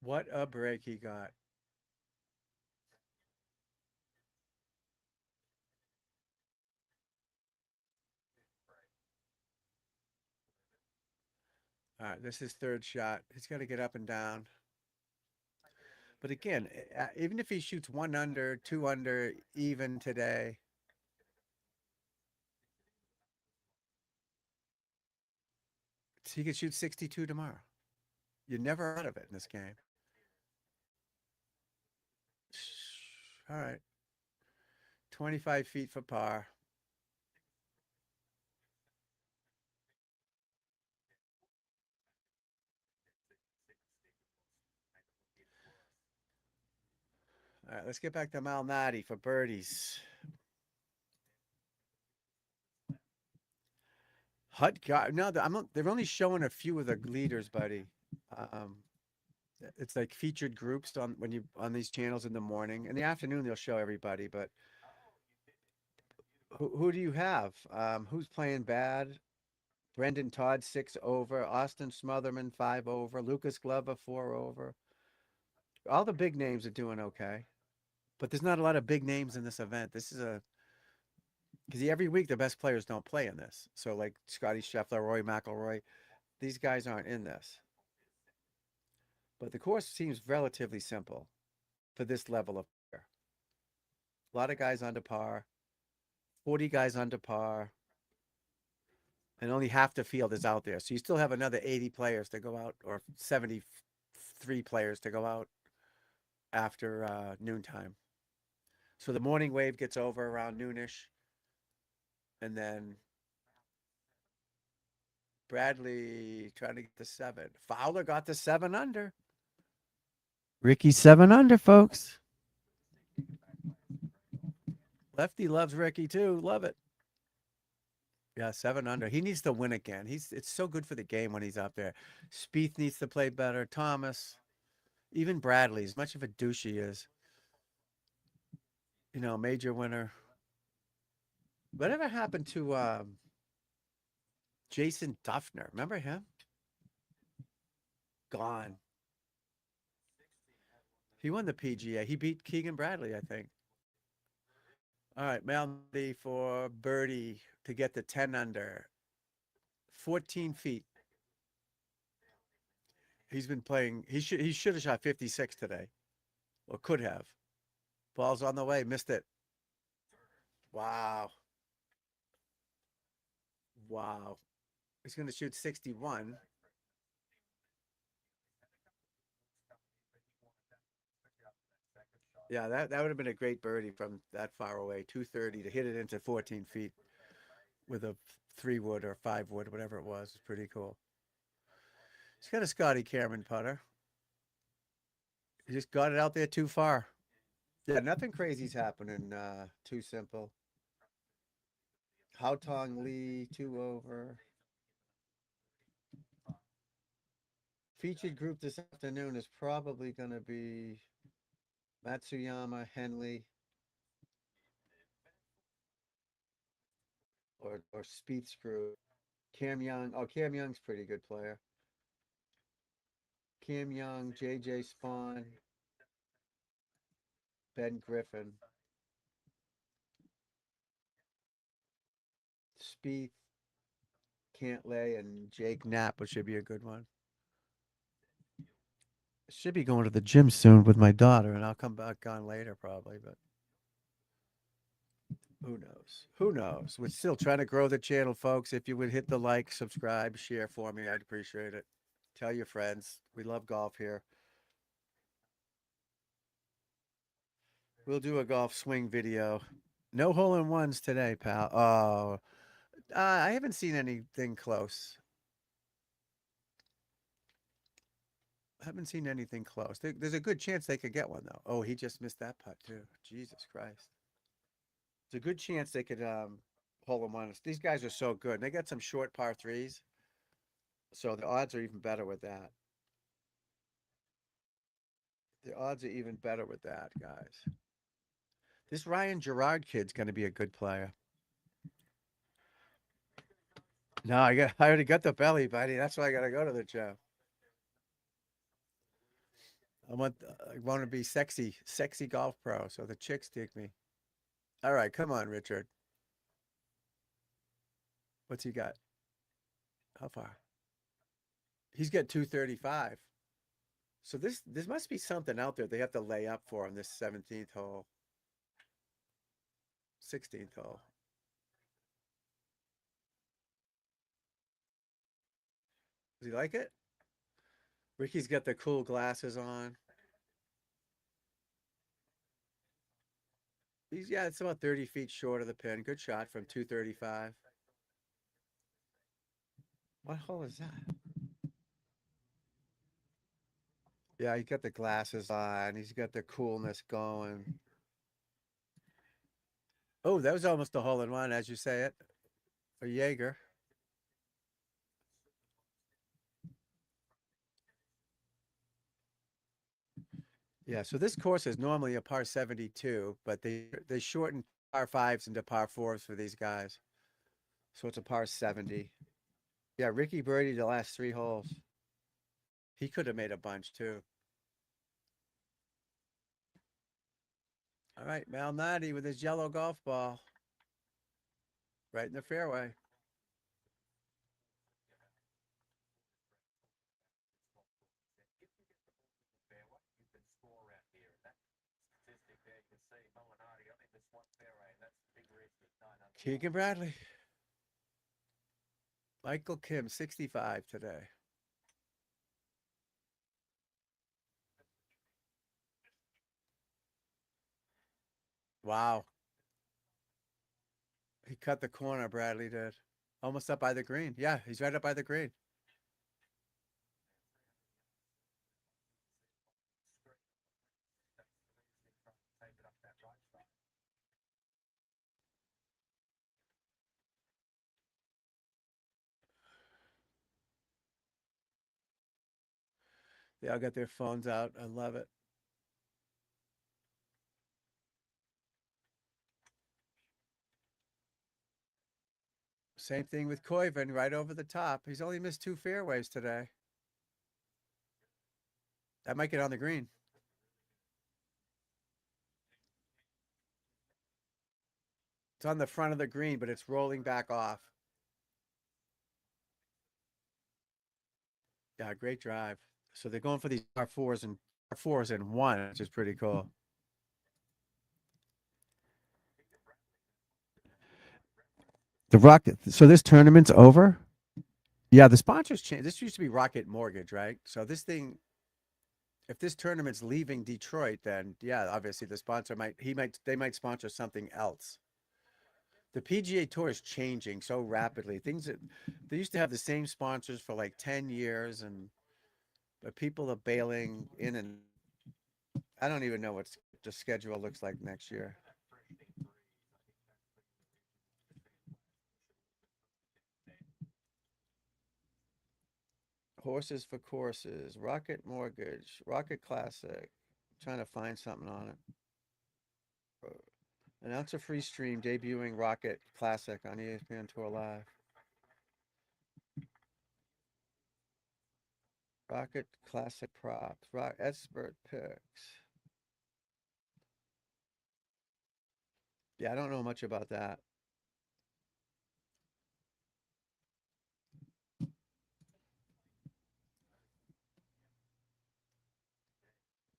What a break he got. All right, this is 3rd shot. He's got to get up and down. But again, even if he shoots 1 under, 2 under, even today, he could shoot 62 tomorrow. You're never out of it in this game. All right. 25 feet for par. All right, let's get back to Malnati for birdies. Hut guy. No, they're only showing a few of the leaders, buddy. It's like featured groups on these channels in the morning. In the afternoon, they'll show everybody. But who do you have? Who's playing bad? Brendan Todd 6 over. Austin Smotherman 5 over. Lucas Glover 4 over. All the big names are doing okay, but there's not a lot of big names in this event. This is because every week the best players don't play in this. So like Scotty Scheffler, Rory McIlroy, these guys aren't in this. But the course seems relatively simple for this level of player. A lot of guys under par, 40 guys under par, and only half the field is out there. So you still have another 80 players to go out, or 73 players to go out after noontime. So the morning wave gets over around noonish. And then Bradley trying to get the 7. Fowler got the 7 under. Ricky 7 under, folks. Lefty loves Ricky too. Love it. Yeah, 7 under. He needs to win again. It's so good for the game when he's out there. Spieth needs to play better. Thomas, even Bradley, as much of a douche he is. You know, major winner. Whatever happened to Jason Duffner? Remember him? Gone. He won the PGA. He beat Keegan Bradley, I think. All right, Malnati for birdie to get the 10 under. 14 feet. He's been playing. He should have shot 56 today, or could have. Ball's on the way. Missed it. Wow. Wow. He's going to shoot 61. Yeah, that would have been a great birdie from that far away. 230 to hit it into 14 feet with a 3-wood or 5-wood, whatever it was. It's pretty cool. He's got a Scotty Cameron putter. He just got it out there too far. Yeah, nothing crazy's happening. Too simple. Haotong Lee 2 over. Featured group this afternoon is probably going to be Matsuyama, Henley. or Spieth screw. Cam Young. Oh, Cam Young's pretty good player. Cam Young, JJ Spawn, Ben Griffin, Spieth, Cantlay, and Jake Knapp, which should be a good one. Should be going to the gym soon with my daughter, and I'll come back on later probably, but who knows? Who knows? We're still trying to grow the channel, folks. If you would hit the like, subscribe, share for me, I'd appreciate it. Tell your friends. We love golf here. We'll do a golf swing video. No hole-in-ones today, pal. Oh, I haven't seen anything close. Haven't seen anything close. There's a good chance they could get one, though. Oh, he just missed that putt, too. Jesus Christ. There's a good chance they could hole-in-one. These guys are so good. They got some short par threes, so the odds are even better with that. The odds are even better with that, guys. This Ryan Gerard kid's going to be a good player. No, I already got the belly, buddy. That's why I got to go to the gym. I want to be sexy golf pro, so the chicks dig me. All right, come on, Richard. What's he got? How far? He's got 235. So this must be something out there they have to lay up for on this 17th hole. 16th hole. Does he like it? Ricky's got the cool glasses on. Yeah, it's about 30 feet short of the pin. Good shot from 235. What hole is that? Yeah, he's got the glasses on. He's got the coolness going. Oh, that was almost a hole-in-one, as you say it. For Jaeger. Yeah, so this course is normally a par 72, but they shorten par 5s into par 4s for these guys. So it's a par 70. Yeah, Ricky birdied the last 3 holes. He could have made a bunch too. All right, Malnati with his yellow golf ball. Right in the fairway. Keegan Bradley. Michael Kim, 65 today. Wow. He cut the corner, Bradley did. Almost up by the green. Yeah, he's right up by the green. They all got their phones out. I love it. Same thing with Koiven, right over the top. He's only missed 2 fairways today. That might get on the green. It's on the front of the green, but it's rolling back off. Yeah, great drive. So they're going for these par 4s and 1, which is pretty cool. The Rocket. So this tournament's over? Yeah, the sponsors changed. This used to be Rocket Mortgage, right? So this thing, if this tournament's leaving Detroit, then yeah, obviously the sponsor they might sponsor something else. The PGA Tour is changing so rapidly. They used to have the same sponsors for like 10 years, but people are bailing in, and I don't even know what the schedule looks like next year. Horses for Courses, Rocket Mortgage, Rocket Classic. I'm trying to find something on it. Announce a free stream debuting Rocket Classic on ESPN Tour Live. Rocket Classic props. Rock expert picks. Yeah, I don't know much about that.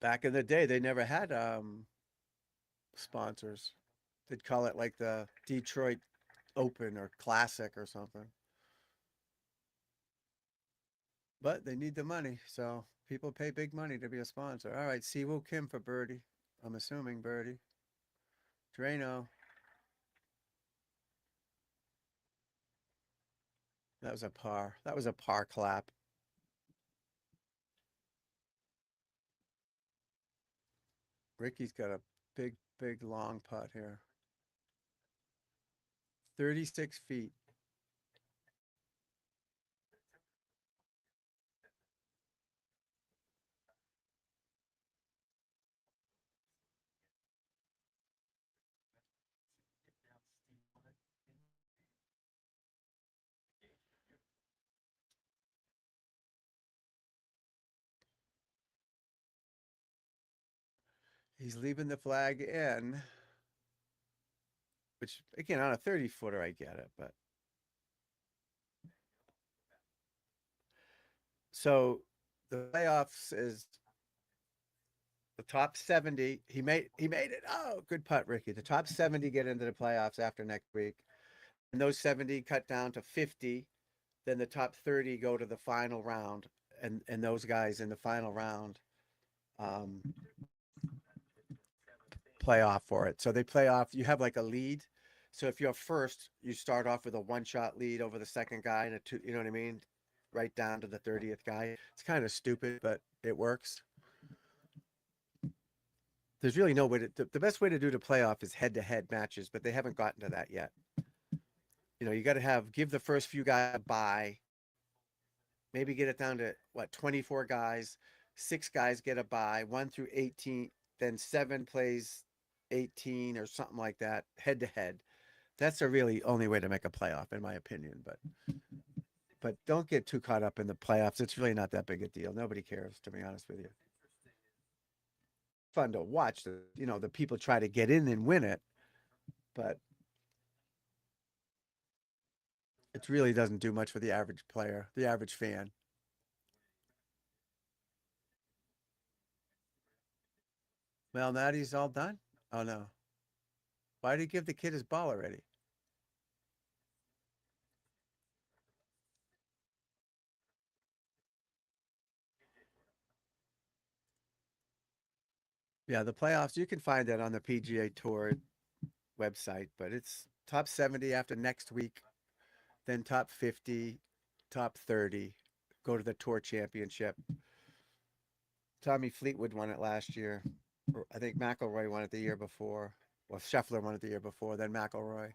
Back in the day, they never had sponsors. They'd call it like the Detroit Open or Classic or something. But they need the money, so people pay big money to be a sponsor. All right, Siwoo Kim for birdie. I'm assuming birdie. Drano. That was a par. That was a par clap. Ricky's got a big, big long putt here. 36 feet. He's leaving the flag in, which again, on a 30-footer, I get it, but. So the playoffs is the top 70. He made it. Oh, good putt, Ricky. The top 70 get into the playoffs after next week. And those 70 cut down to 50. Then the top 30 go to the final round. And those guys in the final round play off for it. So they play off. You have like a lead. So if you're first, you start off with a one-shot lead over the second guy and a two, you know what I mean? Right down to the 30th guy. It's kind of stupid, but it works. There's really no way to, the best way to do the playoff is head-to-head matches, but they haven't gotten to that yet. You know, you got to give the first few guys a bye, maybe get it down to what, 24 guys, 6 guys get a bye, 1 through 18, then 7 plays 18 or something like that, head-to-head. That's the really only way to make a playoff, in my opinion, but don't get too caught up in the playoffs. It's really not that big a deal. Nobody cares, to be honest with you. Fun to watch the people try to get in and win it, but it really doesn't do much for the average player, the average fan. Well, Natty's all done. Oh no, why did he give the kid his ball already? Yeah, the playoffs, you can find that on the PGA Tour website, but it's top 70 after next week, then top 50, top 30, go to the Tour Championship. Tommy Fleetwood won it last year. I think McIlroy won it the year before. Well, Scheffler won it the year before, then McIlroy.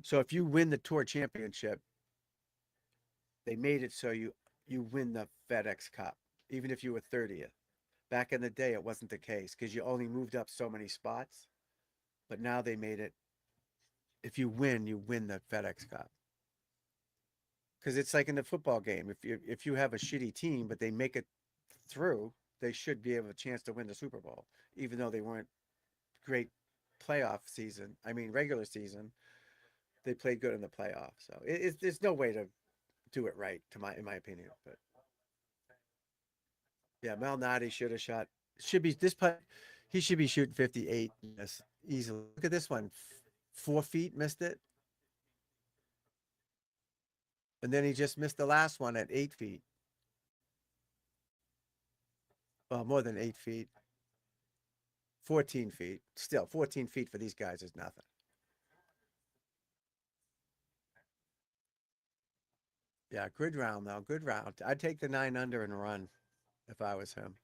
So if you win the Tour Championship, they made it so you win the FedEx Cup, even if you were 30th. Back in the day, it wasn't the case because you only moved up so many spots. But now they made it, if you win the FedEx Cup. Because it's like in the football game. If you have a shitty team, but they make it through, they should be able a chance to win the Super Bowl, even though they weren't great playoff season. I mean, regular season, they played good in the playoffs. So there's no way to do it right, in my opinion. But yeah, Malnati should have shot. Should be this putt. He should be shooting 58 yes, easily. Look at this one, 4 feet, missed it. And then he just missed the last one at 8 feet. Well, more than 8 feet. 14 feet. Still, 14 feet for these guys is nothing. Yeah, good round, though. Good round. I'd take the 9 under and run if I was him.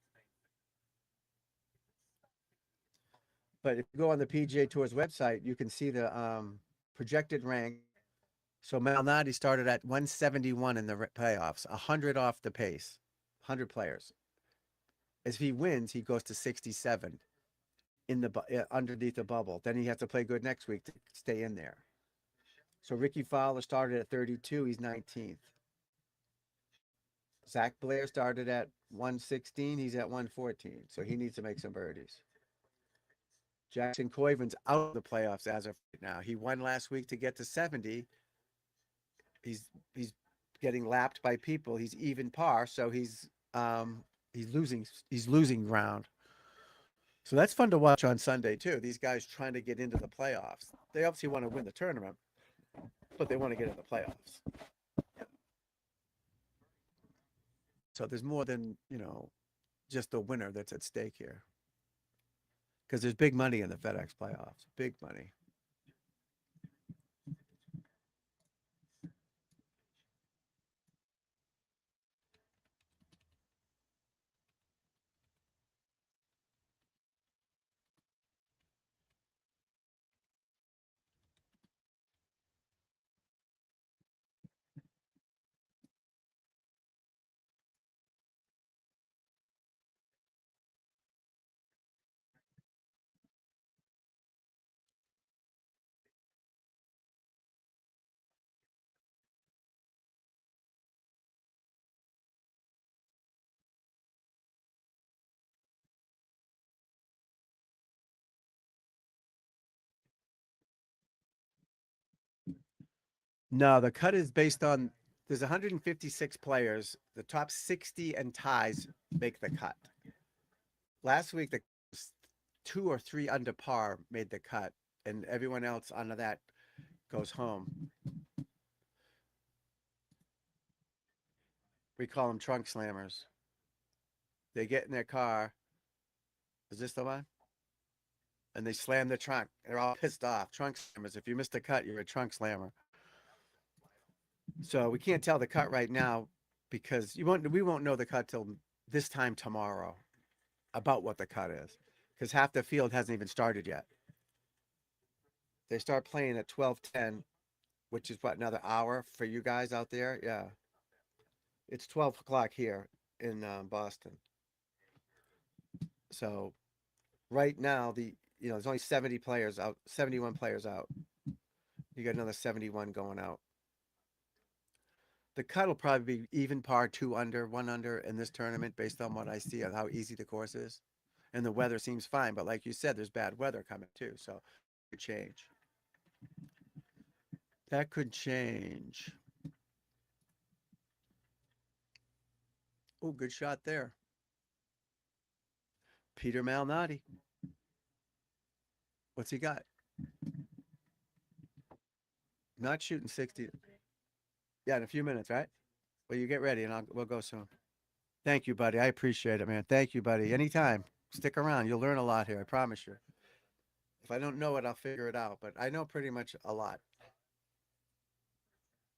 But if you go on the PGA Tour's website, you can see the projected rank. So Malnati started at 171 in the playoffs, 100 off the pace, 100 players. As he wins, he goes to 67. in the underneath the bubble. Then he has to play good next week to stay in there. So Ricky Fowler started at 32. He's 19th. Zach Blair started at 116. He's at 114. So he needs to make some birdies. Jackson Coivin's out of the playoffs as of right now. He won last week to get to 70. He's getting lapped by people. He's even par, so he's losing ground. So that's fun to watch on Sunday too. These guys trying to get into the playoffs. They obviously want to win the tournament, but they want to get in the playoffs. So there's more than, just the winner that's at stake here. Because there's big money in the FedEx playoffs. Big money. No, the cut is based on there's 156 players. The top 60 and ties make the cut. Last week, the 2 or 3 under par made the cut, and everyone else under that goes home. We call them trunk slammers. They get in their car. Is this the one? And they slam the trunk. They're all pissed off. Trunk slammers. If you missed a cut, you're a trunk slammer. So we can't tell the cut right now because we won't know the cut till this time tomorrow about what the cut is, because half the field hasn't even started yet. They start playing at 12:10, which is what, another hour for you guys out there? Yeah. It's 12 o'clock here in Boston. So right now, there's only 70 players out, 71 players out. You got another 71 going out. The cut will probably be even par, 2 under, 1 under in this tournament based on what I see of how easy the course is. And the weather seems fine, but like you said, there's bad weather coming too, so it could change. That could change. Oh, good shot there. Peter Malnati. What's he got? Not shooting 60. Yeah, in a few minutes, right? Well, you get ready and we'll go soon. Thank you, buddy. I appreciate it, man. Thank you, buddy. Anytime. Stick around. You'll learn a lot here. I promise you. If I don't know it, I'll figure it out, but I know pretty much a lot.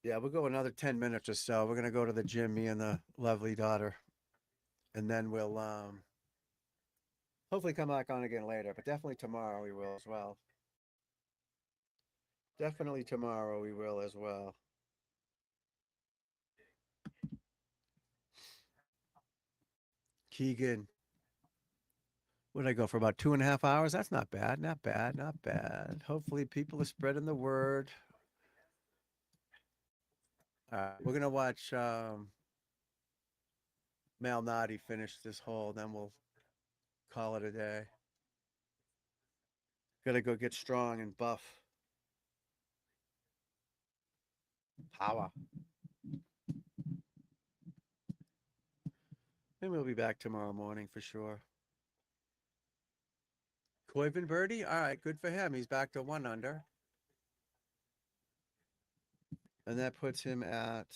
Yeah, we'll go another 10 minutes or so. We're going to go to the gym, me and the lovely daughter. And then we'll hopefully come back on again later, but definitely tomorrow we will as well. Definitely tomorrow we will as well. Keegan. What did I go for about 2.5 hours? That's not bad. Not bad. Not bad. Hopefully people are spreading the word. All right, we're going to watch Malnati finish this hole. Then we'll call it a day. Got to go get strong and buff. Power. And we'll be back tomorrow morning for sure. Coivin birdie? All right, good for him. He's back to 1 under. And that puts him at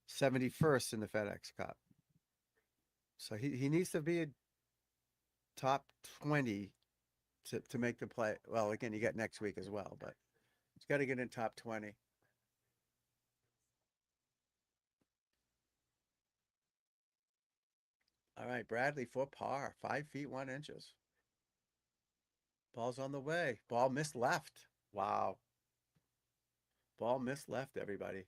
71st in the FedEx Cup. So he needs to be a top 20 to make the play. Well, again, you got next week as well, but he's got to get in top 20. All right, Bradley for par, 5 feet 1 inches. Ball's on the way. Ball missed left. Wow. Ball missed left, everybody.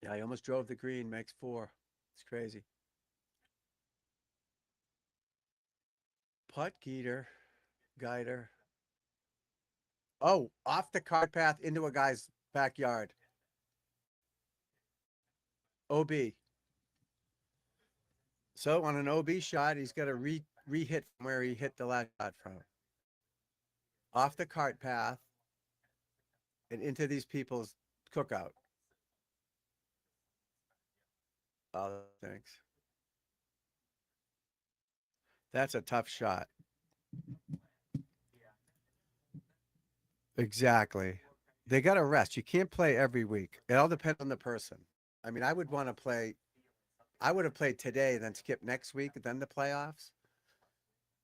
Yeah, I almost drove the green, makes 4. It's crazy. Putt guider. Oh, off the cart path into a guy's backyard. OB. So on an OB shot, he's got to re-hit from where he hit the last shot from. Off the cart path and into these people's cookout. Oh, thanks. That's a tough shot. Exactly. They got to rest. You can't play every week. It all depends on the person. I mean, I would want to play. I would have played today, then skip next week, then the playoffs.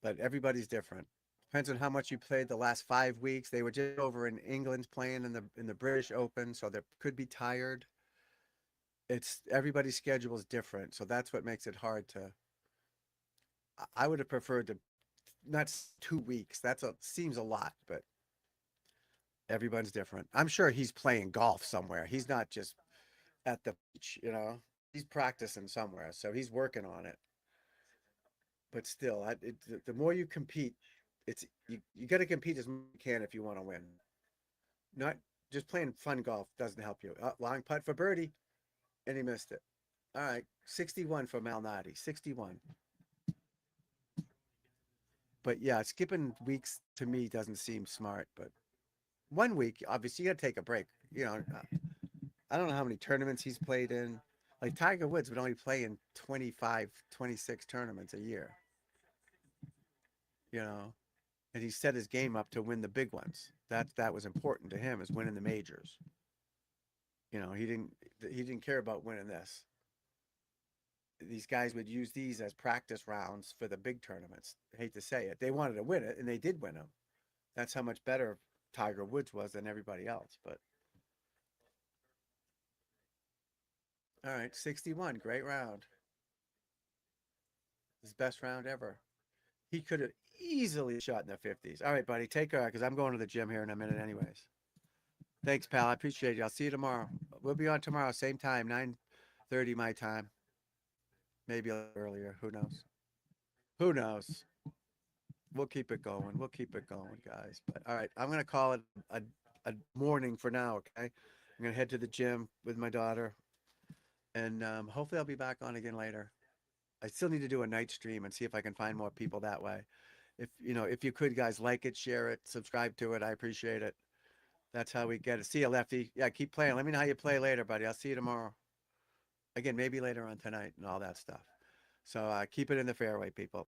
But everybody's different. Depends on how much you played the last 5 weeks. They were just over in England playing in the British Open, so they could be tired. It's everybody's schedule is different, so that's what makes it hard to. I would have preferred to not 2 weeks. Seems a lot, but everyone's different. I'm sure he's playing golf somewhere. He's not just at the beach, you know. He's practicing somewhere, so he's working on it. But still, the more you compete, you got to compete as much as you can if you want to win. Not just playing fun golf doesn't help you. Long putt for birdie, and he missed it. All right, 61 for Malnati, 61. But yeah, skipping weeks to me doesn't seem smart. But 1 week, obviously, you got to take a break. You know, I don't know how many tournaments he's played in. Like Tiger Woods would only play in 25, 26 tournaments a year. You know, and he set his game up to win the big ones. That was important to him, is winning the majors. You know, he didn't care about winning this. These guys would use these as practice rounds for the big tournaments. I hate to say it. They wanted to win it, and they did win them. That's how much better Tiger Woods was than everybody else. But all right, 61, great round. His best round ever. He could have easily shot in the 50s. All right, buddy, take care, because I'm going to the gym here in a minute anyways. Thanks, pal. I appreciate you. I'll see you tomorrow. We'll be on tomorrow, same time, 9:30 my time. Maybe a little earlier. Who knows? Who knows? We'll keep it going. We'll keep it going, guys. But all right, I'm going to call it a morning for now, okay? I'm going to head to the gym with my daughter. And hopefully I'll be back on again later. I still need to do a night stream and see if I can find more people that way. If you could, guys, like it, share it, subscribe to it. I appreciate it. That's how we get it. See you, Lefty. Yeah, keep playing. Let me know how you play later, buddy. I'll see you tomorrow. Again, maybe later on tonight and all that stuff. So keep it in the fairway, people.